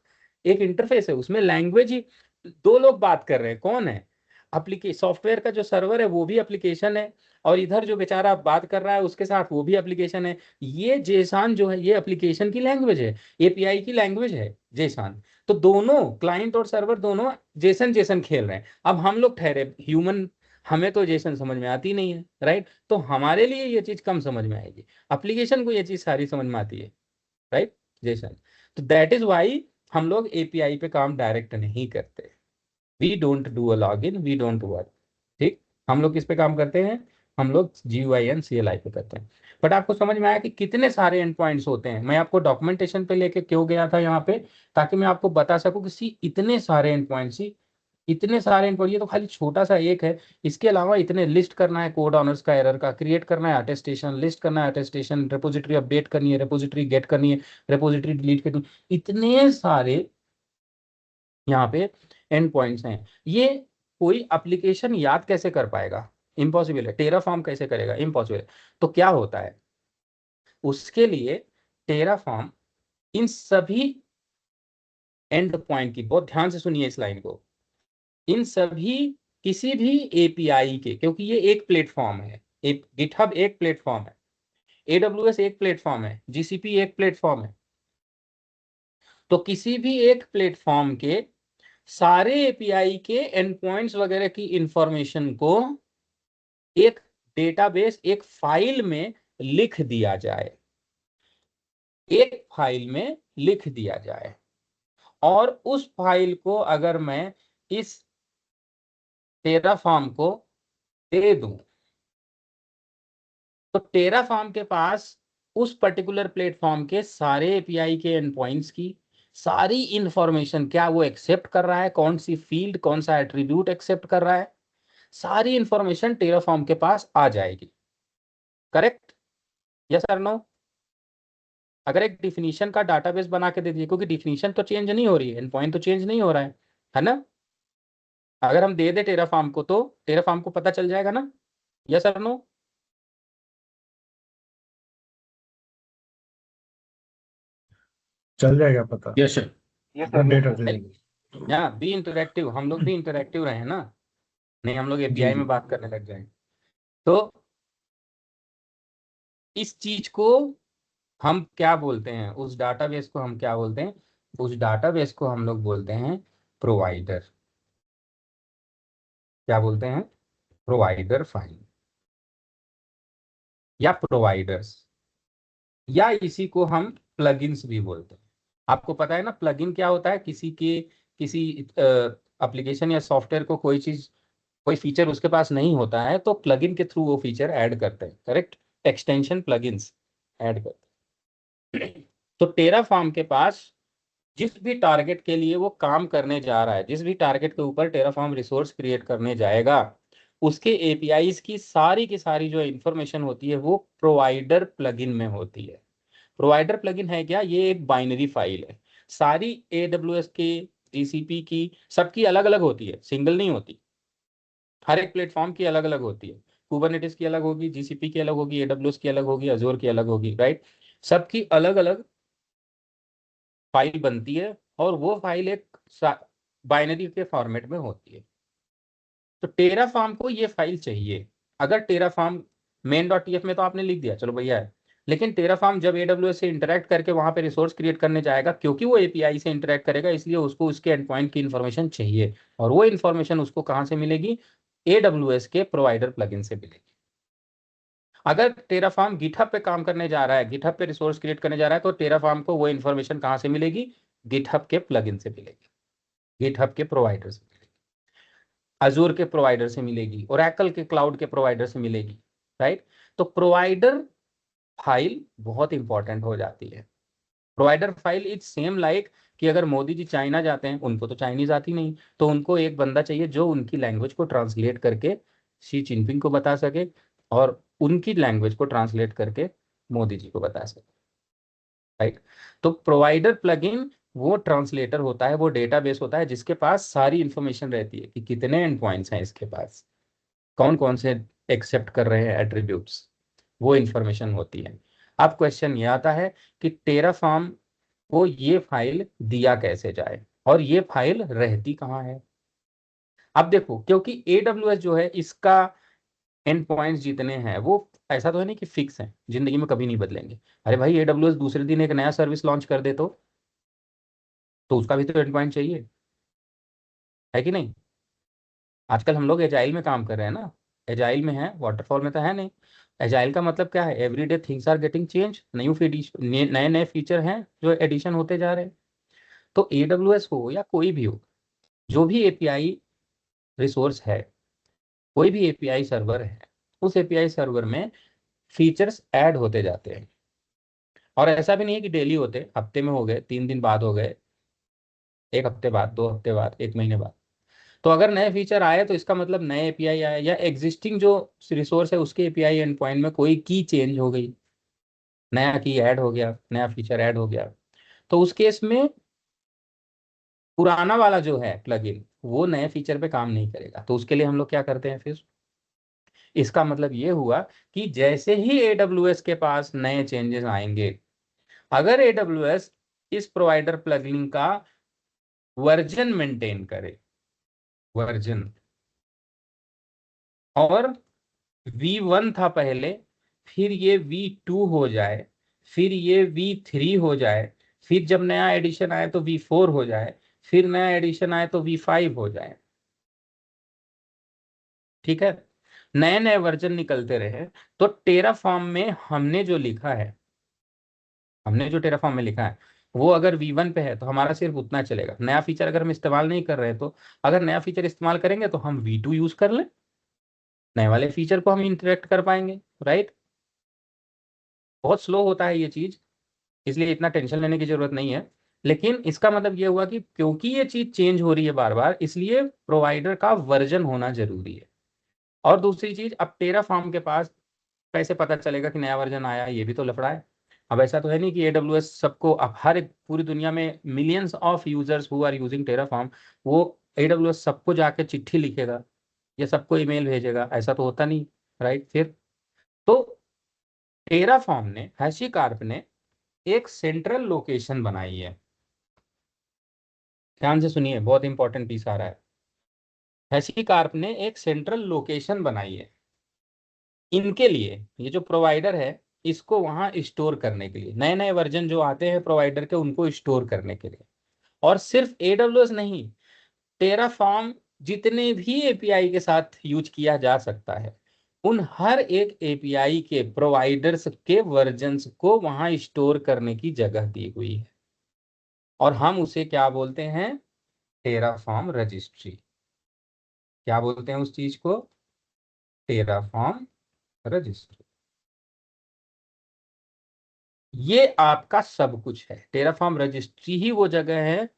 A: एक इंटरफेस है, उसमें लैंग्वेज ही दो लोग बात कर रहे हैं, कौन है, एप्लीकेशन सॉफ्टवेयर का जो सर्वर है वो भी एप्लीकेशन है, और इधर जो बेचारा बात कर रहा है उसके साथ वो भी एप्लीकेशन है। ये जेसन जो है ये एप्लीकेशन की लैंग्वेज है, API की लैंग्वेज है जेसन। तो दोनों क्लाइंट और सर्वर दोनों जेसन जेसन खेल रहे हैं। अब हम लोग ठहरे ह्यूमन, हमें तो जेसन समझ में आती नहीं है, राइट, तो हमारे लिए ये चीज कम समझ में आएगी, एप्लीकेशन को ये चीज सारी समझ में आती है, राइट, जेसन। तो दैट इज वाई हम लोग API पे काम डायरेक्ट नहीं करते, we don't do a log in, we don't work. ठीक, हम लोग किस पे काम करते हैं, हम लोग GUI एंड CLI पे करते हैं। बट आपको समझ में आया कि कितने सारे एंड पॉइंट्स होते हैं, मैं आपको डॉक्यूमेंटेशन पे लेके क्यों गया था यहाँ पे, ताकि मैं आपको बता सकूं कि सी इतने सारे एंड पॉइंट्स, इतने सारे एंड पॉइंट, ये तो खाली छोटा सा एक है, इसके अलावा इतने लिस्ट करना है, कोड ऑनर्स का एरर का क्रिएट करना है, अटेस्टेशन लिस्ट करना है, अटेस्टेशन रेपोजिटरी अपडेट करनी है, रेपोजिटरी गेट करनी है, रेपोजिटरी डिलीट करनी है, इतने सारे यहाँ पे एंड पॉइंट्स हैं। ये कोई एप्लीकेशन याद कैसे कर पाएगा, इम्पॉसिबल है। टेराफॉर्म कैसे करेगा, इम्पॉसिबल है। तो क्या होता है उसके लिए, टेराफॉर्म इन सभी एंड पॉइंट की, बहुत ध्यान से सुनिए इस लाइन को, इन सभी किसी भी API के, क्योंकि ये एक प्लेटफॉर्म है, एक गिटहब एक प्लेटफॉर्म है, AWS एक प्लेटफॉर्म है, GCP एक प्लेटफॉर्म है, तो किसी भी एक प्लेटफॉर्म के सारे API के एंड पॉइंट्स वगैरह की इंफॉर्मेशन को एक डेटाबेस, एक फाइल में लिख दिया जाए, एक फाइल में लिख दिया जाए, और उस फाइल को अगर मैं इस टेराफॉर्म को दे दूं, तो टेराफॉर्म के पास उस पर्टिकुलर प्लेटफॉर्म के सारे API के एंड पॉइंट्स की सारी इंफॉर्मेशन, क्या वो एक्सेप्ट कर रहा है, कौन सी फील्ड, कौन सा एट्रीब्यूट एक्सेप्ट कर रहा है, सारी इंफॉर्मेशन टेराफॉर्म के पास आ जाएगी। करेक्ट? यस और नो? अगर एक डिफिनीशन का डाटाबेस बना के दे दिए, क्योंकि डिफिनीशन तो चेंज नहीं हो रही है, एंड पॉइंट तो चेंज नहीं हो रहा है ना? अगर हम दे दे टेराफॉर्म को तो टेराफॉर्म को पता चल जाएगा ना? यस और नो?
C: चल जाएगा पता,
A: yes sir.
F: Yes
C: update
F: sir.
C: होते जाएंगे।
A: या बी इंटरेक्टिव, हम लोग भी इंटरेक्टिव रहे ना, नहीं हम लोग
C: जी
A: एपीआई
C: जी।
A: में बात करने लग जाए। तो इस चीज को हम क्या बोलते हैं, उस डाटाबेस को हम क्या बोलते हैं? उस डाटाबेस को हम लोग बोलते हैं प्रोवाइडर। क्या बोलते हैं? प्रोवाइडर फाइल या प्रोवाइडर्स, या इसी को हम प्लगइन्स भी बोलते हैं। आपको पता है ना प्लगइन क्या होता है? किसी एप्लीकेशन या सॉफ्टवेयर को कोई चीज, कोई फीचर उसके पास नहीं होता है तो प्लगइन के थ्रू वो फीचर ऐड करते हैं। करेक्ट? एक्सटेंशन प्लगइन्स ऐड करते हैं। तो टेराफॉर्म के पास जिस भी टारगेट के लिए वो काम करने जा रहा है, जिस भी टारगेट के ऊपर टेराफॉर्म रिसोर्स क्रिएट करने जाएगा, उसके एपीआईज की सारी जो इंफॉर्मेशन होती है वो प्रोवाइडर प्लगइन में होती है। प्रोवाइडर प्लगइन है क्या? ये एक बाइनरी फाइल है। सारी एडब्ल्यूएस के, जीसीपी की, सबकी अलग अलग होती है, सिंगल नहीं होती। हर एक प्लेटफॉर्म की अलग अलग होती है। कुबरनेटिस की अलग होगी, जीसीपी की अलग होगी, एडब्ल्यूएस की अलग होगी, अजोर की अलग होगी, राइट? सबकी अलग अलग फाइल बनती है और वो फाइल एक बाइनरी के फॉर्मेट में होती है। तो टेराफॉर्म को ये फाइल चाहिए। अगर टेराफॉर्म मेन डॉट टीएफ में तो आपने लिख दिया, चलो भैया है, लेकिन टेराफॉर्म जब एडब्ल्यूएस से इंटरेक्ट करके वहां पे रिसोर्स क्रिएट करने जाएगा, क्योंकि वो एपीआई से इंटरेक्ट करेगा, इसलिए उसको उसके एंड पॉइंट की इंफॉर्मेशन चाहिए। और वो इंफॉर्मेशन उसको कहाँ से मिलेगी? एडब्ल्यूएस के प्रोवाइडर प्लगइन से मिलेगी। अगर टेराफॉर्म गिटहब पे काम करने जा रहा है, गिटहब पे रिसोर्स क्रिएट करने जा रहा है, तो टेराफॉर्म को वो इन्फॉर्मेशन कहाँ से मिलेगी? गिटहब के प्लगइन से मिलेगी, गिटहब के प्रोवाइडर से मिलेगी, अजूर के प्रोवाइडर से मिलेगी, ओरेकल के क्लाउड के प्रोवाइडर से मिलेगी, राइट? तो प्रोवाइडर फाइल बहुत इंपॉर्टेंट हो जाती है। Provider file is same like कि अगर मोदी जी चाइना जाते हैं, उनको तो चाइनीज आती नहीं, तो उनको एक बंदा चाहिए जो उनकी लैंग्वेज को ट्रांसलेट करके शी जिनपिंग को बता सके, और उनकी लैंग्वेज को ट्रांसलेट करके मोदी जी को बता सके, राइट? तो प्रोवाइडर प्लगइन वो ट्रांसलेटर होता है, वो डेटाबेस होता है जिसके पास सारी इंफॉर्मेशन रहती है कि कितने एंड पॉइंट्स हैं इसके पास, कौन कौन से एक्सेप्ट कर रहे हैं एट्रीब्यूट्स, वो इंफॉर्मेशन होती है। अब क्वेश्चन ये आता है कि टेराफॉर्म को ये फाइल दिया कैसे जाए, और ये फाइल रहती कहाँ है? अब देखो, क्योंकि एडब्ल्यूएस जो है, इसका एंड पॉइंट्स जितने हैं वो ऐसा तो है नहीं कि फिक्स है, जिंदगी में कभी नहीं बदलेंगे। अरे भाई एडब्ल्यूएस दूसरे दिन एक नया सर्विस लॉन्च कर दे तो उसका भी तो एंड पॉइंट चाहिए, है कि नहीं? आजकल हम लोग एजाइल में काम कर रहे हैं ना, एजाइल में है, वाटरफॉल में तो है नहीं। एजाइल का मतलब क्या है? Everyday things are getting change, नए नए फीचर हैं जो एडिशन होते जा रहे हैं। तो एडब्ल्यूएस हो या कोई भी हो, जो भी एपीआई रिसोर्स है, कोई भी एपीआई सर्वर है, उस एपीआई सर्वर में फीचर्स ऐड होते जाते हैं। और ऐसा भी नहीं है कि डेली होते, हफ्ते में हो गए, 3 दिन बाद हो गए, एक हफ्ते बाद, 2 हफ्ते बाद, एक महीने बाद। तो अगर नए फीचर आए तो इसका मतलब नए एपीआई आए, या एग्जिस्टिंग जो रिसोर्स है उसके एपीआई एंड पॉइंट में कोई की चेंज हो गई, नया की ऐड हो गया, नया फीचर ऐड हो गया, तो उस केस में पुराना वाला जो है प्लगइन वो नए फीचर पे काम नहीं करेगा। तो उसके लिए हम लोग क्या करते हैं फिर? इसका मतलब ये हुआ कि जैसे ही एडब्ल्यूएस के पास नए चेंजेस आएंगे, अगर एडब्ल्यूएस इस प्रोवाइडर प्लगइन का वर्जन मेंटेन करे, वर्जन, और V1 था पहले, फिर ये V2 हो जाए, फिर ये V3 हो जाए, फिर जब नया एडिशन आए तो V4 हो जाए, फिर नया एडिशन आए तो V5 हो जाए, ठीक है? नए नए वर्जन निकलते रहे। तो टेराफॉर्म में हमने जो लिखा है, हमने जो टेराफॉर्म में लिखा है वो अगर V1 पे है तो हमारा सिर्फ उतना चलेगा। नया फीचर अगर हम इस्तेमाल नहीं कर रहे तो, अगर नया फीचर इस्तेमाल करेंगे तो हम V2 यूज कर लें, नए वाले फीचर को हम इंटरेक्ट कर पाएंगे, राइट? बहुत स्लो होता है ये चीज, इसलिए इतना टेंशन लेने की जरूरत नहीं है। लेकिन इसका मतलब ये हुआ कि क्योंकि ये चीज चेंज हो रही है बार बार, इसलिए प्रोवाइडर का वर्जन होना जरूरी है। और दूसरी चीज, अब टेराफॉर्म के पास कैसे पता चलेगा कि नया वर्जन आया, ये भी तो लफड़ा है। अब ऐसा तो है नहीं कि एडब्ल्यूएस सबको, अब हर एक पूरी दुनिया में millions of users who are using Terraform, वो एडब्ल्यूएस सबको जाके चिट्ठी लिखेगा या सबको ईमेल भेजेगा, ऐसा तो होता नहीं, राइट। फिर तो टेराफॉर्म ने, हैशीकार्प ने एक सेंट्रल लोकेशन बनाई है। ध्यान से सुनिए, बहुत इंपॉर्टेंट पीस आ रहा है। हैशीकार्प ने एक सेंट्रल लोकेशन बनाई है इनके लिए, ये जो प्रोवाइडर है इसको वहां स्टोर करने के लिए, नए नए वर्जन जो आते हैं प्रोवाइडर के उनको स्टोर करने के लिए। और सिर्फ एडब्ल्यूएस नहीं, टेराफॉर्म जितने भी एपीआई के साथ यूज किया जा सकता है, उन हर एक एपीआई के प्रोवाइडर्स के वर्जन्स को वहां स्टोर करने की जगह दी हुई है, और हम उसे क्या बोलते हैं, टेराफॉर्म रजिस्ट्री। क्या बोलते हैं उस चीज को, टेराफॉर्म रजिस्ट्री। ये आपका सब कुछ है। टेराफॉर्म रजिस्ट्री ही वो जगह है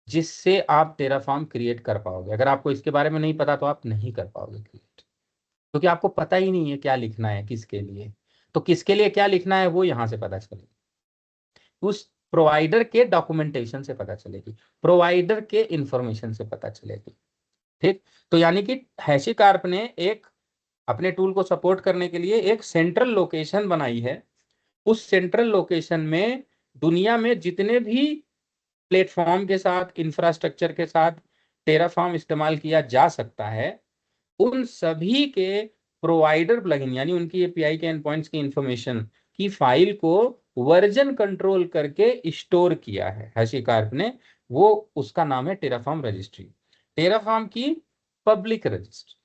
A: जिससे आप टेराफॉर्म क्रिएट कर पाओगे। अगर आपको इसके बारे में नहीं पता तो आप नहीं कर पाओगे क्रिएट, क्योंकि आपको पता ही नहीं है क्या लिखना है किसके लिए। तो किसके लिए क्या लिखना है वो यहां से पता चलेगा, उस प्रोवाइडर के डॉक्यूमेंटेशन से पता चलेगी, प्रोवाइडर के इंफॉर्मेशन से पता चलेगी। ठीक, तो यानी कि हैशीकार्प ने एक अपने टूल को सपोर्ट करने के लिए एक सेंट्रल लोकेशन बनाई है। उस सेंट्रल लोकेशन में दुनिया में जितने भी प्लेटफॉर्म के साथ, इंफ्रास्ट्रक्चर के साथ टेराफॉर्म इस्तेमाल किया जा सकता है, उन सभी के प्रोवाइडर प्लगइन यानी उनकी एपीआई के एंड पॉइंट्स की इंफॉर्मेशन की फाइल को वर्जन कंट्रोल करके स्टोर किया है हैशीकार्प ने। वो उसका नाम है टेराफॉर्म रजिस्ट्री, टेराफॉर्म की पब्लिक रजिस्ट्री।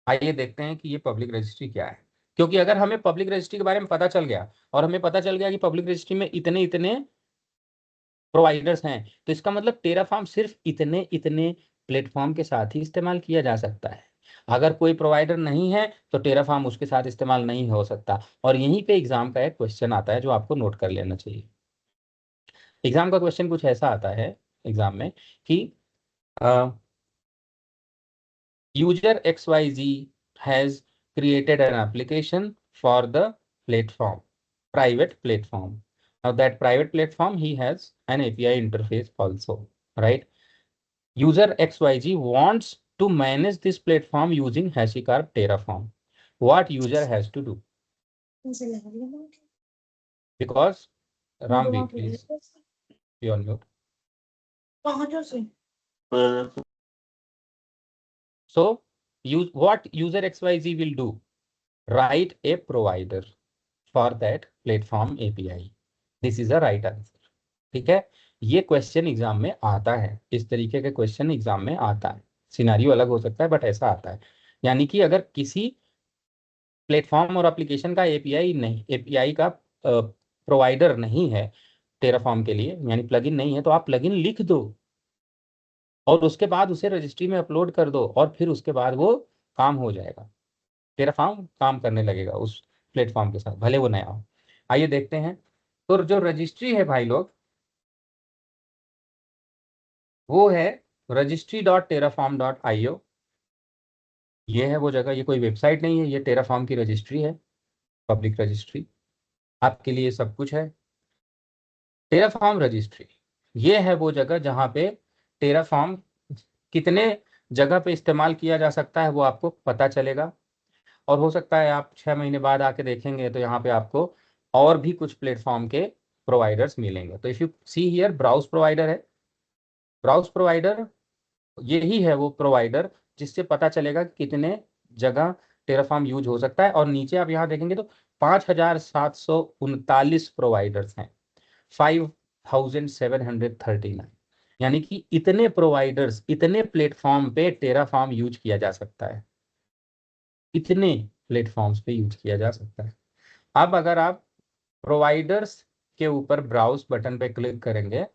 A: आइए देखते हैं कि ये पब्लिक रजिस्ट्री क्या है। क्योंकि अगर हमें पब्लिक रजिस्ट्री के बारे में पता चल गया और हमें पता चल गया कि पब्लिक रजिस्ट्री में इतने इतने प्रोवाइडर्स हैं, तो इसका मतलब टेराफॉर्म सिर्फ इतने इतने प्लेटफॉर्म के साथ ही इस्तेमाल किया जा सकता है। अगर कोई प्रोवाइडर नहीं है तो टेराफॉर्म उसके साथ इस्तेमाल नहीं हो सकता। और यहीं पे एग्जाम का एक क्वेश्चन आता है जो आपको नोट कर लेना चाहिए। एग्जाम का क्वेश्चन कुछ ऐसा आता है एग्जाम में कि user XYZ has created an application for the platform, private platform. Now that private platform, he has an API interface also, right? User XYZ wants to manage this platform using HashiCorp Terraform. What user has to do? Because Ramvi, please be on mute. So, what user XYZ will do? Write a provider for that platform API. This is a right answer. ठीक है, ये क्वेश्चन एग्जाम में आता है, इस तरीके के क्वेश्चन एग्जाम में आता है। सिनारियो अलग हो सकता है बट ऐसा आता है। यानी कि अगर किसी प्लेटफॉर्म और एप्लीकेशन का एपीआई नहीं, एपीआई का प्रोवाइडर नहीं है टेराफॉर्म के लिए, यानी प्लगइन नहीं है, तो आप प्लगइन लिख दो और उसके बाद उसे रजिस्ट्री में अपलोड कर दो और फिर उसके बाद वो काम हो जाएगा। टेराफॉर्म काम करने लगेगा उस प्लेटफॉर्म के साथ, भले वो नया हो। आइए देखते हैं। तो जो रजिस्ट्री है भाई लोग, वो है registry.terraform.io। ये है वो जगह, ये कोई वेबसाइट नहीं है, ये टेराफॉर्म की रजिस्ट्री है, पब्लिक रजिस्ट्री। आपके लिए सब कुछ है। टेराफॉर्म रजिस्ट्री ये है वो जगह जहाँ पे टेराफॉर्म कितने जगह पे इस्तेमाल किया जा सकता है वो आपको पता चलेगा। और हो सकता है आप 6 महीने बाद आके देखेंगे तो यहाँ पे आपको और भी कुछ प्लेटफॉर्म के प्रोवाइडर्स मिलेंगे। तो if you see here, browse provider है। ब्राउज प्रोवाइडर यही है वो प्रोवाइडर जिससे पता चलेगा कि कितने जगह टेराफॉर्म यूज हो सकता है। और नीचे आप यहाँ देखेंगे तो 5739 प्रोवाइडर्स हैं, 5739, यानी कि इतने प्रोवाइडर्स, इतने प्लेटफॉर्म पे टेराफॉर्म यूज किया जा सकता है, इतने प्लेटफॉर्म्स पे यूज किया जा सकता है। अब अगर आप प्रोवाइडर्स के ऊपर ब्राउज बटन पे क्लिक करेंगे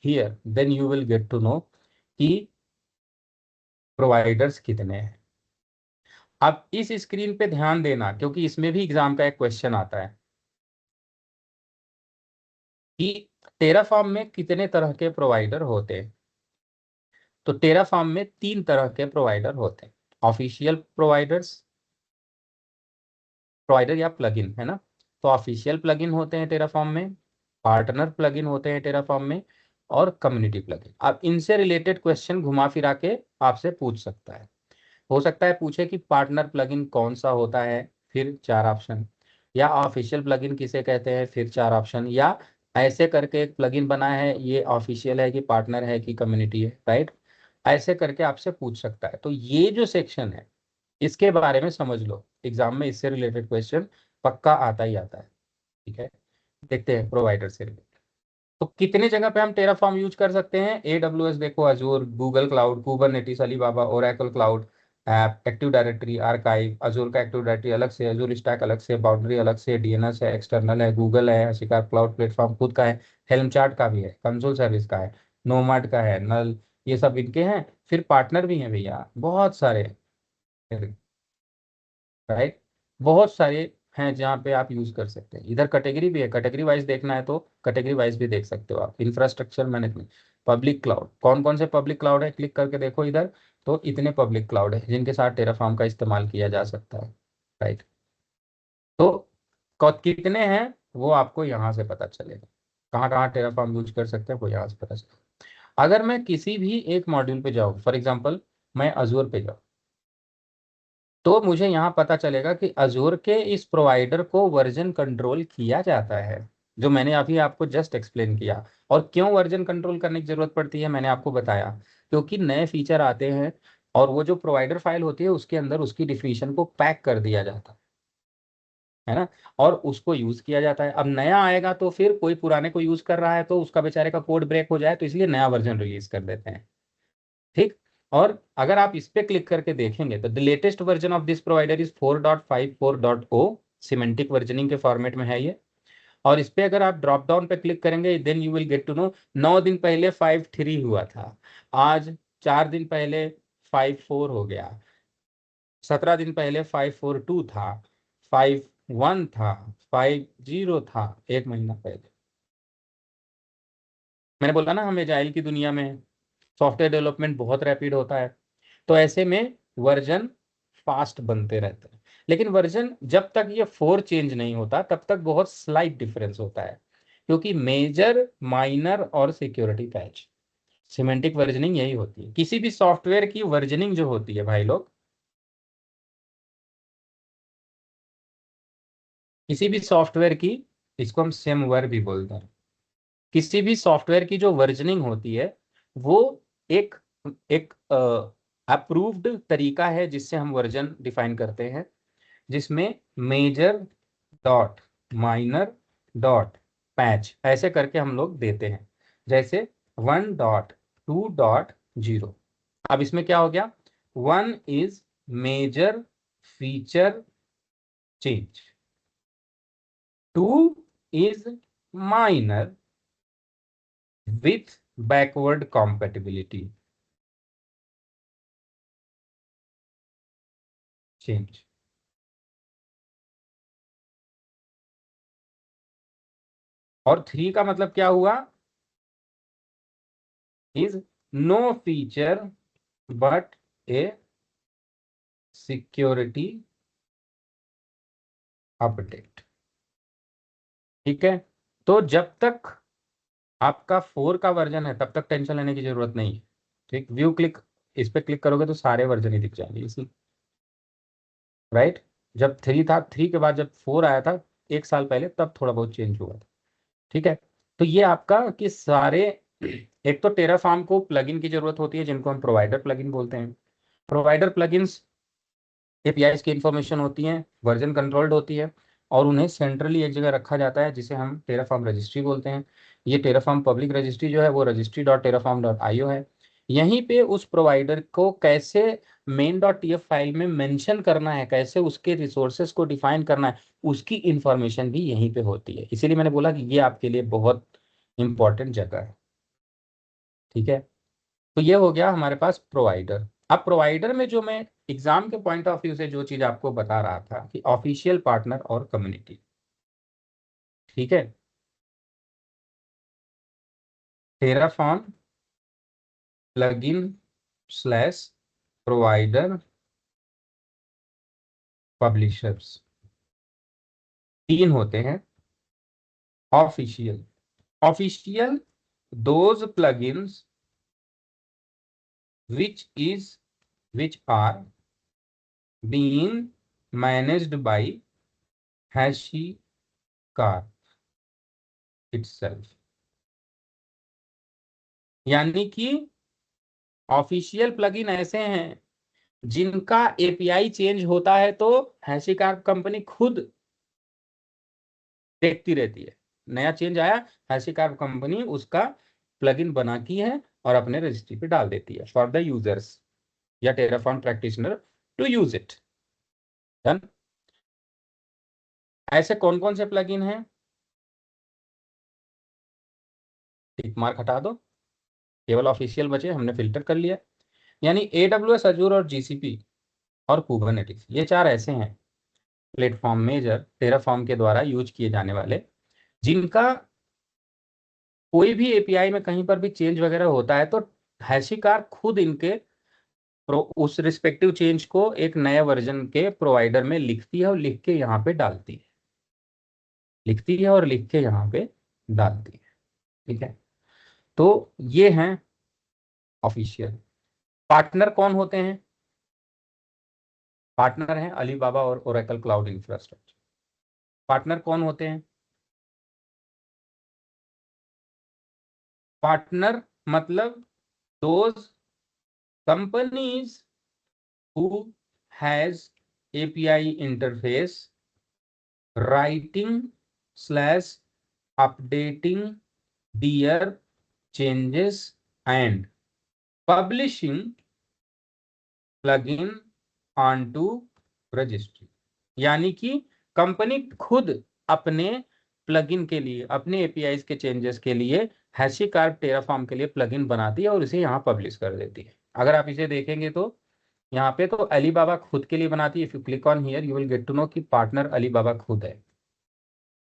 A: here, then you will get to know कि प्रोवाइडर्स कितने हैं। अब इस स्क्रीन पे ध्यान देना क्योंकि इसमें भी एग्जाम का एक क्वेश्चन आता है कि टेराफॉर्म में कितने तरह के प्रोवाइडर होते हैं। तो टेराफॉर्म में 3 तरह के प्रोवाइडर होते हैं। ऑफिशियल प्रोवाइडर या प्लगइन, है ना। तो ऑफिशियल प्लगइन होते हैं टेराफॉर्म में, पार्टनर प्लगइन होते हैं टेराफॉर्म में, और कम्युनिटी प्लगइन। अब इनसे रिलेटेड क्वेश्चन घुमा फिरा के आपसे पूछ सकता है। हो सकता है पूछे कि पार्टनर प्लगइन कौन सा होता है, फिर 4 ऑप्शन, या ऑफिशियल प्लगइन किसे कहते हैं, फिर 4 ऑप्शन, या ऐसे करके एक प्लगइन बना है, ये ऑफिशियल है कि पार्टनर है कि कम्युनिटी है, राइट। ऐसे करके आपसे पूछ सकता है। तो ये जो सेक्शन है इसके बारे में समझ लो, एग्जाम में इससे रिलेटेड क्वेश्चन पक्का आता ही आता है। ठीक है, देखते हैं प्रोवाइडर से रिलेटेड। तो कितने जगह पे हम टेराफॉर्म यूज कर सकते हैं? AWS देखो, Azzur, Google cloud, Kubernetes, Alibaba, Oracle cloud, app, active directory, archive, Azzur का एक्टिव डायरेक्टरी अलग से, अजूर स्टैक अलग से, बाउंड्री अलग से, DNS है, एक्सटर्नल है, गूगल है, शिकार क्लाउड प्लेटफॉर्म खुद का है, हेल्म चार्ट का भी है, कंसोल सर्विस का है, नोमाड का है, नल, ये सब इनके हैं। फिर पार्टनर भी हैं भैया बहुत सारे, राइट। बहुत सारे हैं जहाँ पे आप यूज कर सकते हैं। इधर कैटेगरी भी है, कैटेगरी वाइज देखना है तो कैटेगरी वाइज भी देख सकते हो आप। इंफ्रास्ट्रक्चर मैनेजमेंट, पब्लिक क्लाउड, कौन कौन से पब्लिक क्लाउड है, क्लिक करके देखो इधर। तो इतने पब्लिक क्लाउड है जिनके साथ टेराफॉर्म का इस्तेमाल किया जा सकता है, राइट। तो कितने हैं वो आपको यहाँ से पता चलेगा, कहाँ कहाँ टेराफॉर्म यूज कर सकते हैं वो यहाँ से पता चलेगा। अगर मैं किसी भी एक मॉड्यूल पे जाऊँ, फॉर एग्जाम्पल मैं अजूर पे जाऊँ, तो मुझे यहाँ पता चलेगा कि अजूर के इस प्रोवाइडर को वर्जन कंट्रोल किया जाता है, जो मैंने अभी आपको जस्ट एक्सप्लेन किया। और क्यों वर्जन कंट्रोल करने की जरूरत पड़ती है मैंने आपको बताया, क्योंकि नए फीचर आते हैं और वो जो प्रोवाइडर फाइल होती है उसके अंदर उसकी डिफिनीशन को पैक कर दिया जाता है ना, और उसको यूज किया जाता है। अब नया आएगा तो फिर कोई पुराने को यूज कर रहा है तो उसका बेचारे का कोड ब्रेक हो जाए, तो इसलिए नया वर्जन रिलीज कर देते हैं। ठीक। और अगर आप इस पे क्लिक करके देखेंगे तो the latest version of this provider is 4.54.0, semantic versioning के फॉर्मेट में है ये। और इस पे अगर आप ड्रॉप डाउन पे क्लिक करेंगे then you will get to know 9 दिन पहले 5.3 हुआ था, आज 4 दिन पहले 5.4 हो गया, 17 दिन पहले 5.42 था, 5.1 था, 5.0 था, 1 महीना पहले। मैंने बोला ना हम एजाइल की दुनिया में सॉफ्टवेयर डेवलपमेंट बहुत रैपिड होता है, तो ऐसे में वर्जन फास्ट बनते रहते हैं। लेकिन वर्जन जब तक ये 4 चेंज नहीं होता तब तक बहुत स्लाइट डिफरेंस होता है, क्योंकि मेजर, माइनर और सिक्योरिटी पैच, सिमेंटिक वर्जनिंग यही होती है। किसी भी सॉफ्टवेयर की वर्जनिंग जो होती है भाई लोग, किसी भी सॉफ्टवेयर की, इसको हम सेमवर भी बोलते हैं, किसी भी सॉफ्टवेयर की जो वर्जनिंग होती है वो एक एक अप्रूव्ड तरीका है जिससे हम वर्जन डिफाइन करते हैं, जिसमें major dot minor dot patch ऐसे करके हम लोग देते हैं। जैसे 1.2.0, अब इसमें क्या हो गया, 1 is major feature change, 2 is minor with backward compatibility change, और 3 का मतलब क्या हुआ, is no feature but a security update. ठीक है, तो जब तक आपका 4 का वर्जन है तब तक टेंशन लेने की जरूरत नहीं है। ठीक, व्यू क्लिक, इस पे क्लिक करोगे तो सारे वर्जन ही दिख जाएंगे इसी, राइट। जब 3 था, 3 के बाद जब 4 आया था 1 साल पहले, तब थोड़ा बहुत चेंज हुआ था। ठीक है, तो ये आपका कि सारे, एक तो टेराफॉर्म को प्लगइन की जरूरत होती है जिनको हम प्रोवाइडर प्लगइन बोलते हैं। प्रोवाइडर प्लगइन्स एपीआईज की इंफॉर्मेशन होती हैं, वर्जन कंट्रोल्ड होती है, और उन्हें सेंट्रली एक जगह रखा जाता है जिसे हम टेराफॉर्म रजिस्ट्री बोलते हैं। ये टेराफॉर्म पब्लिक रजिस्ट्री जो है वो registry.terraform.io है। यहीं पे उस प्रोवाइडर को कैसे main.tf फाइल में मेंशन करना है, कैसे उसके रिसोर्सेज को डिफाइन करना है, उसकी इंफॉर्मेशन भी यहीं पे होती है। इसीलिए मैंने बोला कि ये आपके लिए बहुत इंपॉर्टेंट जगह है। ठीक है, तो ये हो गया हमारे पास प्रोवाइडर। अब प्रोवाइडर में जो मैं एग्जाम के पॉइंट ऑफ व्यू से जो चीज आपको बता रहा था कि ऑफिशियल, पार्टनर और कम्युनिटी। ठीक है, Terraform plugin slash provider publishers. 3 होते हैं। Official, official those plugins which are being managed by HashiCorp itself। यानी कि ऑफिशियल प्लगइन ऐसे हैं जिनका एपीआई चेंज होता है तो HashiCorp कंपनी खुद देखती रहती है। नया चेंज आया, HashiCorp कंपनी उसका प्लगइन बनाती है और अपने रजिस्ट्री पे डाल देती है फॉर द यूजर्स या Terraform practitioner to use it. Done. ऐसे कौन कौन से प्लगइन हैं? टिक मार्क हटा दो, केवल ऑफिशियल बचे, हमने फिल्टर कर लिया। यानी AWS, अजूर और GCP और कुबरनेटिस, ये 4 ऐसे हैं प्लेटफॉर्म मेजर टेराफॉर्म के द्वारा यूज किए जाने वाले, जिनका कोई भी एपीआई में कहीं पर भी चेंज वगैरह होता है तो HashiCorp खुद इनके उस रिस्पेक्टिव चेंज को एक नए वर्जन के प्रोवाइडर में लिखती है और लिख के यहाँ पे डालती है, लिखती है और लिख के यहाँ पे डालती है। ठीक है, तो ये हैं ऑफिशियल। पार्टनर कौन होते हैं? पार्टनर हैं अलीबाबा और ओरेकल क्लाउड इंफ्रास्ट्रक्चर। पार्टनर कौन होते हैं? पार्टनर मतलब those companies who has API interface writing / updating their changes and publishing plugin onto registry। यानी कि कंपनी खुद अपने प्लगइन के लिए, अपने एपीआई के चेंजेस के लिए HashiCorp टेराफॉर्म के लिए प्लगइन बनाती है और इसे यहाँ पब्लिश कर देती है। अगर आप इसे देखेंगे तो यहाँ पे तो अलीबाबा खुद के लिए बनाती है। If you click on here you will get to know कि पार्टनर अलीबाबा खुद है,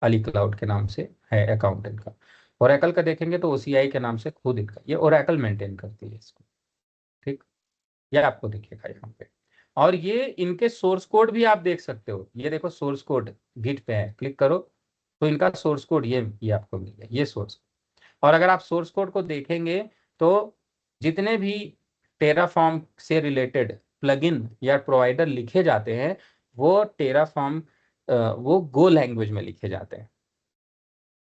A: अली क्लाउड के नाम से है अकाउंट इनका। ओरेकल का देखेंगे तो OCI के नाम से खुद इनका, ये ओरेकल मेंटेन करती है इसको। ठीक, ये आपको दिखेगा यहाँ पे। और ये इनके सोर्स कोड भी आप देख सकते हो, ये देखो सोर्स कोड गिट पे है, क्लिक करो तो इनका सोर्स कोड ये आपको मिल गया, ये सोर्स। और अगर आप सोर्स कोड को देखेंगे तो जितने भी टेराफॉर्म से रिलेटेड प्लगइन या प्रोवाइडर लिखे जाते हैं वो टेराफॉर्म वो गो लैंग्वेज में लिखे जाते हैं।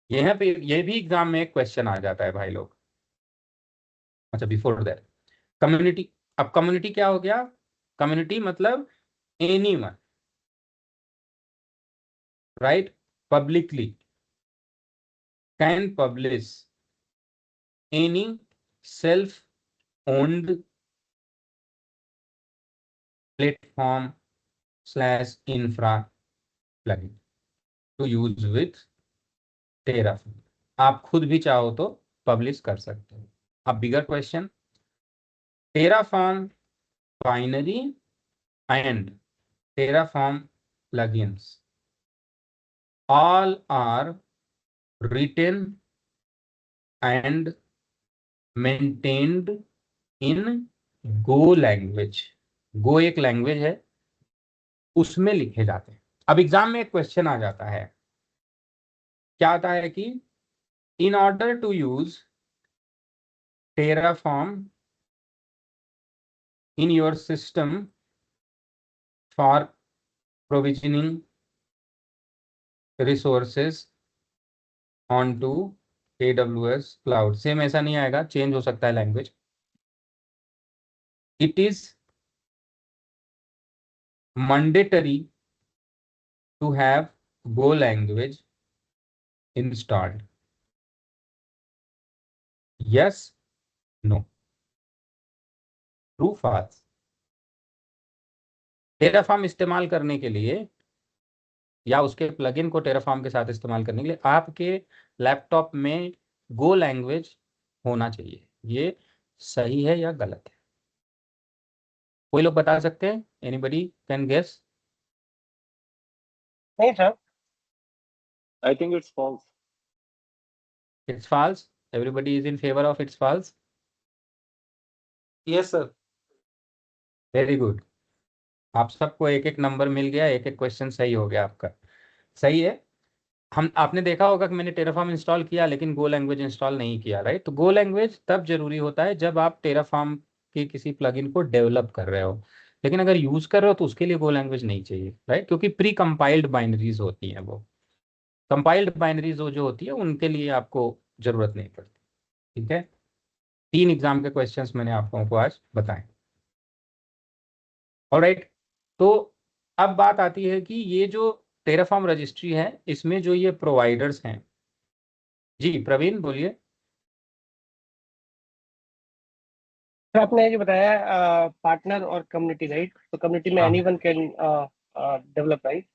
A: यहाँ पे ये भी एग्जाम में एक क्वेश्चन आ जाता है भाई लोग। अच्छा, बिफोर दैट कम्युनिटी। अब कम्युनिटी क्या हो गया? कम्युनिटी मतलब anyone, right, publicly can publish any self owned platform / infra plugin to use with Terraform। आप खुद भी चाहो तो पब्लिश कर सकते हो। अब bigger question, Terraform binary and Terraform plugins all are written and maintained in Go language. Go एक लैंग्वेज है, उसमें लिखे जाते हैं। अब एग्जाम में एक क्वेश्चन आ जाता है, क्या आता है कि in order to use Terraform in your system for provisioning resources onto AWS cloud। Same ऐसा नहीं आएगा, चेंज हो सकता है language. It is mandatory to have Go language installed, yes no, true false. Terraform इस्तेमाल करने के लिए या उसके प्लगइन को टेराफॉर्म के साथ इस्तेमाल करने के लिए आपके लैपटॉप में Go लैंग्वेज होना चाहिए। ये सही है या गलत है? कोई लोग बता सकते हैं? Anybody can guess?
F: नहीं sir,
G: I think it's false.
A: It's false. Everybody is in favor of it's false.
D: Yes sir.
A: Very good. आप सबको एक एक नंबर मिल गया, एक एक क्वेश्चन सही हो गया आपका। सही है। हम आपने देखा होगा कि मैंने टेराफॉर्म इंस्टॉल किया लेकिन गो लैंग्वेज इंस्टॉल नहीं किया, राइट। तो गो लैंग्वेज तब जरूरी होता है जब आप टेराफॉर्म के किसी प्लगइन को डेवलप कर रहे हो, लेकिन अगर यूज कर रहे हो तो उसके लिए गो लैंग्वेज नहीं चाहिए, राइट, क्योंकि प्री कंपाइल्ड बाइनरीज होती हैं। वो कंपाइल्ड बाइनरीज जो होती है उनके लिए आपको जरूरत नहीं पड़ती। ठीक है। 3 एग्जाम के क्वेश्चंस मैंने आप लोगों को आज बताए। ऑलराइट। तो अब बात आती है कि ये जो टेराफॉर्म रजिस्ट्री है इसमें जो ये प्रोवाइडर्स हैं, जी प्रवीण बोलिए।
F: सर आपने ये बताया पार्टनर और कम्युनिटी, राइट? तो कम्युनिटी में
A: हाँ
F: एनीवन कैन डेवलप, राइट?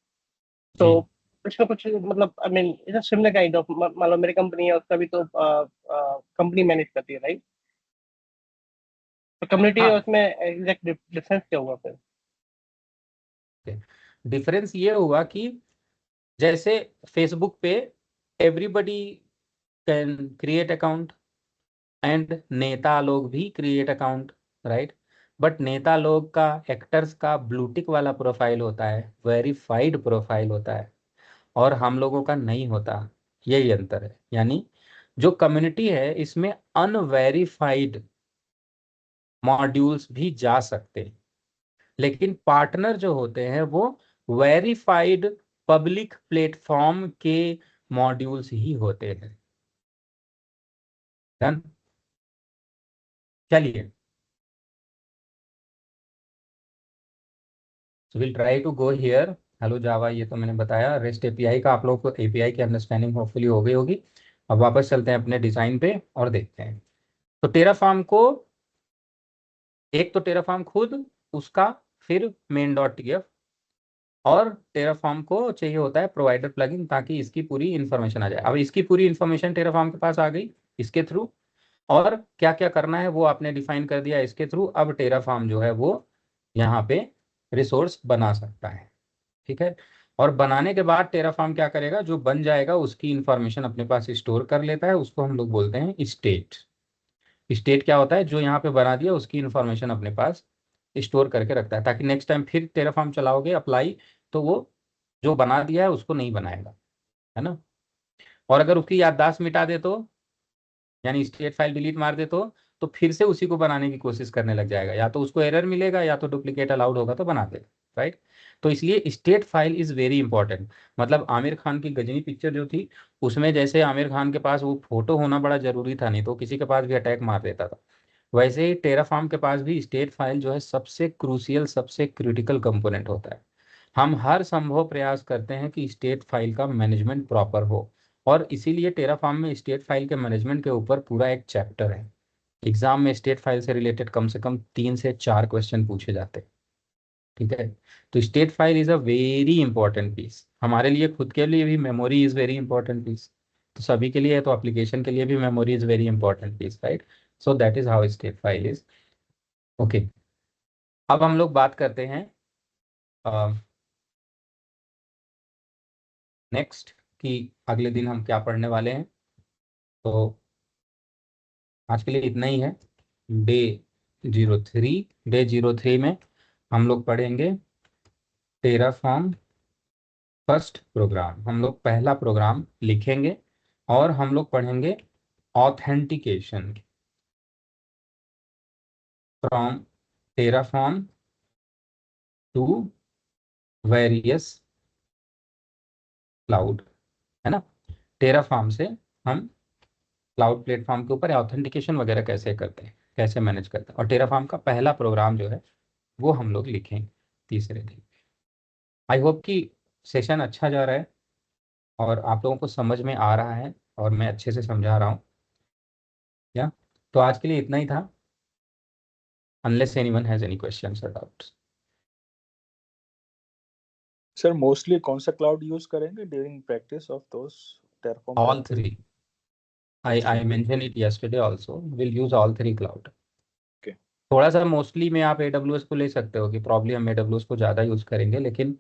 F: तो
A: जी
F: इसमें कुछ मतलब I mean it's similar kind of, मान लो मेरी कंपनी है, उसका भी तो कंपनी मैनेज करती है, राइट? तो कम्युनिटी और
A: हाँ।
F: उसमें एग्जैक्ट डिफरेंस क्या होगा फिर?
A: डिफरेंस ये हुआ कि जैसे फेसबुक पे everybody can create account and नेता लोग भी क्रिएट अकाउंट, राइट। बट नेता लोग का, एक्टर्स का ब्लूटिक वाला प्रोफाइल होता है, वेरीफाइड प्रोफाइल होता है, और हम लोगों का नहीं होता। यही अंतर है। यानी जो कम्युनिटी है इसमें अनवेरिफाइड मॉड्यूल्स भी जा सकते हैं, लेकिन पार्टनर जो होते हैं वो वेरीफाइड पब्लिक प्लेटफॉर्म के मॉड्यूल्स ही होते हैं। डन। चलिए, so will try to go here. Hello Java ये तो मैंने बताया। रेस्ट एपीआई का आप लोगों को एपीआई की अंडरस्टैंडिंग होपफुली हो गई होगी। अब वापस चलते हैं अपने डिजाइन पे और देखते हैं। तो टेराफॉर्म को, एक तो टेराफॉर्म खुद उसका, फिर मेन डॉट टीएफ, और टेराफॉर्म को चाहिए होता है प्रोवाइडर प्लगइन ताकि इसकी पूरी इंफॉर्मेशन आ जाए। अब इसकी पूरी इंफॉर्मेशन टेराफॉर्म के पास आ गई इसके थ्रू, और क्या क्या करना है वो आपने डिफाइन कर दिया इसके थ्रू। अब टेराफॉर्म जो है वो यहाँ पे रिसोर्स बना सकता है। ठीक है। और बनाने के बाद टेराफॉर्म क्या करेगा, जो बन जाएगा उसकी इंफॉर्मेशन अपने पास स्टोर कर लेता है। उसको हम लोग बोलते हैं स्टेट। स्टेट क्या होता है, जो यहाँ पे बना दिया उसकी इंफॉर्मेशन अपने पास स्टोर करके रखता है, ताकि नेक्स्ट टाइम फिर टेराफॉर्म चलाओगे अप्लाई, तो वो जो बना दिया है उसको नहीं बनाएगा, है ना। और अगर उसकी याददाश्त मिटा दे तो, यानी स्टेट फाइल डिलीट मार दे तो फिर से उसी को बनाने की कोशिश करने लग जाएगा। या तो उसको एरर मिलेगा या तो डुप्लीकेट अलाउड होगा तो बना देगा, राइट। तो इसलिए state file is very important. मतलब आमिर खान की गजनी पिक्चर जो थी, उसमें जैसे आमिर खान के पास वो फोटो होना बड़ा जरूरी था, नहीं तो किसी के पास भी अटैक मार देता था, वैसे ही टेराफॉर्म के पास भी स्टेट फाइल जो है सबसे क्रूसियल, सबसे क्रिटिकल कंपोनेंट होता है। हम हर संभव प्रयास करते हैं कि स्टेट फाइल का मैनेजमेंट प्रॉपर हो, और इसीलिए टेराफॉर्म में स्टेट फाइल के मैनेजमेंट के ऊपर पूरा एक चैप्टर है। एग्जाम में स्टेट फाइल से रिलेटेड कम से कम 3 से 4 क्वेश्चन पूछे जाते हैं। ठीक है। तो state file is a very important piece, हमारे लिए खुद के लिए भी memory is very important piece, तो सभी के लिए है, तो एप्लीकेशन के लिए भी memory is very important piece, right. So that is how state file is. Okay. अब हम लोग बात करते हैं नेक्स्ट कि अगले दिन हम क्या पढ़ने वाले हैं। तो आज के लिए इतना ही है। डे 03, डे 03 में हम लोग पढ़ेंगे टेराफॉर्म फर्स्ट प्रोग्राम। हम लोग पहला प्रोग्राम लिखेंगे और हम लोग पढ़ेंगे authentication from Terraform to various cloud, है ना। टेराफॉर्म से हम क्लाउड प्लेटफॉर्म के ऊपर ऑथेंटिकेशन वगैरह कैसे करते हैं, कैसे मैनेज करते हैं, और टेराफॉर्म का पहला प्रोग्राम जो है वो हम लोग लिखेंगे तीसरे दिन। आई होप कि सेशन अच्छा जा रहा है और आप लोगों को समझ में आ रहा है और मैं अच्छे से समझा रहा हूँ, या। तो आज के लिए इतना ही था, unless anyone has any questions और डाउट्स।
H: सर मोस्टली कौन सा क्लाउड यूज करेंगे during practice of those Terraform
A: all
H: package?
A: 3, I mention it yesterday also, will use all 3 cloud.
H: Okay.
A: थोड़ा सा मोस्टली में आप एडब्ल्यूएस को ले सकते हो कि प्रॉब्लम हम एडब्ल्यूएस को ज़्यादा यूज़ करेंगे, लेकिन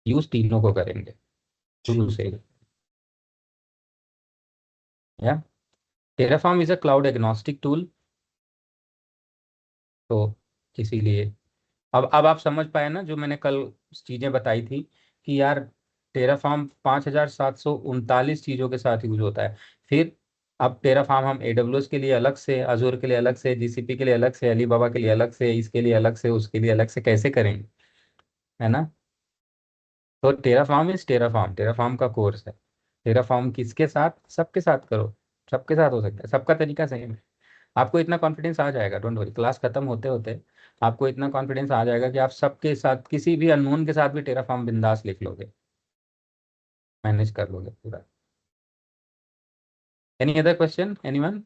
A: यूज़ तीनों को करेंगे शुरू से, या। Terraform is a cloud agnostic tool, तो इसीलिए अब आप समझ पाए ना जो मैंने कल चीजें बताई थी कि यार टेराफॉर्म 5739 चीजों के साथ यूज होता है। फिर अब टेराफॉर्म हम AWS के लिए अलग से, अजूर के लिए अलग से, GCP के लिए अलग से, अलीबाबा के लिए अलग से, इसके लिए अलग से, उसके लिए अलग से कैसे करेंगे, है ना। तो टेराफॉर्म इज टेराफॉर्म, टेराफॉर्म का कोर्स है। टेराफॉर्म किसके साथ, सबके साथ करो, सबके साथ हो सकता है, सबका तरीका सेम है। आपको इतना कॉन्फिडेंस आ जाएगा, डोंट वरी, क्लास खत्म होते होते आपको इतना कॉन्फिडेंस आ जाएगा कि आप सबके साथ, किसी भी अननोन के साथ भी टेराफॉर्म बिंदास लिख लोगे, मैनेज कर लोगे पूरा। Any other question anyone?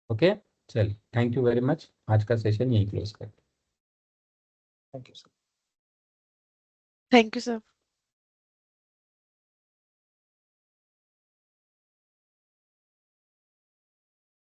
A: Okay, चलिए, थैंक यू वेरी मच, आज का सेशन यही क्लोज करते हैं।
H: Thank you, sir.
I: Thank you, sir.